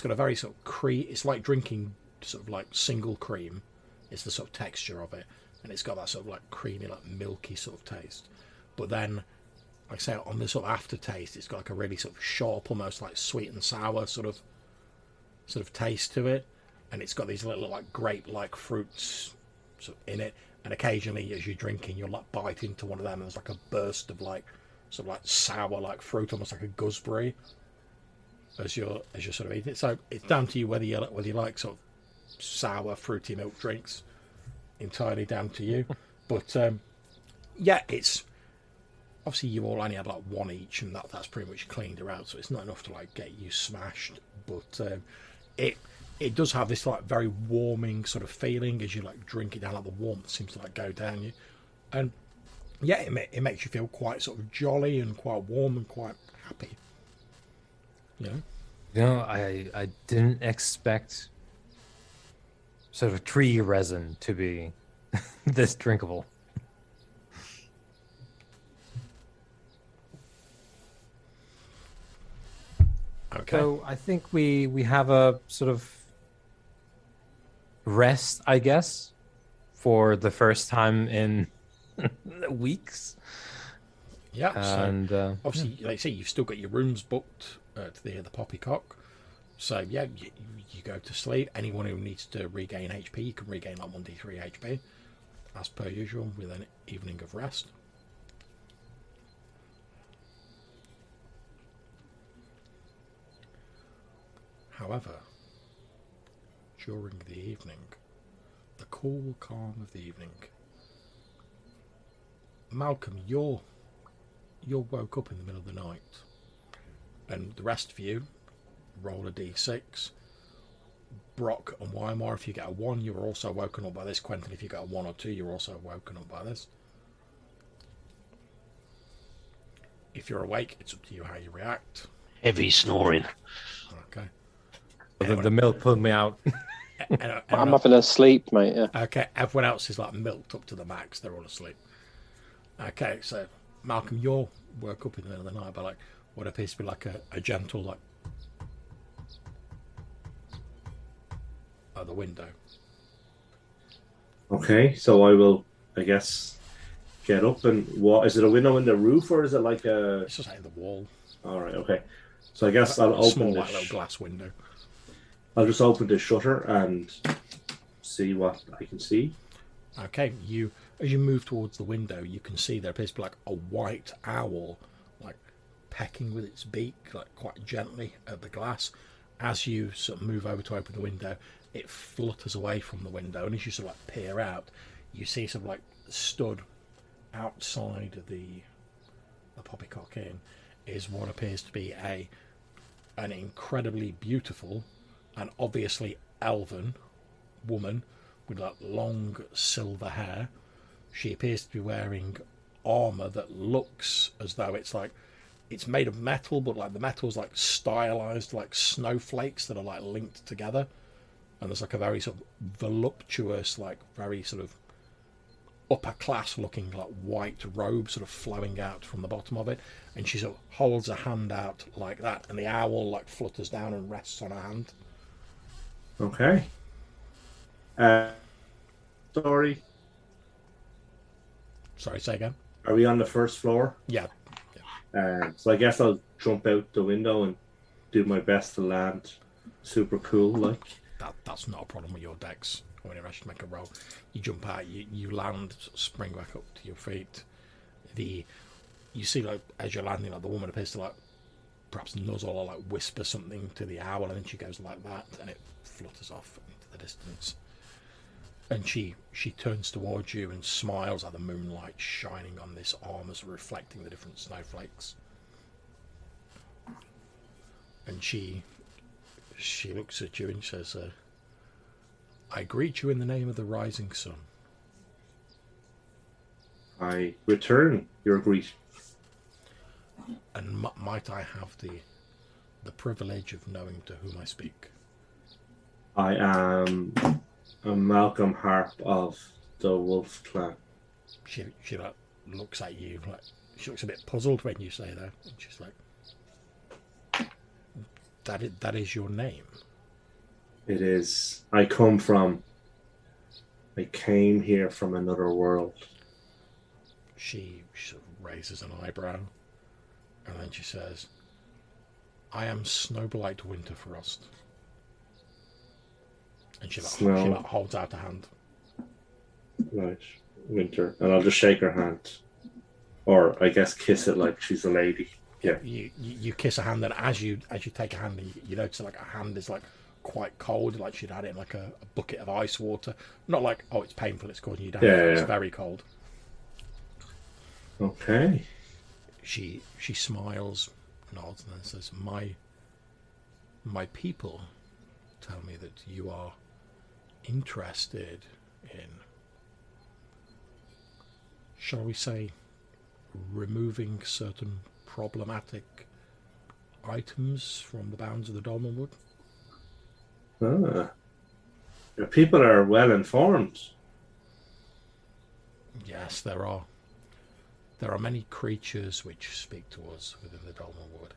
got a very sort of cream. It's like drinking sort of like single cream. It's the sort of texture of it, and it's got that sort of like creamy, like milky sort of taste. But then, like I say, on the sort of aftertaste, it's got like a really sort of sharp, almost like sweet and sour sort of taste to it, and it's got these little like grape-like fruits sort of in it. And occasionally, as you're drinking, you'll like bite into one of them, and there's like a burst of like sort of like sour like fruit, almost like a gooseberry, as you're sort of eating it. So it's down to you whether you like sort of sour fruity milk drinks. Entirely down to you. But yeah, it's obviously you all only had like one each, and that's pretty much cleaned her out, so it's not enough to like get you smashed. But it does have this like very warming sort of feeling as you like drink it down. Like the warmth seems to like go down you, and yeah, it makes you feel quite sort of jolly and quite warm and quite happy. You know, I didn't expect sort of tree resin to be this drinkable. okay. So I think we have a sort of rest, I guess, for the first time in weeks. Yeah, And so obviously, like I say, you've still got your rooms booked to the Poppycock. So yeah, you go to sleep. Anyone who needs to regain HP, you can regain like 1d3 HP, as per usual, with an evening of rest. However, during the evening, the cool calm of the evening, Malcolm, you're woke up in the middle of the night, and the rest of you roll a d6. Brock and Weimar, if you get a 1, you're also woken up by this. Quentin, if you get a 1 or 2, you're also woken up by this. If you're awake, it's up to you how you react. Heavy snoring. Okay. the milk pulled me out. I'm having a sleep, mate. Yeah. Okay, everyone else is like milked up to the max. They're all asleep. Okay, so Malcolm, you're woke up in the middle of the night by like what appears to be like a gentle like at the window. Okay, so I will, I guess, get up and what is it? A window in the roof or is it like a? It's just like the wall. All right, okay. So I guess I'll open small the like little glass window. I'll just open the shutter and see what I can see. Okay, as you move towards the window, you can see there appears to be like a white owl, like pecking with its beak, like quite gently at the glass. As you sort of move over to open the window, it flutters away from the window, and as you sort of like peer out, you see sort of like stood outside the Poppycock Inn is what appears to be an incredibly beautiful and obviously elven woman with like long silver hair. She appears to be wearing armor that looks as though it's made of metal, but like the metal's like stylized like snowflakes that are like linked together, and there's like a very sort of voluptuous, like very sort of upper class looking like white robe sort of flowing out from the bottom of it, and she sort of holds a hand out like that, and the owl like flutters down and rests on her hand. Okay. Sorry. Sorry, say again. Are we on the first floor? Yeah. So I guess I'll jump out the window and do my best to land super cool, like. That's not a problem with your decks. When you rush to make a roll, you jump out, you land, spring back up to your feet. You see, like as you're landing, like the woman appears to like perhaps nuzzle or like whisper something to the owl, and then she goes like that, and it flutters off into the distance. And she turns towards you and smiles at the moonlight shining on this armor, reflecting the different snowflakes. And she looks at you and says, I greet you in the name of the rising sun. I return your greeting. And might I have the privilege of knowing to whom I speak? I am a Malcolm Harp of the Wolf Clan. She like looks at you, like she looks a bit puzzled when you say that, and she's like, that is your name. It is. I came here from another world. She sort of raises an eyebrow, and then she says, I am Snowblight Winterfrost. And she like holds out a hand. Right, Winter. And I'll just shake her hand. Or I guess kiss it like she's a lady. Yeah. You kiss her hand, and as you take a hand, you notice like her hand is like quite cold, like she'd had it in like a bucket of ice water. Not like, oh, it's painful, it's causing you damage. Yeah. It's very cold. Okay. She smiles, nods, and then says, My people tell me that you are interested in, shall we say, removing certain problematic items from the bounds of the Dolmenwood. Your people are well informed. Yes, there are many creatures which speak to us within the Dolmenwood,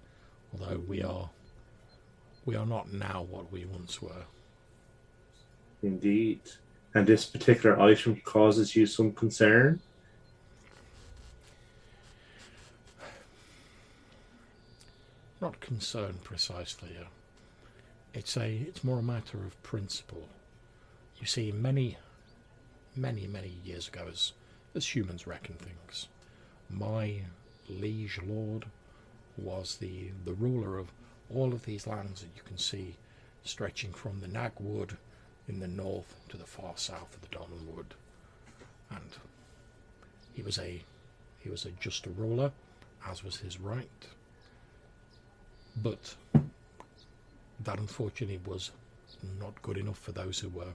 although we are not now what we once were. Indeed. And this particular item causes you some concern? not concern precisely. It's more a matter of principle. You see, many years ago, as humans reckon things, my liege lord was the ruler of all of these lands that you can see stretching from the Nagwood in the north to the far south of the Dolmenwood. And he was a just ruler, as was his right. But that unfortunately was not good enough for those who were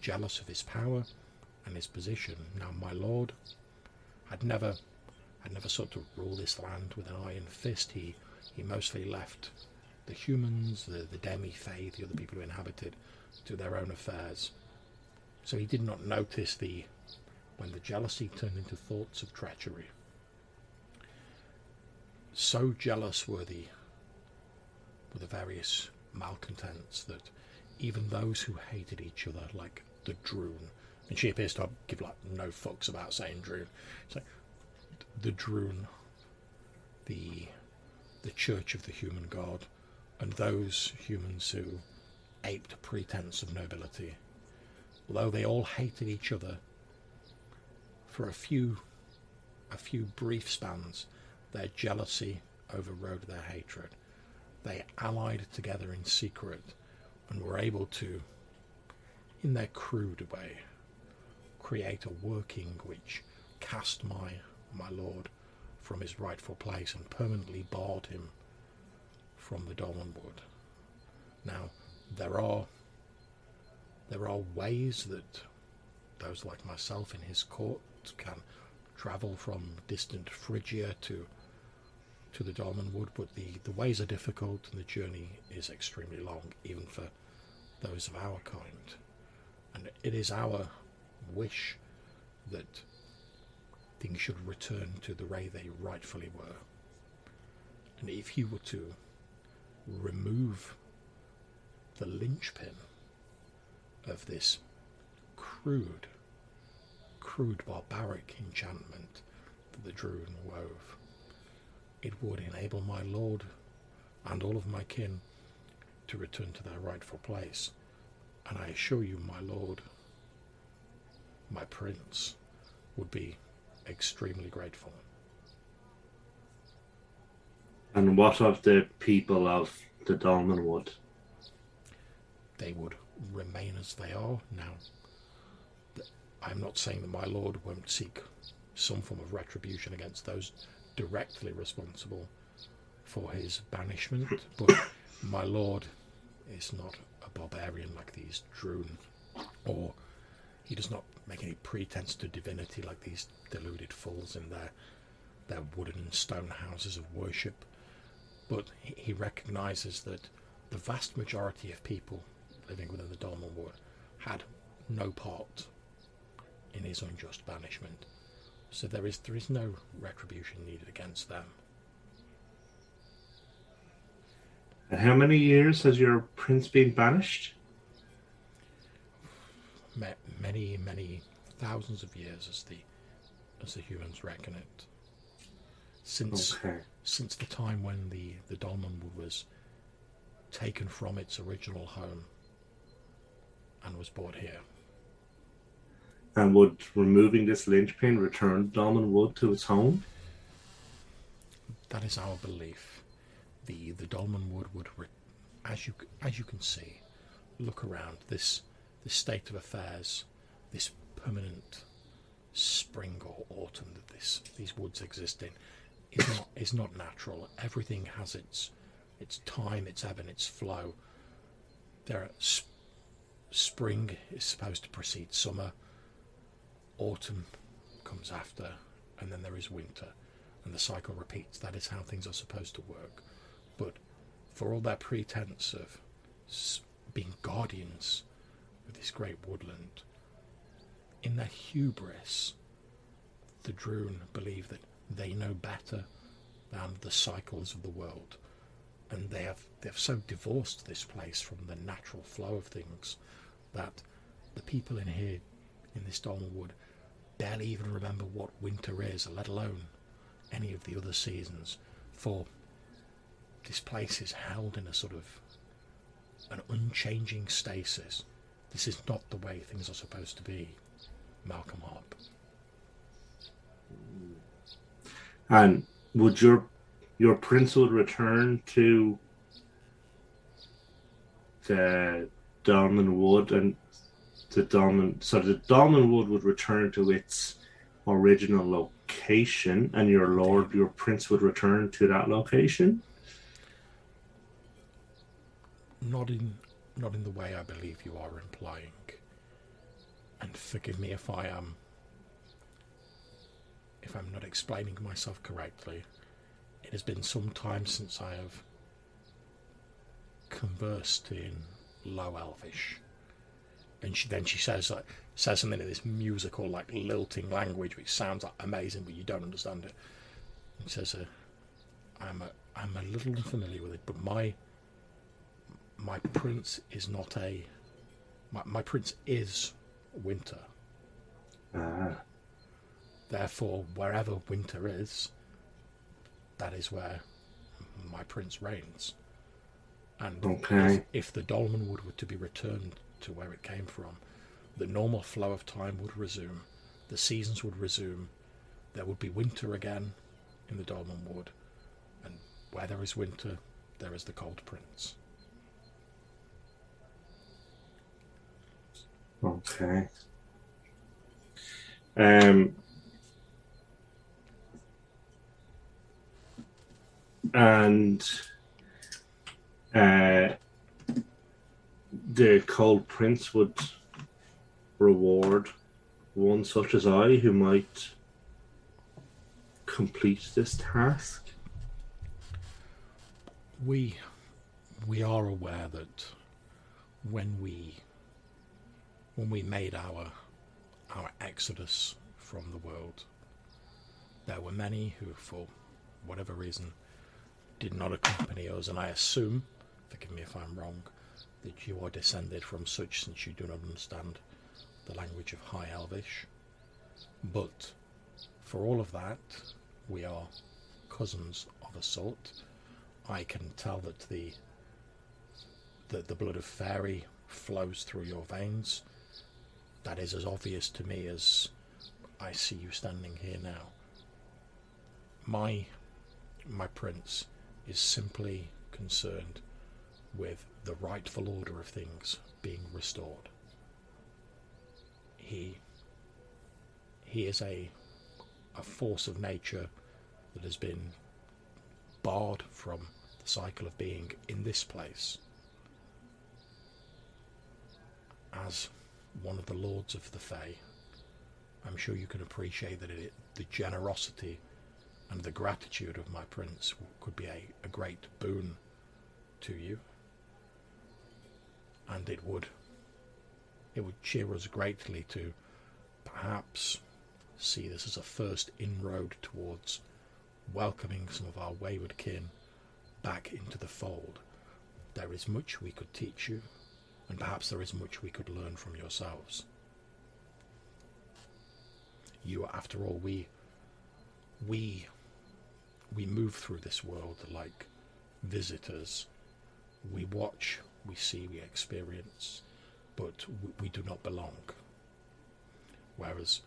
jealous of his power and his position. Now my lord had never sought to rule this land with an iron fist. He mostly left the humans, the demi-fae, the other people who inhabited, to their own affairs. So he did not notice when the jealousy turned into thoughts of treachery. So jealous were the various malcontents that even those who hated each other, like the Droon, and she appears to give like no fucks about saying Droon. It's like the Droon, the Church of the Human God, and those humans who aped a pretense of nobility, although they all hated each other, for a few brief spans, their jealousy overrode their hatred. They allied together in secret and were able to, in their crude way, create a working which cast my lord from his rightful place and permanently barred him from the Dolmenwood. Now, there are ways that those like myself in his court can travel from distant Phrygia to the Dolmenwood, but the ways are difficult and the journey is extremely long, even for those of our kind. And it is our wish that things should return to the way they rightfully were. And if you were to remove the linchpin of this crude barbaric enchantment that the Droon wove, it would enable my lord and all of my kin to return to their rightful place. And I assure you, my lord, my prince, would be extremely grateful. And what of the people of the Dolmenwood? They would remain as they are now. I'm not saying that my lord won't seek some form of retribution against those directly responsible for his banishment, but my lord is not a barbarian like these Droon, or he does not make any pretense to divinity like these deluded fools in their wooden and stone houses of worship. But he recognises that the vast majority of people living within the Dolmenwood had no part in his unjust banishment. So there is no retribution needed against them. And how many years has your prince been banished? Many thousands of years, as the humans reckon it. Since the time when the Dolmenwood was taken from its original home and was brought here. And would removing this linchpin return Dolmenwood to its home? That is our belief. The Dolmenwood would, as you can see, look around this state of affairs, this permanent spring or autumn that these woods exist in, is not natural. Everything has its time, its ebb and its flow. Spring is supposed to precede summer. Autumn comes after, and then there is winter, and the cycle repeats. That is how things are supposed to work. But for all their pretense of being guardians of this great woodland, in their hubris, the Droon believe that they know better than the cycles of the world, and they have so divorced this place from the natural flow of things that the people in here, in this Dolmenwood, barely even remember what winter is, let alone any of the other seasons. For this place is held in a sort of an unchanging stasis. This is not the way things are supposed to be, Malcolm Harp. And would your prince would return to the Dolmenwood and the Dolmenwood would return to its original location, and your prince would return to that location? Not in the way I believe you are implying. And forgive me if I'm not explaining myself correctly. It has been some time since I have conversed in Low Elvish. And she says something in this musical, like, lilting language, which sounds like amazing, but you don't understand it. She says, I'm a little unfamiliar with it, but my prince is not my prince is winter. Therefore, wherever winter is, that is where my prince reigns. And if the Dolmenwood were to be returned to where it came from, the normal flow of time would resume, the seasons would resume, there would be winter again in the Dolmenwood, and where there is winter, there is the Cold Prince. Okay. And the Cold Prince would reward one such as I who might complete this task. We are aware that when we made our exodus from the world, there were many who, for whatever reason, did not accompany us, and I assume, forgive me if I'm wrong, that you are descended from such, since you do not understand the language of High Elvish. But for all of that, we are cousins of a sort. I can tell that the blood of fairy flows through your veins. That is as obvious to me as I see you standing here now. My prince is simply concerned with the rightful order of things being restored. He is a force of nature that has been barred from the cycle of being in this place. As one of the lords of the Fae, I'm sure you can appreciate that the generosity and the gratitude of my prince could be a great boon to you, and it would cheer us greatly to perhaps see this as a first inroad towards welcoming some of our wayward kin back into the fold. There is much we could teach you, and perhaps there is much we could learn from yourselves. You, after all, we move through this world like visitors. We watch, we see, we experience, but we do not belong. Whereas,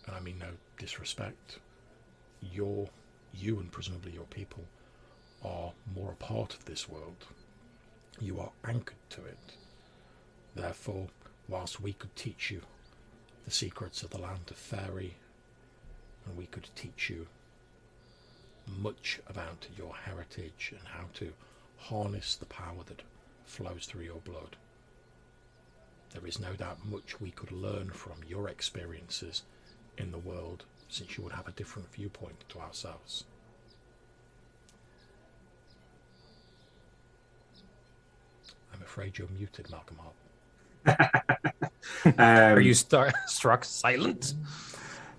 and I mean no disrespect, you and presumably your people are more a part of this world. You are anchored to it. Therefore, whilst we could teach you the secrets of the land of fairy, and we could teach you much about your heritage and how to harness the power that flows through your blood, there is no doubt much we could learn from your experiences in the world, since you would have a different viewpoint to ourselves. I'm afraid you're muted, Malcolm Harp. Are you struck silent?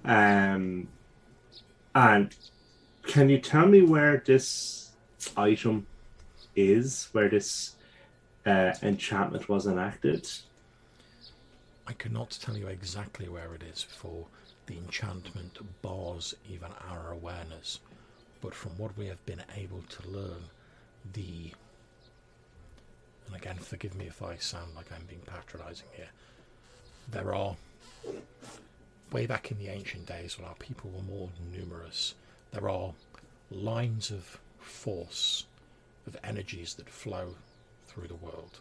And can you tell me where this item is, where this enchantment was enacted? I cannot tell you exactly where it is, for the enchantment bars even our awareness. but from what we have been able to learn, and again, forgive me if I sound like I'm being patronising here, there are, way back in the ancient days when our people were more numerous, there are lines of force, of energies that flow through the world.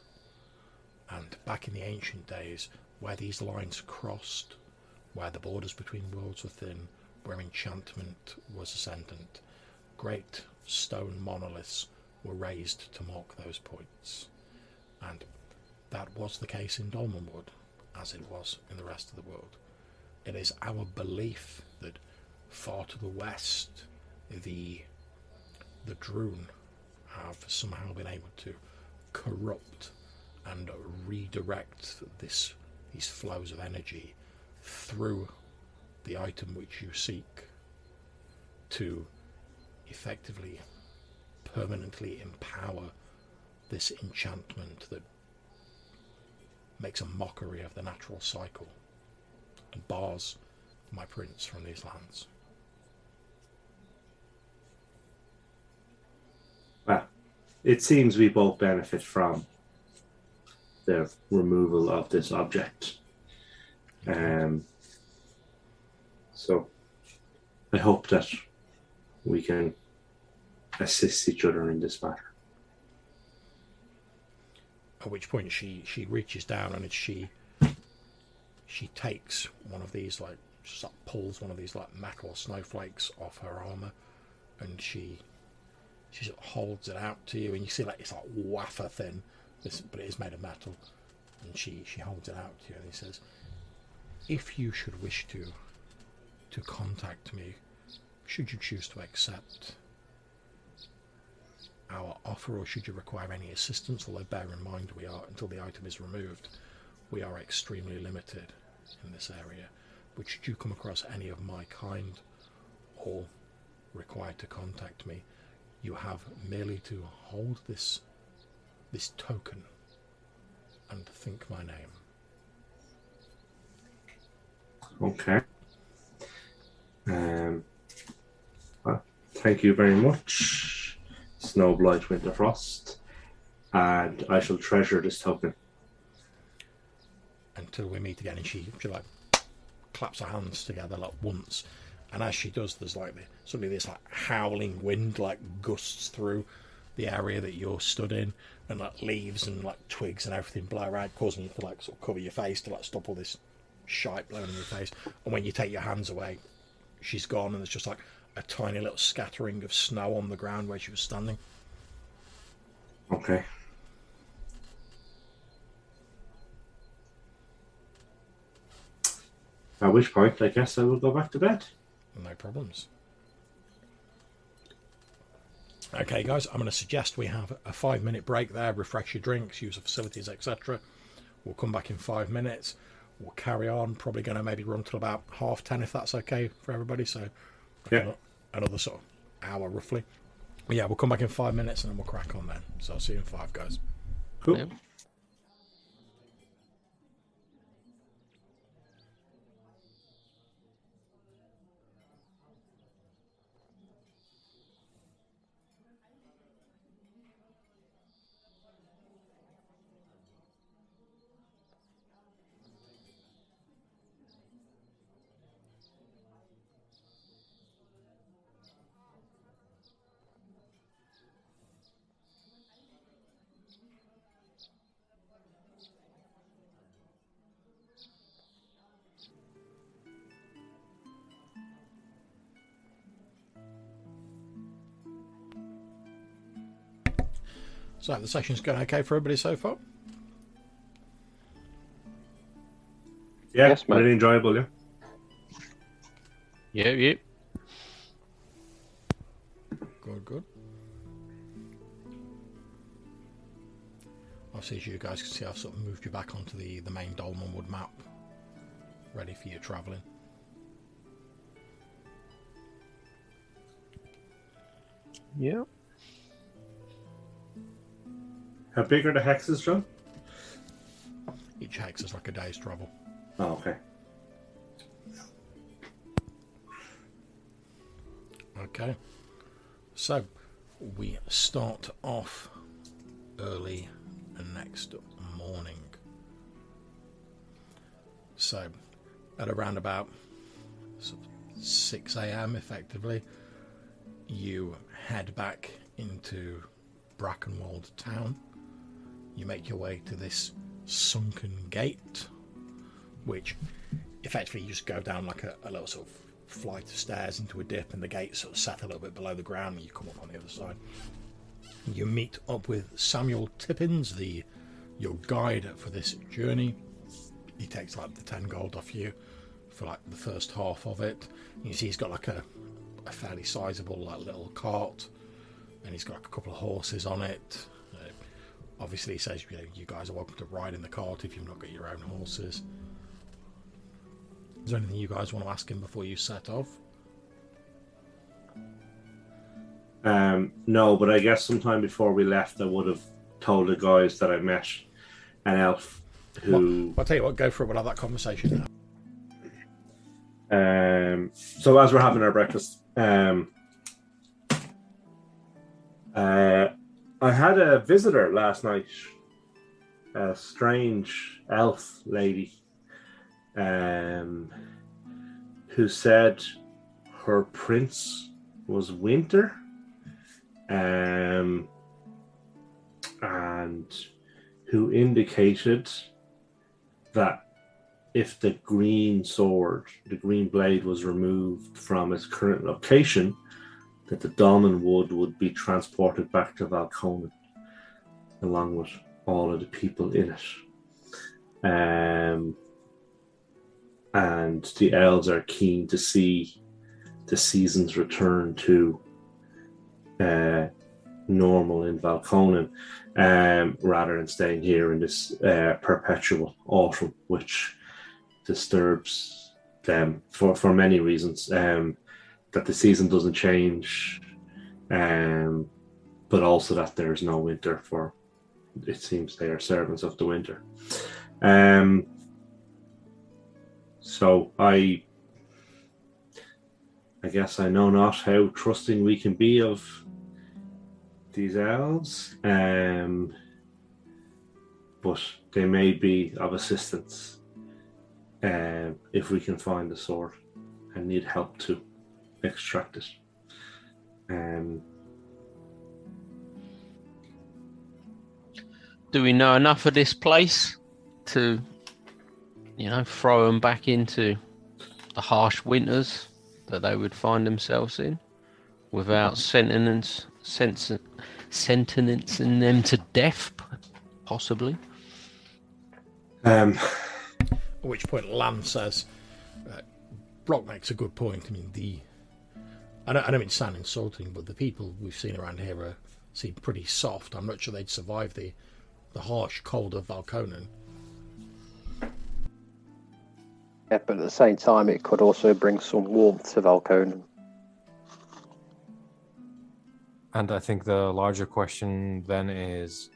And back in the ancient days, where these lines crossed, where the borders between worlds were thin, where enchantment was ascendant, great stone monoliths were raised to mark those points. And that was the case in Dolmenwood, as it was in the rest of the world. It is our belief that far to the west, the Droon have somehow been able to corrupt and redirect these flows of energy through the item which you seek to effectively permanently empower this enchantment that makes a mockery of the natural cycle and bars my prince from these lands. Well, it seems we both benefit from the removal of this object. So I hope that we can assist each other in this matter. At which point she reaches down and she takes one of these, like, just like pulls one of these like metal snowflakes off her armor, and she sort of holds it out to you, and you see like it's like wafer thin, but it is made of metal, and she holds it out to you, and he says, if you should wish to contact me, should you choose to accept our offer, or should you require any assistance, although bear in mind we are, until the item is removed, we are extremely limited in this area, but should you come across any of my kind or required to contact me, you have merely to hold this token and think my name. Okay. Well, thank you very much, Snowblight Winterfrost, and I shall treasure this token. Until we meet again. And she like claps her hands together like once, and as she does, there's like suddenly this like howling wind like gusts through the area that you're stood in, and like leaves and like twigs and everything blow around, causing you to like sort of cover your face to like stop all this shite blowing in your face. And when you take your hands away, she's gone, and there's just like a tiny little scattering of snow on the ground where she was standing. Okay. At which point, I guess I will go back to bed. No problems. Okay, guys, I'm going to suggest we have a 5-minute break there, refresh your drinks, use the facilities, etc. We'll come back in 5 minutes. We'll carry on. Probably going to maybe run till about 10:30 if that's okay for everybody. So, yeah, another sort of hour roughly. But yeah, we'll come back in 5 minutes and then we'll crack on then. So I'll see you in 5, guys. Cool. Yep. So the session's going okay for everybody so far? Yeah, Yes, mate. really enjoyable, yeah. Yep. Good. Obviously, as you guys can see, I've sort of moved you back onto the main Dolmenwood map, ready for your travelling. Yep. How big are the hexes, John? Each hex is like a day's travel. Oh, okay. Okay. So we start off early next morning. So at around about 6 a.m. effectively, you head back into Brackenwold town. You make your way to this sunken gate, which effectively you just go down like a little sort of flight of stairs into a dip, and the gate sort of set a little bit below the ground, and you come up on the other side. You meet up with Samuel Tippins, your guide for this journey. He takes like the 10 gold off you for like the first half of it. You see he's got like a fairly sizable like little cart, and he's got like a couple of horses on it. Obviously he says, you guys are welcome to ride in the cart if you've not got your own horses. Is there anything you guys want to ask him before you set off? No, but I guess sometime before we left, I would have told the guys that I met an elf who... Well, I'll tell you what, go for it. We'll have that conversation now. So as we're having our breakfast, I had a visitor last night, a strange elf lady, who said her prince was Winter, and who indicated that if the green sword, the green blade, was removed from its current location, that the Dolmenwood would be transported back to Valconen, along with all of the people in it. And the elves are keen to see the seasons return to normal in Valconen, rather than staying here in this perpetual autumn, which disturbs them for many reasons. That the season doesn't change, but also that there's no winter, for it seems they are servants of the winter. So I guess I know not how trusting we can be of these elves, but they may be of assistance if we can find the sword and need help to extract it. Do we know enough of this place to, throw them back into the harsh winters that they would find themselves in, without sentencing them to death, possibly? At which point Lan says, Brock makes a good point. I mean, I don't mean to sound insulting, but the people we've seen around here seem pretty soft. I'm not sure they'd survive the harsh cold of Valconen. Yeah, but at the same time, it could also bring some warmth to Valconen. And I think the larger question then is,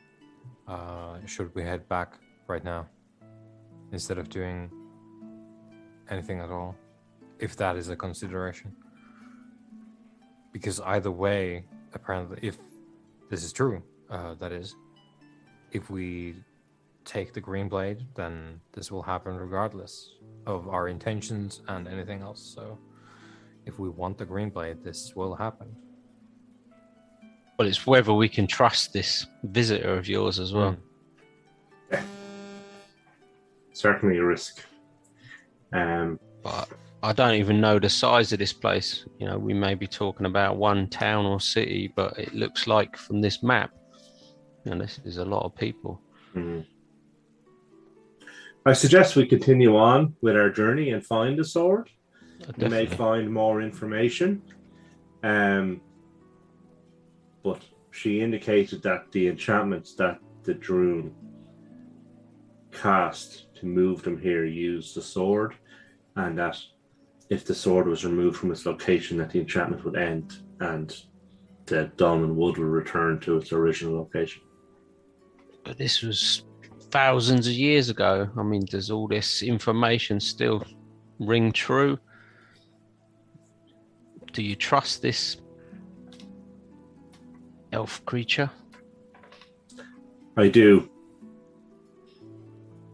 should we head back right now instead of doing anything at all, if that is a consideration? Because either way, apparently, if this is true, that is, if we take the green blade, then this will happen regardless of our intentions and anything else. So if we want the green blade, this will happen. Well, it's whether we can trust this visitor of yours as well. Yeah. Certainly a risk. But I don't even know the size of this place. We may be talking about one town or city, but it looks like from this map, this is a lot of people. Mm. I suggest we continue on with our journey and find the sword. We may find more information. But she indicated that the enchantments that the Droon cast to move them here used the sword, and that if the sword was removed from its location, that the enchantment would end and the Dolmenwood would return to its original location. But this was thousands of years ago. I mean, does all this information still ring true? Do you trust this elf creature? I do.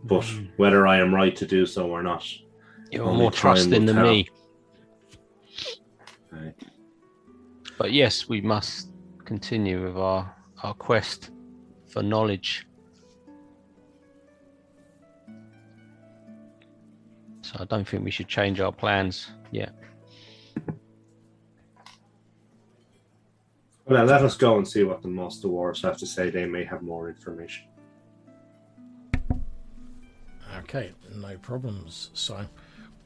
But whether I am right to do so or not, You're only more time trusting will than tell. me. Right. But yes, we must continue with our quest for knowledge. So I don't think we should change our plans yet. Well, let us go and see what the Moss Dwarves have to say. They may have more information. Okay, no problems. So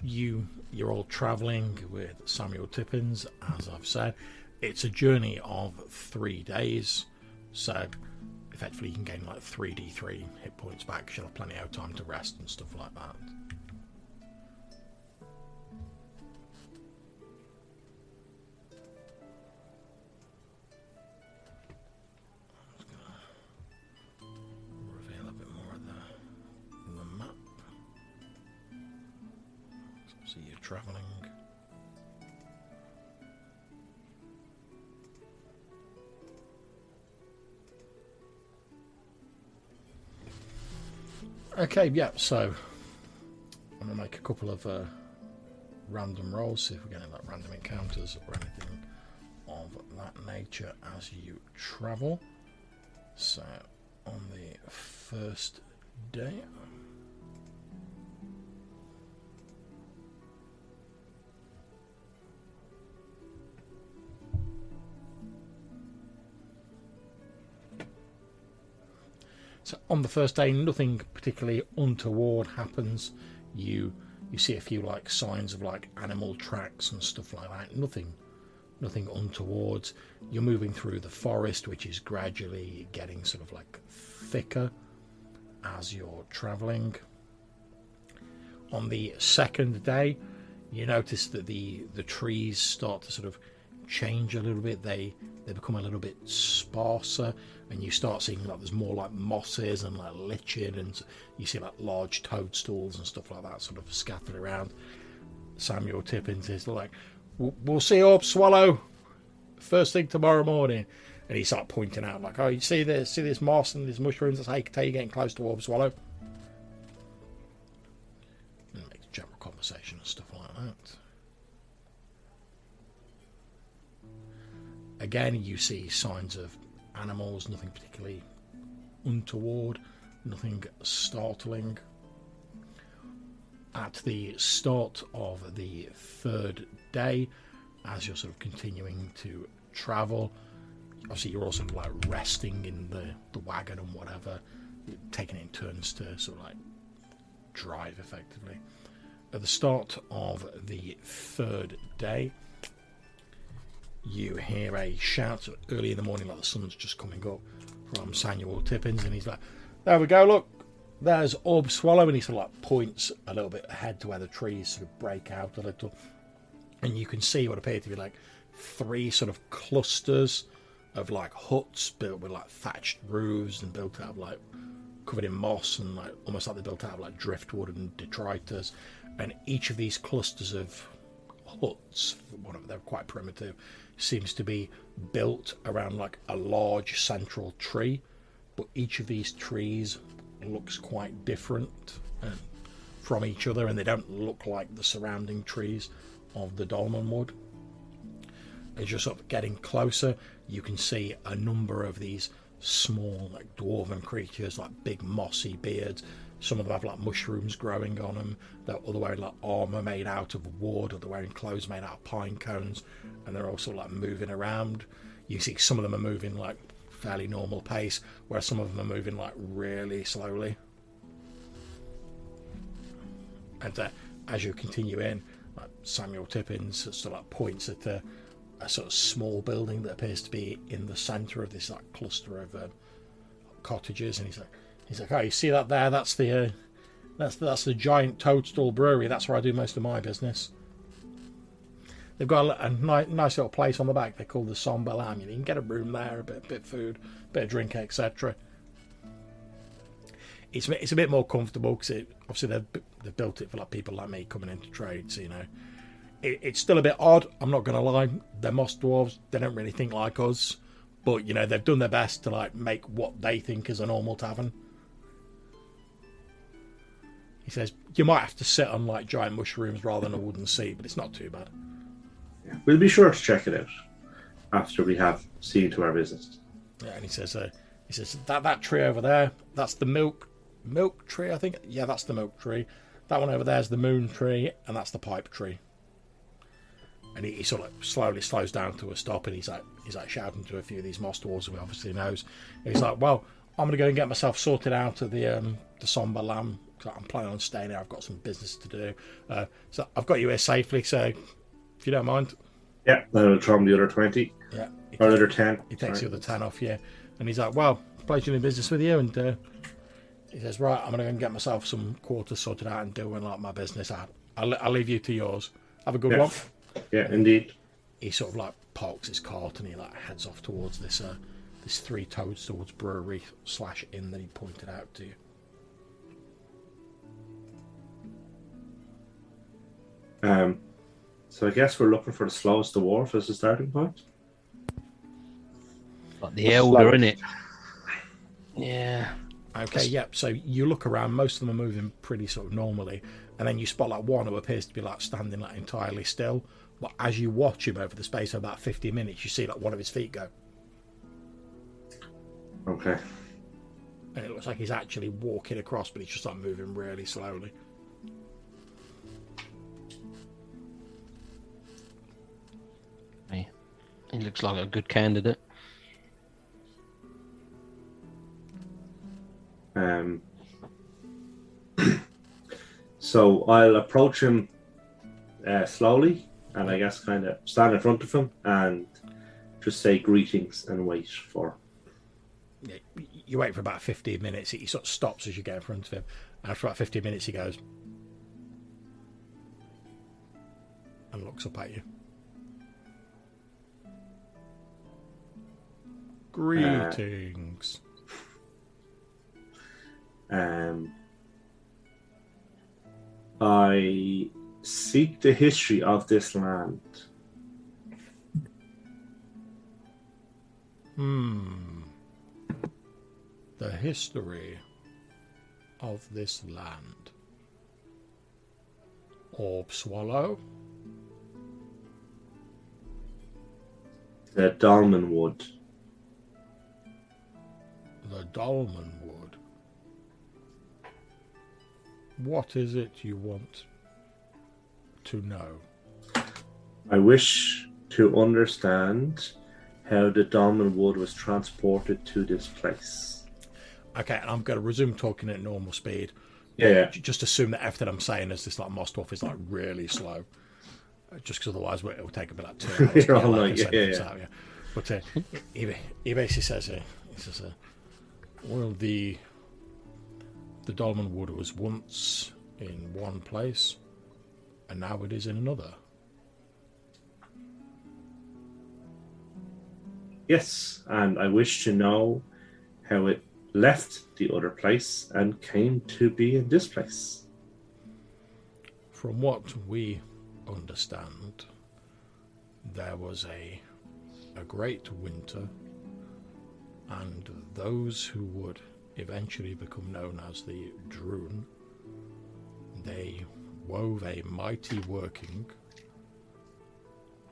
you're all travelling with Samuel Tippins, as I've said. It's a journey of 3 days, so effectively you can gain like 3d3 hit points back. You'll have plenty of time to rest and stuff like that. Reveal a bit more of the map. So you're travelling. Okay, yeah, so I'm going to make a couple of random rolls, see if we're getting like random encounters or anything of that nature as you travel. So on the first day, so on the first day, nothing particularly untoward happens. You see a few like signs of like animal tracks and stuff like that. Nothing untoward. You're moving through the forest, which is gradually getting sort of like thicker as you're traveling. On the second day, you notice that the trees start to sort of change a little bit. They become a little bit sparser, and you start seeing like there's more like mosses and like lichen, and you see like large toadstools and stuff like that sort of scattered around. Samuel Tippins is like, we'll see you up, Swallow, first thing tomorrow morning. And he's like pointing out like, oh, you see this moss and these mushrooms, that's how you can tell you're getting close to Orb Swallow. And it makes general conversation and stuff like that. Again, you see signs of animals, nothing particularly untoward, nothing startling. At the start of the third day, as you're sort of continuing to travel, obviously you're also like resting in the wagon and whatever, taking it in turns to sort of like drive effectively. At the start of the third day, you hear a shout early in the morning, like the sun's just coming up, from Samuel Tippins, and he's like, there we go, look, there's Orb Swallow, and he sort of like points a little bit ahead to where the trees sort of break out a little, and you can see what appear to be like 3 sort of clusters of like huts built with like thatched roofs and built out of like covered in moss and like almost like they're built out of like driftwood and detritus, and each of these clusters of huts, they're quite primitive, seems to be built around like a large central tree, but each of these trees looks quite different from each other, and they don't look like the surrounding trees of the Dolmenwood. As you're sort of getting closer, you can see a number of these small like dwarven creatures, like big mossy beards. Some of them have like mushrooms growing on them. They're all wearing like armor made out of wood, or they're wearing clothes made out of pine cones, and they're also like moving around. You see some of them are moving like fairly normal pace, whereas some of them are moving like really slowly. And as you continue in, like Samuel Tippins sort of like points at a sort of small building that appears to be in the centre of this like cluster of cottages, and he's like, oh, you see that there? That's the giant Toadstool Brewery. That's where I do most of my business. They've got a nice little place on the back. They call the Somber Lamb. You can get a room there, a bit of food, a bit of drink, etc. It's a bit more comfortable because obviously they've built it for like people like me coming into trade. So it's still a bit odd. I'm not going to lie. They're moss dwarves. They don't really think like us, but you know they've done their best to like make what they think is a normal tavern. He says you might have to sit on like giant mushrooms rather than a wooden seat, but it's not too bad. Yeah. We'll be sure to check it out after we have seen to our business. Yeah, and he says that tree over there, that's the milk tree, I think. Yeah, that's the milk tree. That one over there is the moon tree, and that's the pipe tree. And he sort of slowly slows down to a stop, and he's like shouting to a few of these moss dwarves who he obviously knows. And he's like, "Well, I'm gonna go and get myself sorted out of the somber lamb. I'm planning on staying here. I've got some business to do. So I've got you here safely. So if you don't mind." Yeah, then I'll throw him the other 20. Yeah. Or the other 10. He takes the other 10 off, yeah. And he's like, "Well, pleasure doing business with you." And he says, "Right, I'm going to go and get myself some quarters sorted out and doing like my business. I'll leave you to yours. Have a good one." Yeah, indeed. He sort of like parks his cart and he like heads off towards this Three Toadstools brewery / inn that he pointed out to you. So I guess we're looking for the slowest dwarf as a starting point. Like the elder, innit? Yeah. Okay, yep. So you look around, most of them are moving pretty sort of normally, and then you spot like one who appears to be like standing like entirely still. But as you watch him over the space of about 50 minutes, you see like one of his feet go. Okay. And it looks like he's actually walking across, but he's just like moving really slowly. He looks like a good candidate. So I'll approach him slowly, and I guess kind of stand in front of him and just say greetings and wait for. Yeah, you wait for about 15 minutes. He sort of stops as you get in front of him. After about 15 minutes, he goes and looks up at you. Greetings. I seek the history of this land. The history of this land. Orb Swallow. The Dolmenwood. The Dolmenwood. What is it you want to know? I wish to understand how the Dolmenwood was transported to this place. Okay, and I'm going to resume talking at normal speed. Yeah. Just assume that everything I'm saying is this like moss dwarf is like really slow. Just because otherwise it'll take a bit like 2 hours. To You're get, all like, like, a sentence out, yeah. But he basically says, well, the Dolmenwood was once in one place, and now it is in another. Yes, and I wish to know how it left the other place and came to be in this place. From what we understand, there was a great winter, and those who would eventually become known as the Droon, they wove a mighty working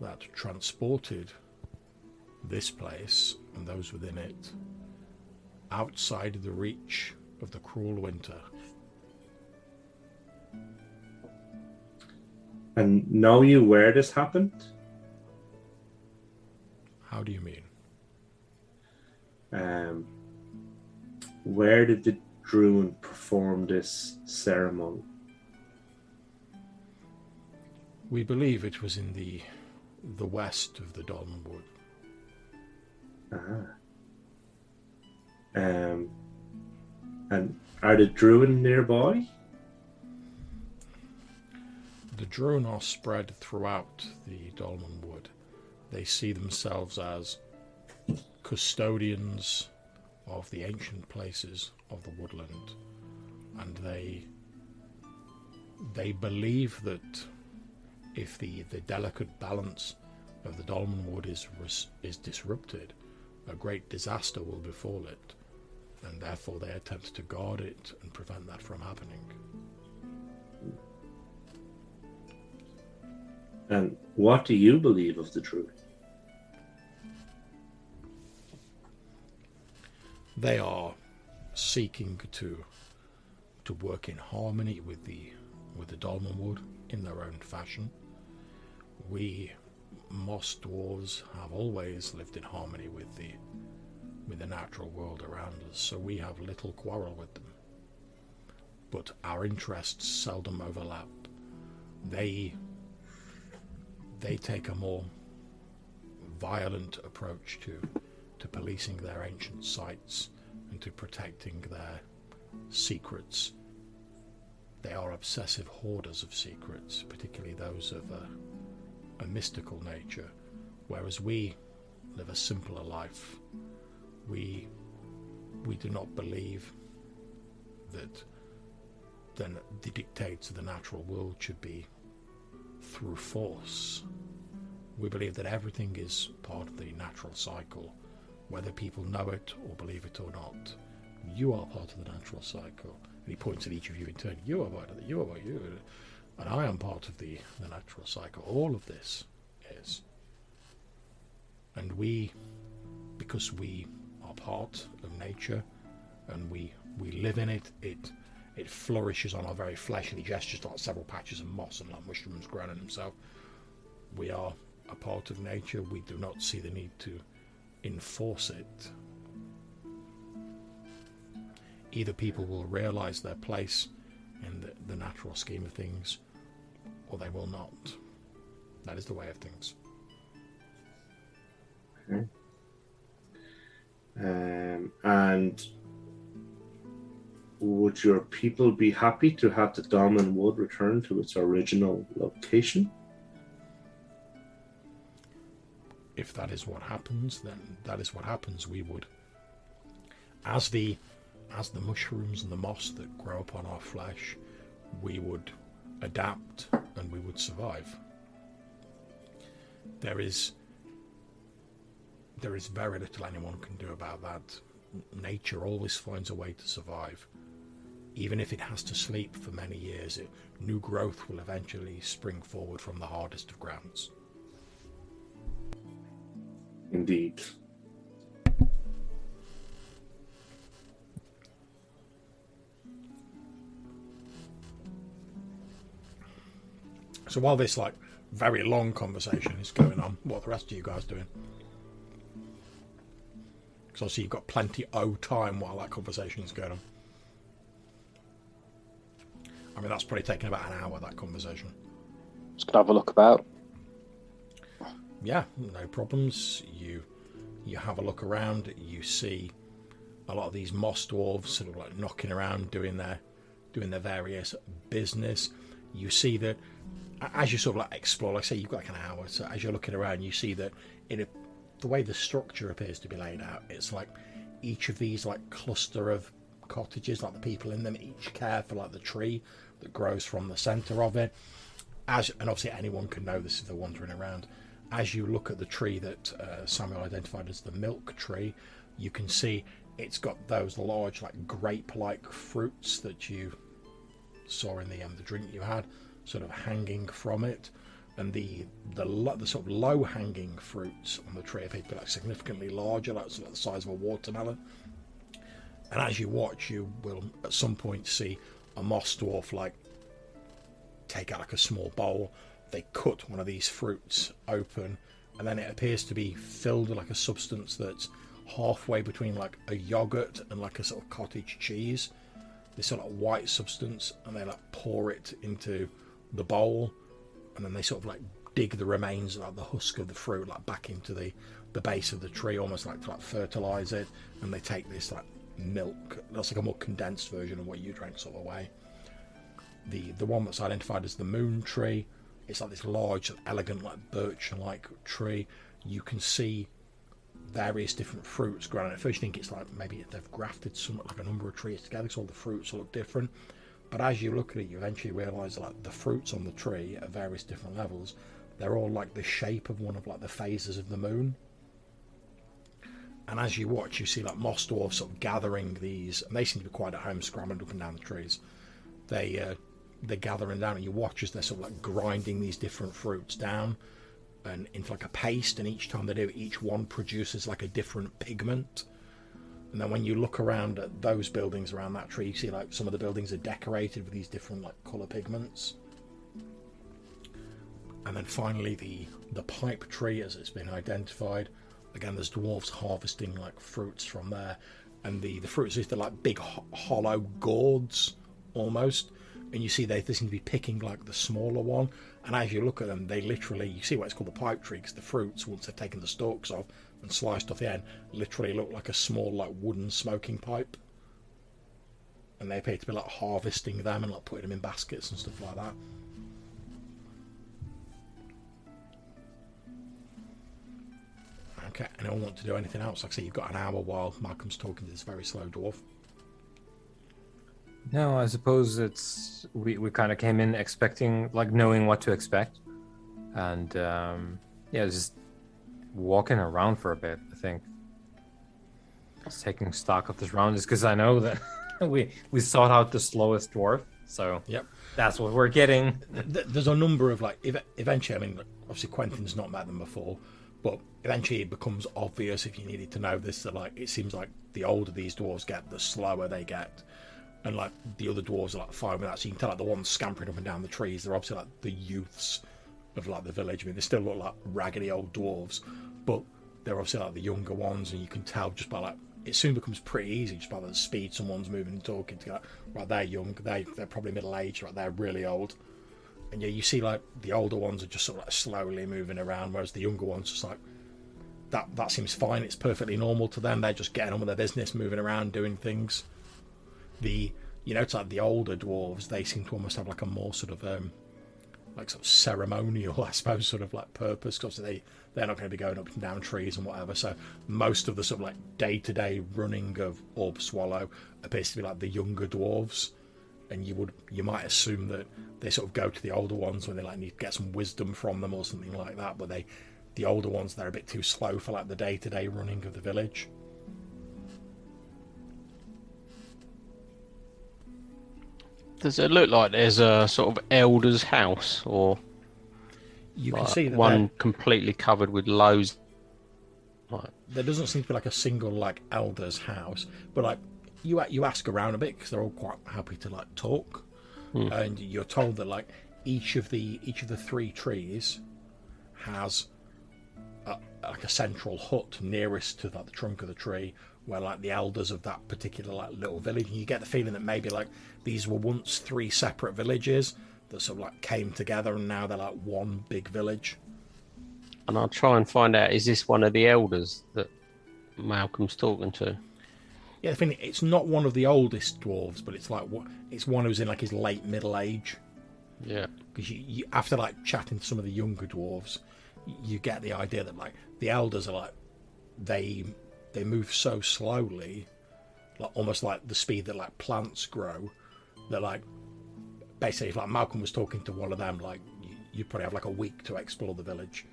that transported this place and those within it outside the reach of the cruel winter. And know you where this happened? How do you mean? Where did the Droon perform this ceremony? We believe it was in the west of the Dolmenwood. And are the Druid nearby? The Droon are spread throughout the Dolmenwood. They see themselves as custodians of the ancient places of the woodland, and they believe that if the delicate balance of the Dolmenwood is disrupted, a great disaster will befall it, and therefore they attempt to guard it and prevent that from happening. And what do you believe of the truth? They are seeking to work in harmony with the Dolmenwood in their own fashion. We moss dwarves have always lived in harmony with the natural world around us, so we have little quarrel with them. But our interests seldom overlap. They take a more violent approach to policing their ancient sites and to protecting their secrets. They are obsessive hoarders of secrets, particularly those of a mystical nature, whereas we live a simpler life. We do not believe that the dictates of the natural world should be through force. We believe that everything is part of the natural cycle, whether people know it or believe it or not. You are part of the natural cycle. And he points at each of you in turn. You are part of it, you are part of you. And I am part of the natural cycle. All of this is. And we, because we are part of nature and we live in it, it flourishes on our very fleshly gestures, like several patches of moss and like mushrooms growing in themselves. We are a part of nature. We do not see the need to enforce it. Either people will realize their place in the natural scheme of things, or they will not. That is the way of things. Okay. And would your people be happy to have the Dolmenwood return to its original location? If that is what happens, then that is what happens. We would, as the mushrooms and the moss that grow upon our flesh, we would adapt and we would survive. There is very little anyone can do about that. Nature always finds a way to survive. Even if it has to sleep for many years, new growth will eventually spring forward from the hardest of grounds. Indeed. So while this very long conversation is going on, what are the rest of you guys doing? Because obviously you've got plenty of time while that conversation is going on. I mean, that's probably taken about an hour, that conversation. Just gonna have a look about. Yeah, no problems. You have a look around. You see a lot of these moss dwarves sort of like knocking around, doing their various business. You see that as you sort of like explore, like say you've got like an hour, so as you're looking around, you see that the way the structure appears to be laid out, it's like each of these like cluster of cottages, like the people in them each care for like the tree that grows from the center of it. And obviously anyone can know this if they're wandering around. As you look at the tree that Samuel identified as the milk tree, you can see it's got those large like grape-like fruits that you saw in the drink you had, sort of hanging from it, and the sort of low-hanging fruits on the tree appear to be like significantly larger, like sort of the size of a watermelon. And as you watch, you will at some point see a moss dwarf like take out like a small bowl. They cut one of these fruits open, and then it appears to be filled with like a substance that's halfway between like a yogurt and like a sort of cottage cheese. This sort of white substance, and they like pour it into the bowl, and then they sort of like dig the remains, like the husk of the fruit, like back into the base of the tree, almost like to like fertilize it. And they take this like milk, that's like a more condensed version of what you drank sort of away. The one that's identified as the moon tree, it's like this large, elegant, like birch-like tree. You can see various different fruits growing. At first you think it's like maybe they've grafted some like a number of trees together, so all the fruits will look different. But as you look at it, you eventually realise like the fruits on the tree at various different levels, they're all like the shape of one of like the phases of the moon. And as you watch, you see like moss dwarves sort of gathering these, and they seem to be quite at home, scrambling up and down the trees. They're gathering down, and you watch as they're sort of like grinding these different fruits down and into like a paste, and each time they do, each one produces like a different pigment. And then when you look around at those buildings around that tree, you see like some of the buildings are decorated with these different like colour pigments. And then finally the pipe tree, as it's been identified. Again, there's dwarves harvesting like fruits from there, and the fruits are like big hollow gourds almost, and you see they seem to be picking like the smaller one. And as you look at them, they literally, you see why it's called the pipe tree, because the fruits, once they've taken the stalks off and sliced off the end, literally look like a small like wooden smoking pipe, and they appear to be like harvesting them and like putting them in baskets and stuff like that. Okay, anyone want to do anything else? Like I say, you've got an hour while Malcolm's talking to this very slow dwarf. No, I suppose it's we kind of came in expecting, like, knowing what to expect, and yeah, just walking around for a bit. I think just taking stock of this round, is because I know that we sought out the slowest dwarf, so Yep. that's what we're getting. There's a number of like eventually. I mean, obviously Quentin's not met them before, but eventually it becomes obvious if you needed to know this that like it seems like the older these dwarves get, the slower they get. And like the other dwarves are like fine with that, so you can tell like the ones scampering up and down the trees, they're obviously like the youths of like the village. I mean, they still look like raggedy old dwarves, but they're obviously like the younger ones, and you can tell just by like it soon becomes pretty easy just by the speed someone's moving and talking to go, right, they're young, they're probably middle aged, right, they're really old. And yeah, you see like the older ones are just sort of like slowly moving around, whereas the younger ones just like that seems fine, it's perfectly normal to them, they're just getting on with their business, moving around, doing things. It's like the older dwarves, they seem to almost have like a more sort of like sort of ceremonial, I suppose, sort of like purpose, because they're not going to be going up and down trees and whatever. So most of the sort of like day-to-day running of Orb Swallow appears to be like the younger dwarves, and you might assume that they sort of go to the older ones when they like need to get some wisdom from them or something like that. But the older ones, they're a bit too slow for like the day-to-day running of the village. Does it look like there's a sort of elder's house, or You can like see that one completely covered with loads? Like, there doesn't seem to be like a single like elder's house, but like you ask around a bit because they're all quite happy to like talk, and you're told that like each of the three trees has like a central hut nearest to like the trunk of the tree, where like the elders of that particular like little village, and you get the feeling that maybe like these were once three separate villages that sort of like came together, and now they're like one big village. and I'll try and find out, is this one of the elders that Malcolm's talking to? Yeah, the thing, it's not one of the oldest dwarves, but it's like it's one who's in like his late middle age. Yeah. Because you after like chatting to some of the younger dwarves, you get the idea that like the elders are like they move so slowly, like almost like the speed that like plants grow. That like basically, if like Malcolm was talking to one of them, like you'd probably have like a week to explore the village.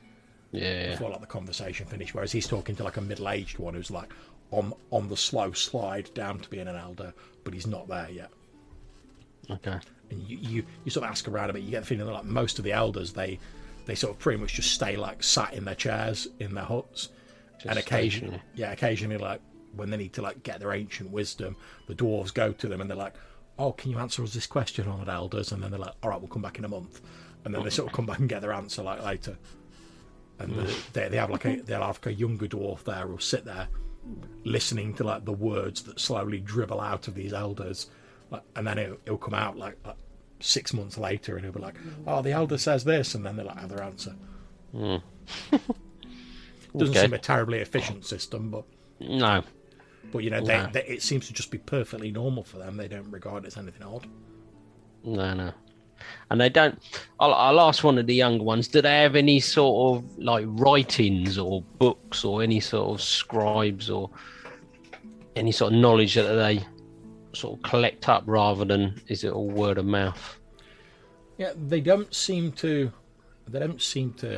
Yeah. Before like the conversation finished. Whereas he's talking to like a middle-aged one who's like on the slow slide down to being an elder, but he's not there yet. Okay. And you sort of ask around a bit, you get the feeling that like most of the elders they sort of pretty much just stay like sat in their chairs in their huts, Just and occasionally like when they need to like get their ancient wisdom, the dwarves go to them and they're like, oh, can you answer us this question on it, elders? And then they're like, all right, we'll come back in a month, and then they sort of come back and get their answer like later. And they have like they'll have like a younger dwarf there who'll sit there listening to like the words that slowly dribble out of these elders, like, and then it'll come out like 6 months later, and he'll be like, "Oh, the elder says this," and then they like have their answer. Doesn't seem a terribly efficient system, but No. But you know, they it seems to just be perfectly normal for them. They don't regard it as anything odd. No. And they don't. I'll ask one of the younger ones. Do they have any sort of like writings or books or any sort of scribes or any sort of knowledge that they sort of collect up, rather than is it all word of mouth? Yeah, they don't seem to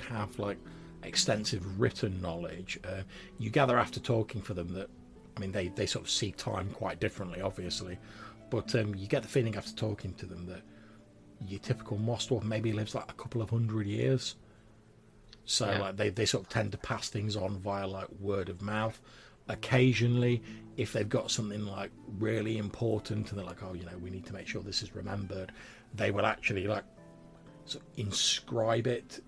have like extensive written knowledge. You gather after talking for them that, I mean, they sort of see time quite differently, obviously, but you get the feeling after talking to them that your typical moss dwarf maybe lives like a couple of 100 years. So like they sort of tend to pass things on via like word of mouth. Occasionally, if they've got something like really important and they're like, oh, you know, we need to make sure this is remembered, they will actually like sort of inscribe it.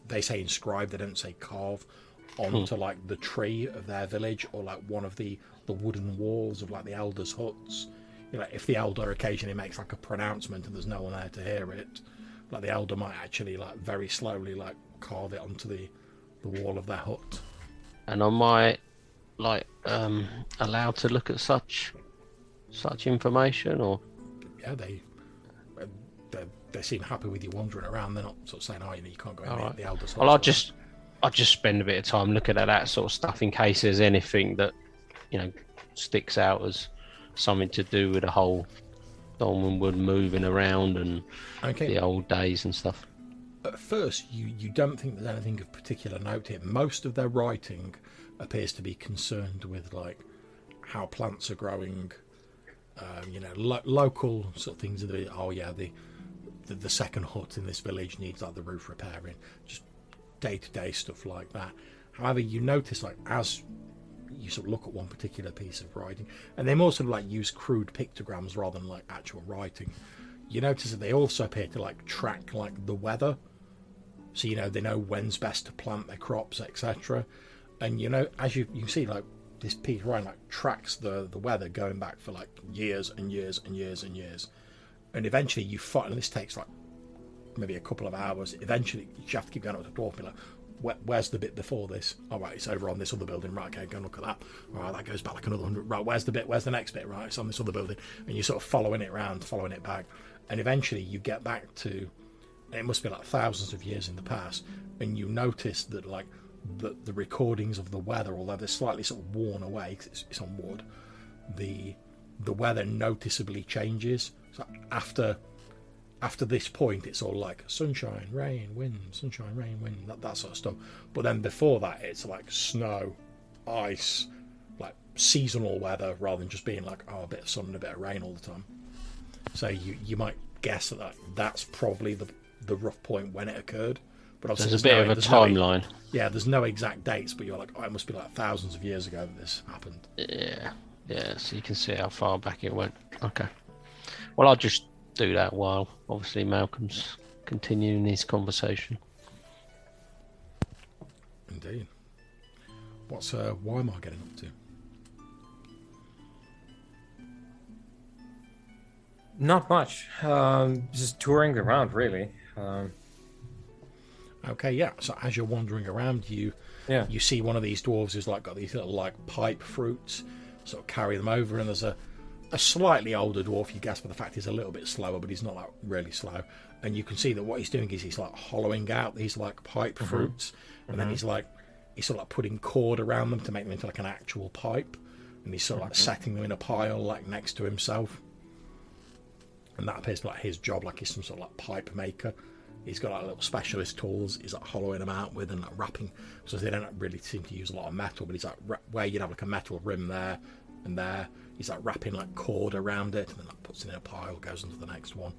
They say inscribe, they don't say carve, onto like the tree of their village or like one of the wooden walls of like the elders' huts. You know, if the elder occasionally makes like a pronouncement and there's no one there to hear it, like the elder might actually like very slowly like carve it onto the wall of their hut. And am I like allowed to look at such information, or? Yeah, they seem happy with you wandering around. They're not sort of saying, oh, you know, you can't go in the elders' hut. Well, I just spend a bit of time looking at that sort of stuff in case there's anything that, you know, sticks out as something to do with the whole Dolmenwood moving around and the old days and stuff. At first, you don't think there's anything of particular note here. Most of their writing appears to be concerned with like how plants are growing, you know, local sort of things. The second hut in this village needs like the roof repairing, just day-to-day stuff like that. However, you notice like as you sort of look at one particular piece of writing, and they more sort of like use crude pictograms rather than like actual writing, you notice that they also appear to like track like the weather, so you know they know when's best to plant their crops, etc. And you know, as you can see, like this piece of writing like tracks the weather going back for like years and years and years and years, and eventually you find, and this takes like maybe a couple of hours, eventually you have to keep going up to the dwarf and be like, where's the bit before this? All right, it's over on this other building. Right, okay, go and look at that. All right, that goes back like another 100. Right, where's the next bit? Right, it's on this other building. And you're sort of following it around, following it back. And eventually you get back to, and it must be like thousands of years in the past, and you notice that like the recordings of the weather, although they're slightly sort of worn away, 'cause it's on wood, the weather noticeably changes. So after this point, it's all like sunshine, rain, wind, sunshine, rain, wind, that sort of stuff. But then before that, it's like snow, ice, like seasonal weather, rather than just being like, oh, a bit of sun and a bit of rain all the time. So you might guess that's probably the rough point when it occurred. But obviously there's a bit of a timeline. There's no exact dates, but you're like, oh, it must be like thousands of years ago that this happened. Yeah. So you can see how far back it went. Okay. Well, I'll just do that while obviously Malcolm's continuing his conversation. Indeed. What's Weimar getting up to? Not much. Just touring around, really. Okay, yeah. So as you're wandering around, you see one of these dwarves who's like got these little like pipe fruits, sort of carry them over, and there's a slightly older dwarf, you guess, but the fact he's a little bit slower, but he's not like really slow. And you can see that what he's doing is he's like hollowing out these like pipe fruits, and then he's sort of like putting cord around them to make them into like an actual pipe, and he's sort of like setting them in a pile like next to himself. And that appears to be like his job, like he's some sort of like pipe maker. He's got like little specialist tools he's like hollowing them out with and like wrapping, so they don't really seem to use a lot of metal, but he's like where you'd have like a metal rim there and there, he's like wrapping like cord around it and then like puts it in a pile, goes into the next one,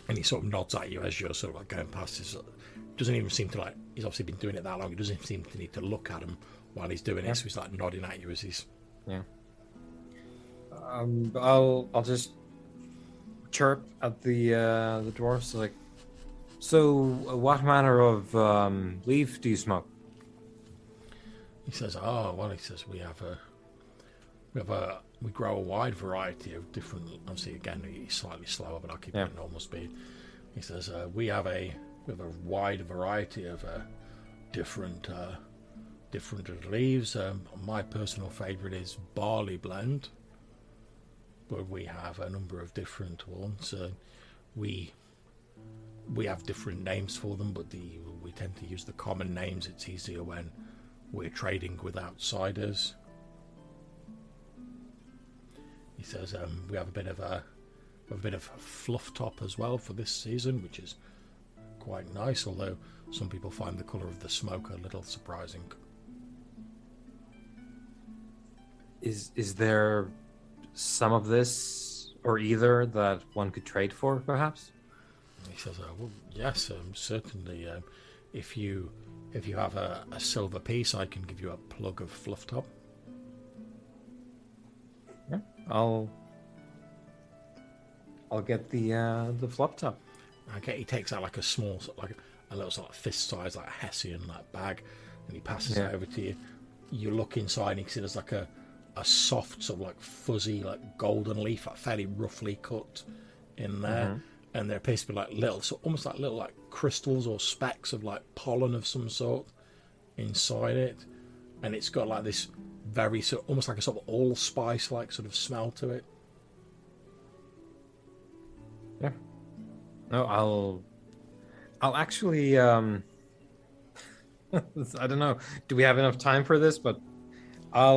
and he sort of nods at you as you're sort of like going past. He doesn't even seem to like, he's obviously been doing it that long, he doesn't seem to need to look at him while he's doing it, so he's like nodding at you as he's I'll just chirp at the dwarfs like, so what manner of leaf do you smoke? He says, we grow a wide variety of different, obviously again he's slightly slower, but I'll keep it at normal speed. He says we have a wide variety of different leaves. My personal favorite is barley blend, but we have a number of different ones. We have different names for them, but we tend to use the common names. It's easier when we're trading with outsiders. He says we have a bit of fluff top as well for this season, which is quite nice, although some people find the colour of the smoke a little surprising. Is there some of this or either that one could trade for, perhaps? He says, well, yes, certainly. If you have a silver piece, I can give you a plug of fluff top. Yeah, I'll get the flop top. Okay, he takes out like a small, like a little sort of fist size, like a Hessian like bag, and he passes it over to you. You look inside and you can see there's like a soft sort of like fuzzy like golden leaf, like fairly roughly cut in there, and there appears to be like little, so almost like little like crystals or specks of like pollen of some sort inside it, and it's got like this very sort almost like a sort of allspice like sort of smell to it. Yeah. No, I'll actually I don't know. Do we have enough time for this? But I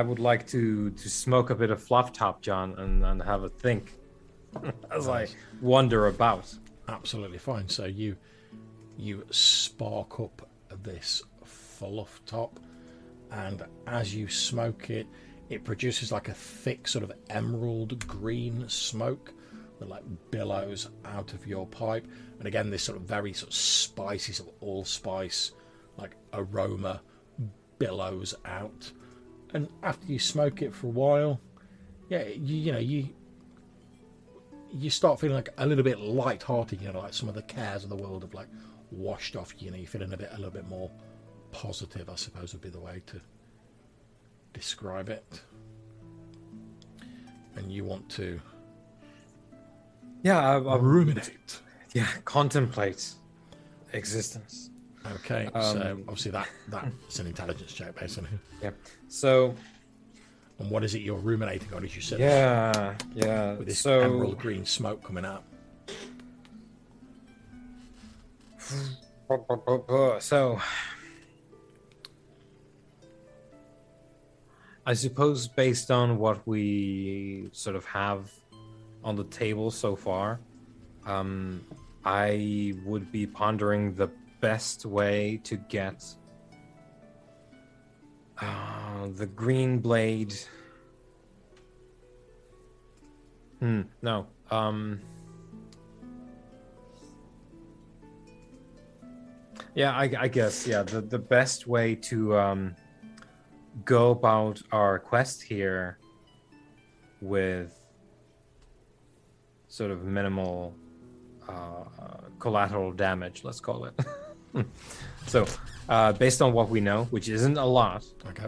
would like to smoke a bit of fluff top, John, and have a think as I wander about. Absolutely fine. So you spark up this fluff top, and as you smoke it, it produces like a thick sort of emerald green smoke that like billows out of your pipe, and again this sort of very sort of spicy sort of allspice like aroma billows out. And after you smoke it for a while, you start feeling like a little bit light-hearted, like some of the cares of the world have like washed off. You're feeling a little bit more positive, I suppose would be the way to describe it. And you want to I'll ruminate. Yeah, contemplate existence. Okay, so obviously that's an intelligence check, basically. Yeah. So. And what is it you're ruminating on as you sit Yeah. with this emerald green smoke coming out? So. I suppose based on what we sort of have on the table so far, I would be pondering the best way to get the green blade. No. I guess, the best way to go about our quest here with sort of minimal collateral damage, let's call it. So, based on what we know, which isn't a lot, Okay.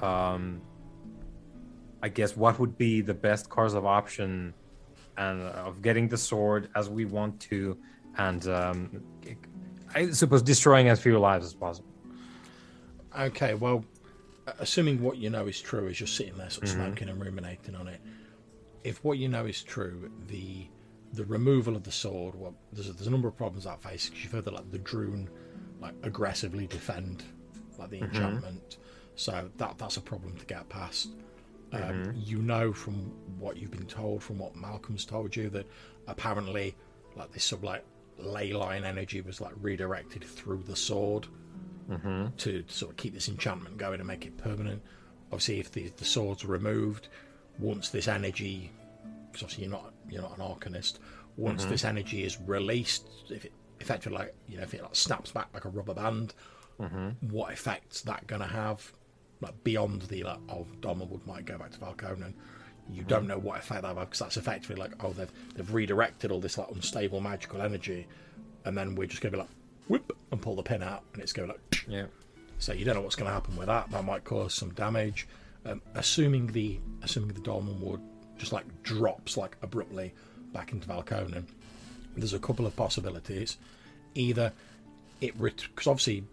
I guess what would be the best course of option and of getting the sword as we want to, and I suppose destroying as few lives as possible. Okay, well, assuming what you know is true, is you're sitting there sort of smoking and ruminating on it. If what you know is true, the removal of the sword, well, there's a number of problems that face, because you've heard that like the Droon like aggressively defend like the enchantment, so that's a problem to get past. You know from what you've been told, from what Malcolm's told you, that apparently like this sort of like ley line energy was like redirected through the sword to sort of keep this enchantment going and make it permanent. Obviously, if the sword's removed, once this energy, because obviously you're not an arcanist, once this energy is released, if it effectively like if it like snaps back like a rubber band, what effect's that going to have? Like beyond the Dolmenwood might go back to Valconen. You don't know what effect that will have, because that's effectively like they've redirected all this like unstable magical energy, and then we're just going to be like whoop and pull the pin out, and it's going like So you don't know what's going to happen with that. That might cause some damage. Assuming the Dolmenwood just like drops like abruptly back into Valconen, there's a couple of possibilities. Either because obviously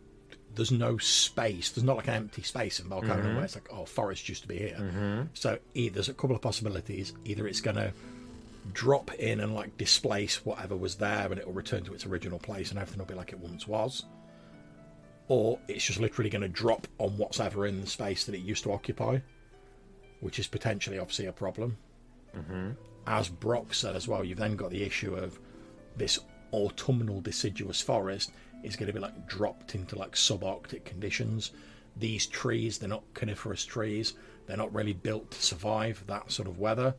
there's no space, there's not like an empty space in Valconen where it's like, oh, forest used to be here. So there's a couple of possibilities. Either it's going to drop in and like displace whatever was there, and it will return to its original place and everything will be like it once was, or it's just literally going to drop on what's ever in the space that it used to occupy, which is potentially obviously a problem. As Brock said as well, you've then got the issue of this autumnal deciduous forest is going to be like dropped into like subarctic conditions. These trees, they're not coniferous trees. They're not really built to survive that sort of weather.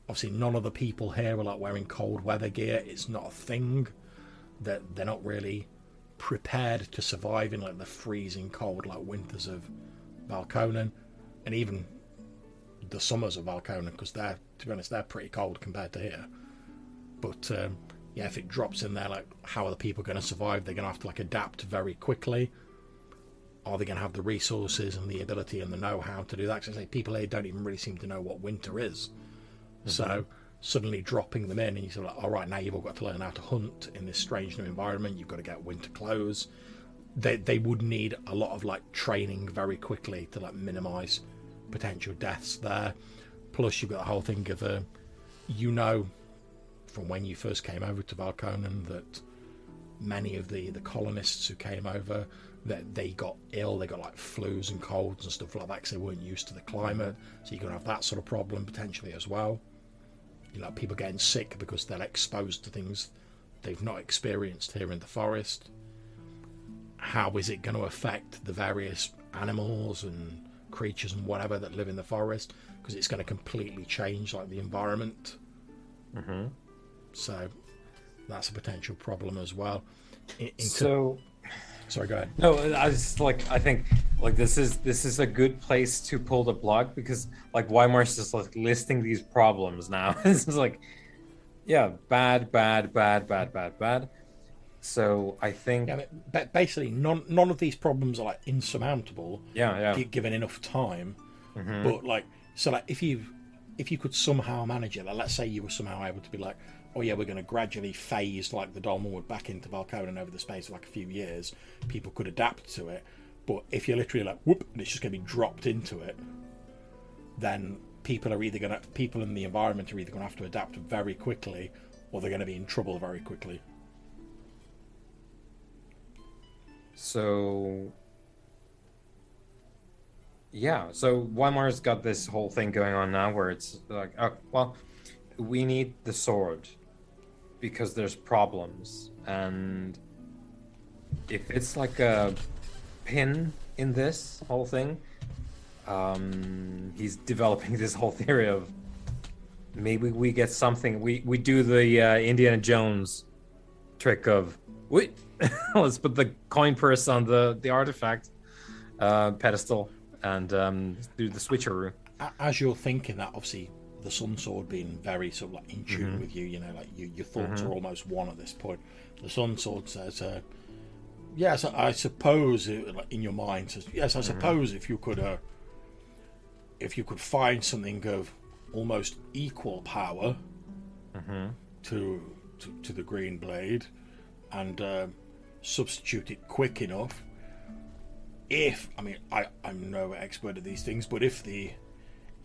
Obviously, none of the people here are like wearing cold weather gear. It's not a thing. That they're not really prepared to survive in like the freezing cold like winters of Valconen, and even the summers of Valconen, because they're, to be honest, they're pretty cold compared to here. But yeah, if it drops in there, like, how are the people going to survive? They're going to have to like adapt very quickly. Are they going to have the resources and the ability and the know-how to do that? Because I say people here don't even really seem to know what winter is. Mm-hmm. So suddenly dropping them in, and you're sort of like, all right, now you've all got to learn how to hunt in this strange new environment. You've got to get winter clothes. They would need a lot of like training very quickly to like minimize potential deaths there. Plus you've got the whole thing of you know, from when you first came over to Valconen, that many of the colonists who came over, that they got ill. They got like flus and colds and stuff like that because they weren't used to the climate. So you're going to have that sort of problem potentially as well. You know, people getting sick because they're exposed to things they've not experienced here in the forest. How is it going to affect the various animals and creatures and whatever that live in the forest? Because it's going to completely change like the environment. Mm-hmm. So that's a potential problem as well. Sorry, go ahead. No, I think like this is a good place to pull the plug, because like Weimar's just like listing these problems now. It's just like, yeah, bad. So I think basically none of these problems are like insurmountable. Yeah. Given enough time. Mm-hmm. But like, so like if you could somehow manage it, like let's say you were somehow able to be like, oh yeah, we're going to gradually phase like the Dolmenwood back into Valconen over the space of like a few years. People could adapt to it. But if you're literally like whoop, and it's just going to be dropped into it, then people in the environment are either going to have to adapt very quickly, or they're going to be in trouble very quickly. So yeah, so Weimar's got this whole thing going on now where it's like, oh, well, we need the sword because there's problems, and if it's like a pin in this whole thing, he's developing this whole theory of maybe we get something. We do the Indiana Jones trick of let's put the coin purse on the artifact pedestal and do the switcheroo. As you're thinking that, obviously the Sun Sword being very sort of like in tune Mm-hmm. with you, you know, like your thoughts are almost one at this point. The Sun Sword says, yes, I suppose, like in your mind says, yes, I suppose if you could find something of almost equal power to the Green Blade and substitute it quick enough, I'm no expert at these things, but if the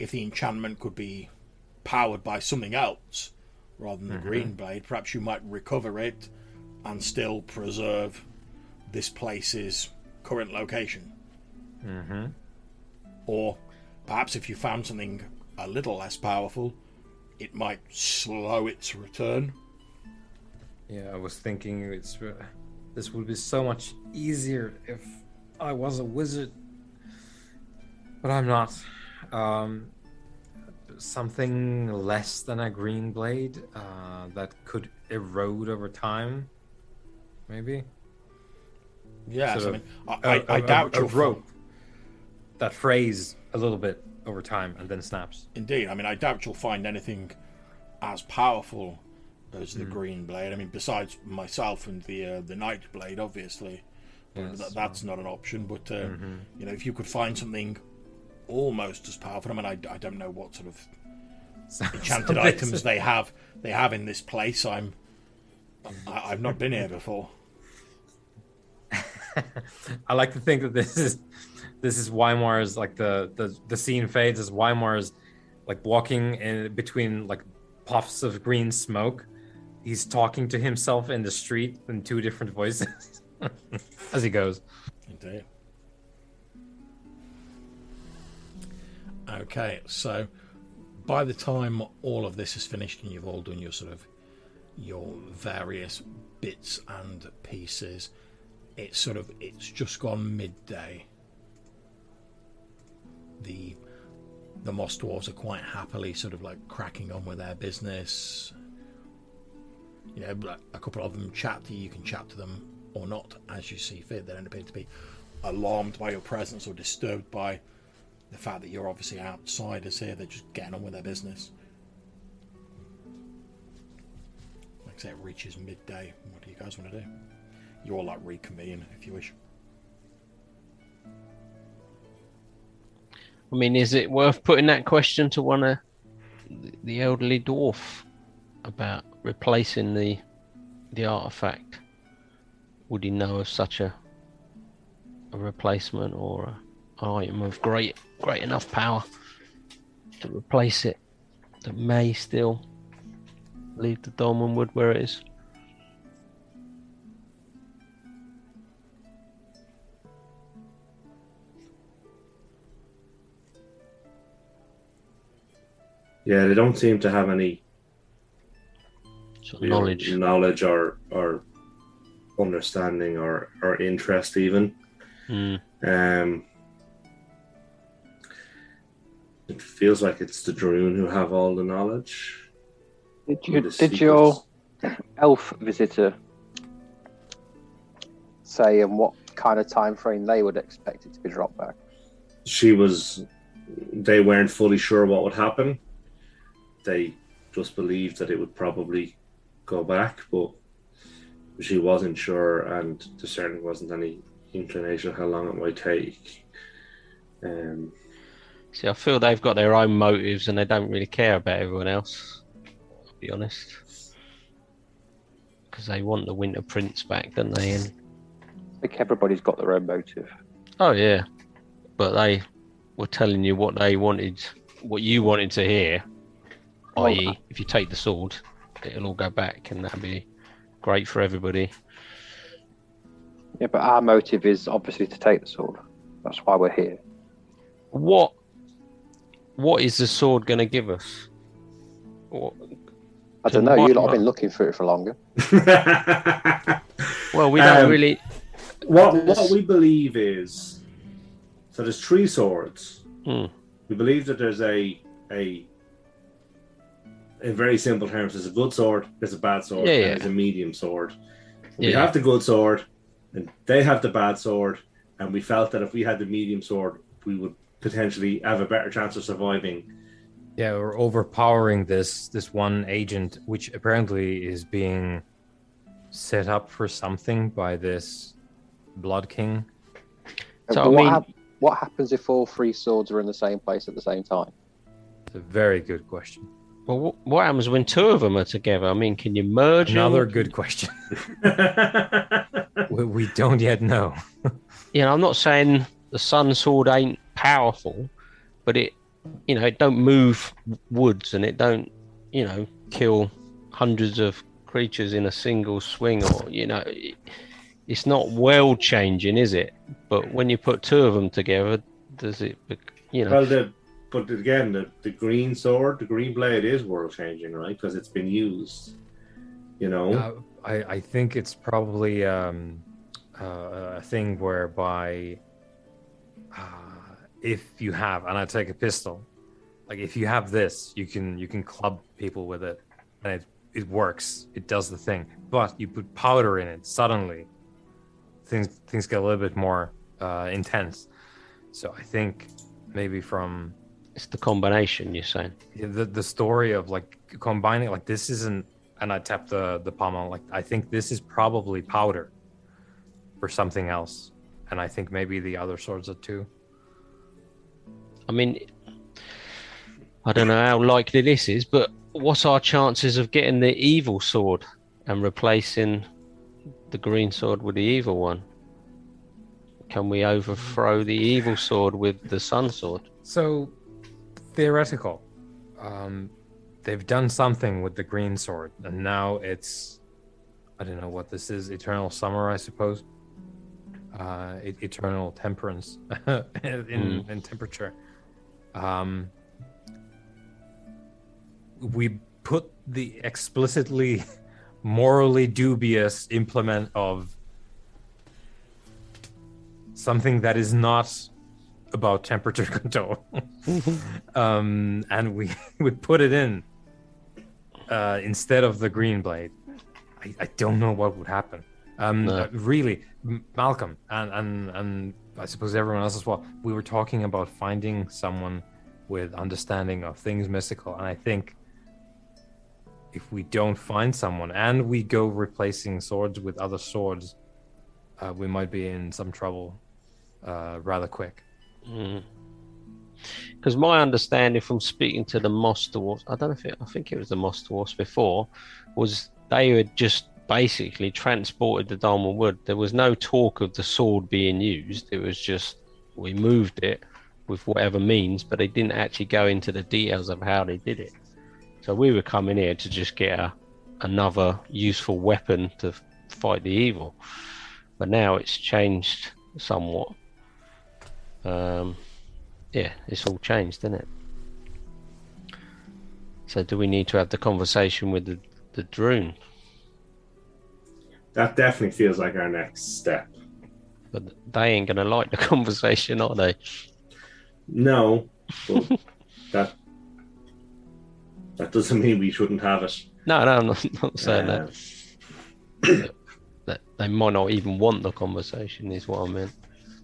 enchantment could be powered by something else rather than the Green Blade, perhaps you might recover it and still preserve this place's current location. Or perhaps if you found something a little less powerful, it might slow its return. Yeah, I was thinking this would be so much easier if I was a wizard, but I'm not. Something less than a green blade that could erode over time, maybe. Yes, I doubt a you'll rope that frays a little bit over time and then snaps. Indeed, I doubt you'll find anything as powerful as the Green Blade. I mean, besides myself and the Night Blade, obviously, that's not an option. But you know, if you could find something almost as powerful, I don't know what sort of enchanted items they have in this place. I've not been here before. I like to think that this is Weimar's, like the scene fades as Weimar's like walking in between like puffs of green smoke. He's talking to himself in the street in two different voices as he goes. Indeed. Okay, so by the time all of this is finished and you've all done your sort of your various bits and pieces. It's just gone midday. The moss dwarves are quite happily sort of like cracking on with their business. You know, a couple of them chat to you. You can chat to them or not as you see fit. They don't appear to be alarmed by your presence or disturbed by the fact that you're obviously outsiders here. They're just getting on with their business. Like I say, it reaches midday. What do you guys want to do? You all like reconvene if you wish. I mean, is it worth putting that question to one of the elderly dwarf about replacing the artifact? Would he know of such a replacement or an item of great enough power to replace it that may still leave the Dolmenwood where it is? Yeah, they don't seem to have any Sort of knowledge or understanding or interest even. It feels like it's the Droon who have all the knowledge. Did your elf visitor say in what kind of time frame they would expect it to be dropped back? They weren't fully sure what would happen. They just believed that it would probably go back, but she wasn't sure, and there certainly wasn't any inclination of how long it might take. See, I feel they've got their own motives and they don't really care about everyone else, I'll be honest. Because they want the Winter Prince back, don't they? And I think everybody's got their own motive. oh yeah, but they were telling you what they wanted, what you wanted to hear. I.e., if you take the sword, it'll all go back, and that'll be great for everybody. Yeah, but our motive is obviously to take the sword. That's why we're here. What is the sword going to give us? I don't know. You lot have been looking for it for longer. Well, we don't really. What we believe is, so there's 3 swords. Hmm. We believe that there's in very simple terms, there's a good sword, there's a bad sword, and there's a medium sword. We have the good sword, and they have the bad sword, and we felt that if we had the medium sword, we would potentially have a better chance of surviving. Yeah, we're overpowering this one agent, which apparently is being set up for something by this Blood King. So what happens if all 3 swords are in the same place at the same time? It's a very good question. Well, what happens when 2 of them are together? I mean, can you merge Another them? good question. we don't yet know. I'm not saying the sun sword ain't powerful, but it don't move woods, and it don't, kill hundreds of creatures in a single swing, or it's not world changing, is it? But when you put 2 of them together, does it? But again, the green sword, the green blade is world changing, right? Because it's been used. I think it's probably a thing whereby if you have, and I take a pistol, like if you have this, you can club people with it, and it works. It does the thing. But you put powder in it, suddenly things get a little bit more intense. So I think maybe from it's the combination you're saying. The story of like combining, like this isn't, and I tap the pommel, like I think this is probably powder for something else, and I think maybe the other swords are too. I mean, I don't know how likely this is, but what's our chances of getting the evil sword and replacing the green sword with the evil one? Can we overthrow the evil sword with the sun sword? So, theoretical. They've done something with the green sword, and now it's, I don't know what this is, eternal summer, I suppose. Eternal temperance in temperature. We put the explicitly morally dubious implement of something that is not about temperature control. And we put it in instead of the green blade. I don't know what would happen. Really, Malcolm and I suppose everyone else as well. We were talking about finding someone with understanding of things mystical, and I think if we don't find someone and we go replacing swords with other swords, we might be in some trouble rather quick. Because my understanding from speaking to the Moss Dwarfs, I think it was the Moss Dwarfs before, was they had just basically transported the Dolmenwood. There was no talk of the sword being used. It was just we moved it with whatever means, but they didn't actually go into the details of how they did it. So we were coming here to just get another useful weapon to fight the evil. But now it's changed somewhat. Yeah, it's all changed, isn't it? So do we need to have the conversation with the drone? That definitely feels like our next step. But they ain't going to like the conversation, are they? No, but that doesn't mean we shouldn't have it. No, I'm not saying that. That they might not even want the conversation is what I meant.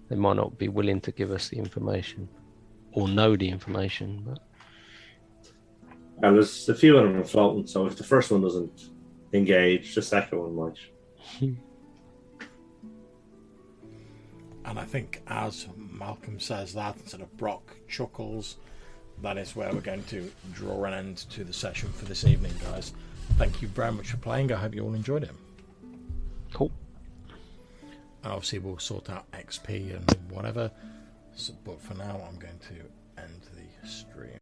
They might not be willing to give us the information or know the information. But And there's a few of them floating, so if the first one doesn't engage, the second one might. And I think as Malcolm says that, instead of Brock chuckles, that is where we're going to draw an end to the session for this evening, guys. Thank you very much for playing. I hope you all enjoyed it. cool. And obviously we'll sort out XP and whatever. So, but for now, I'm going to end the stream.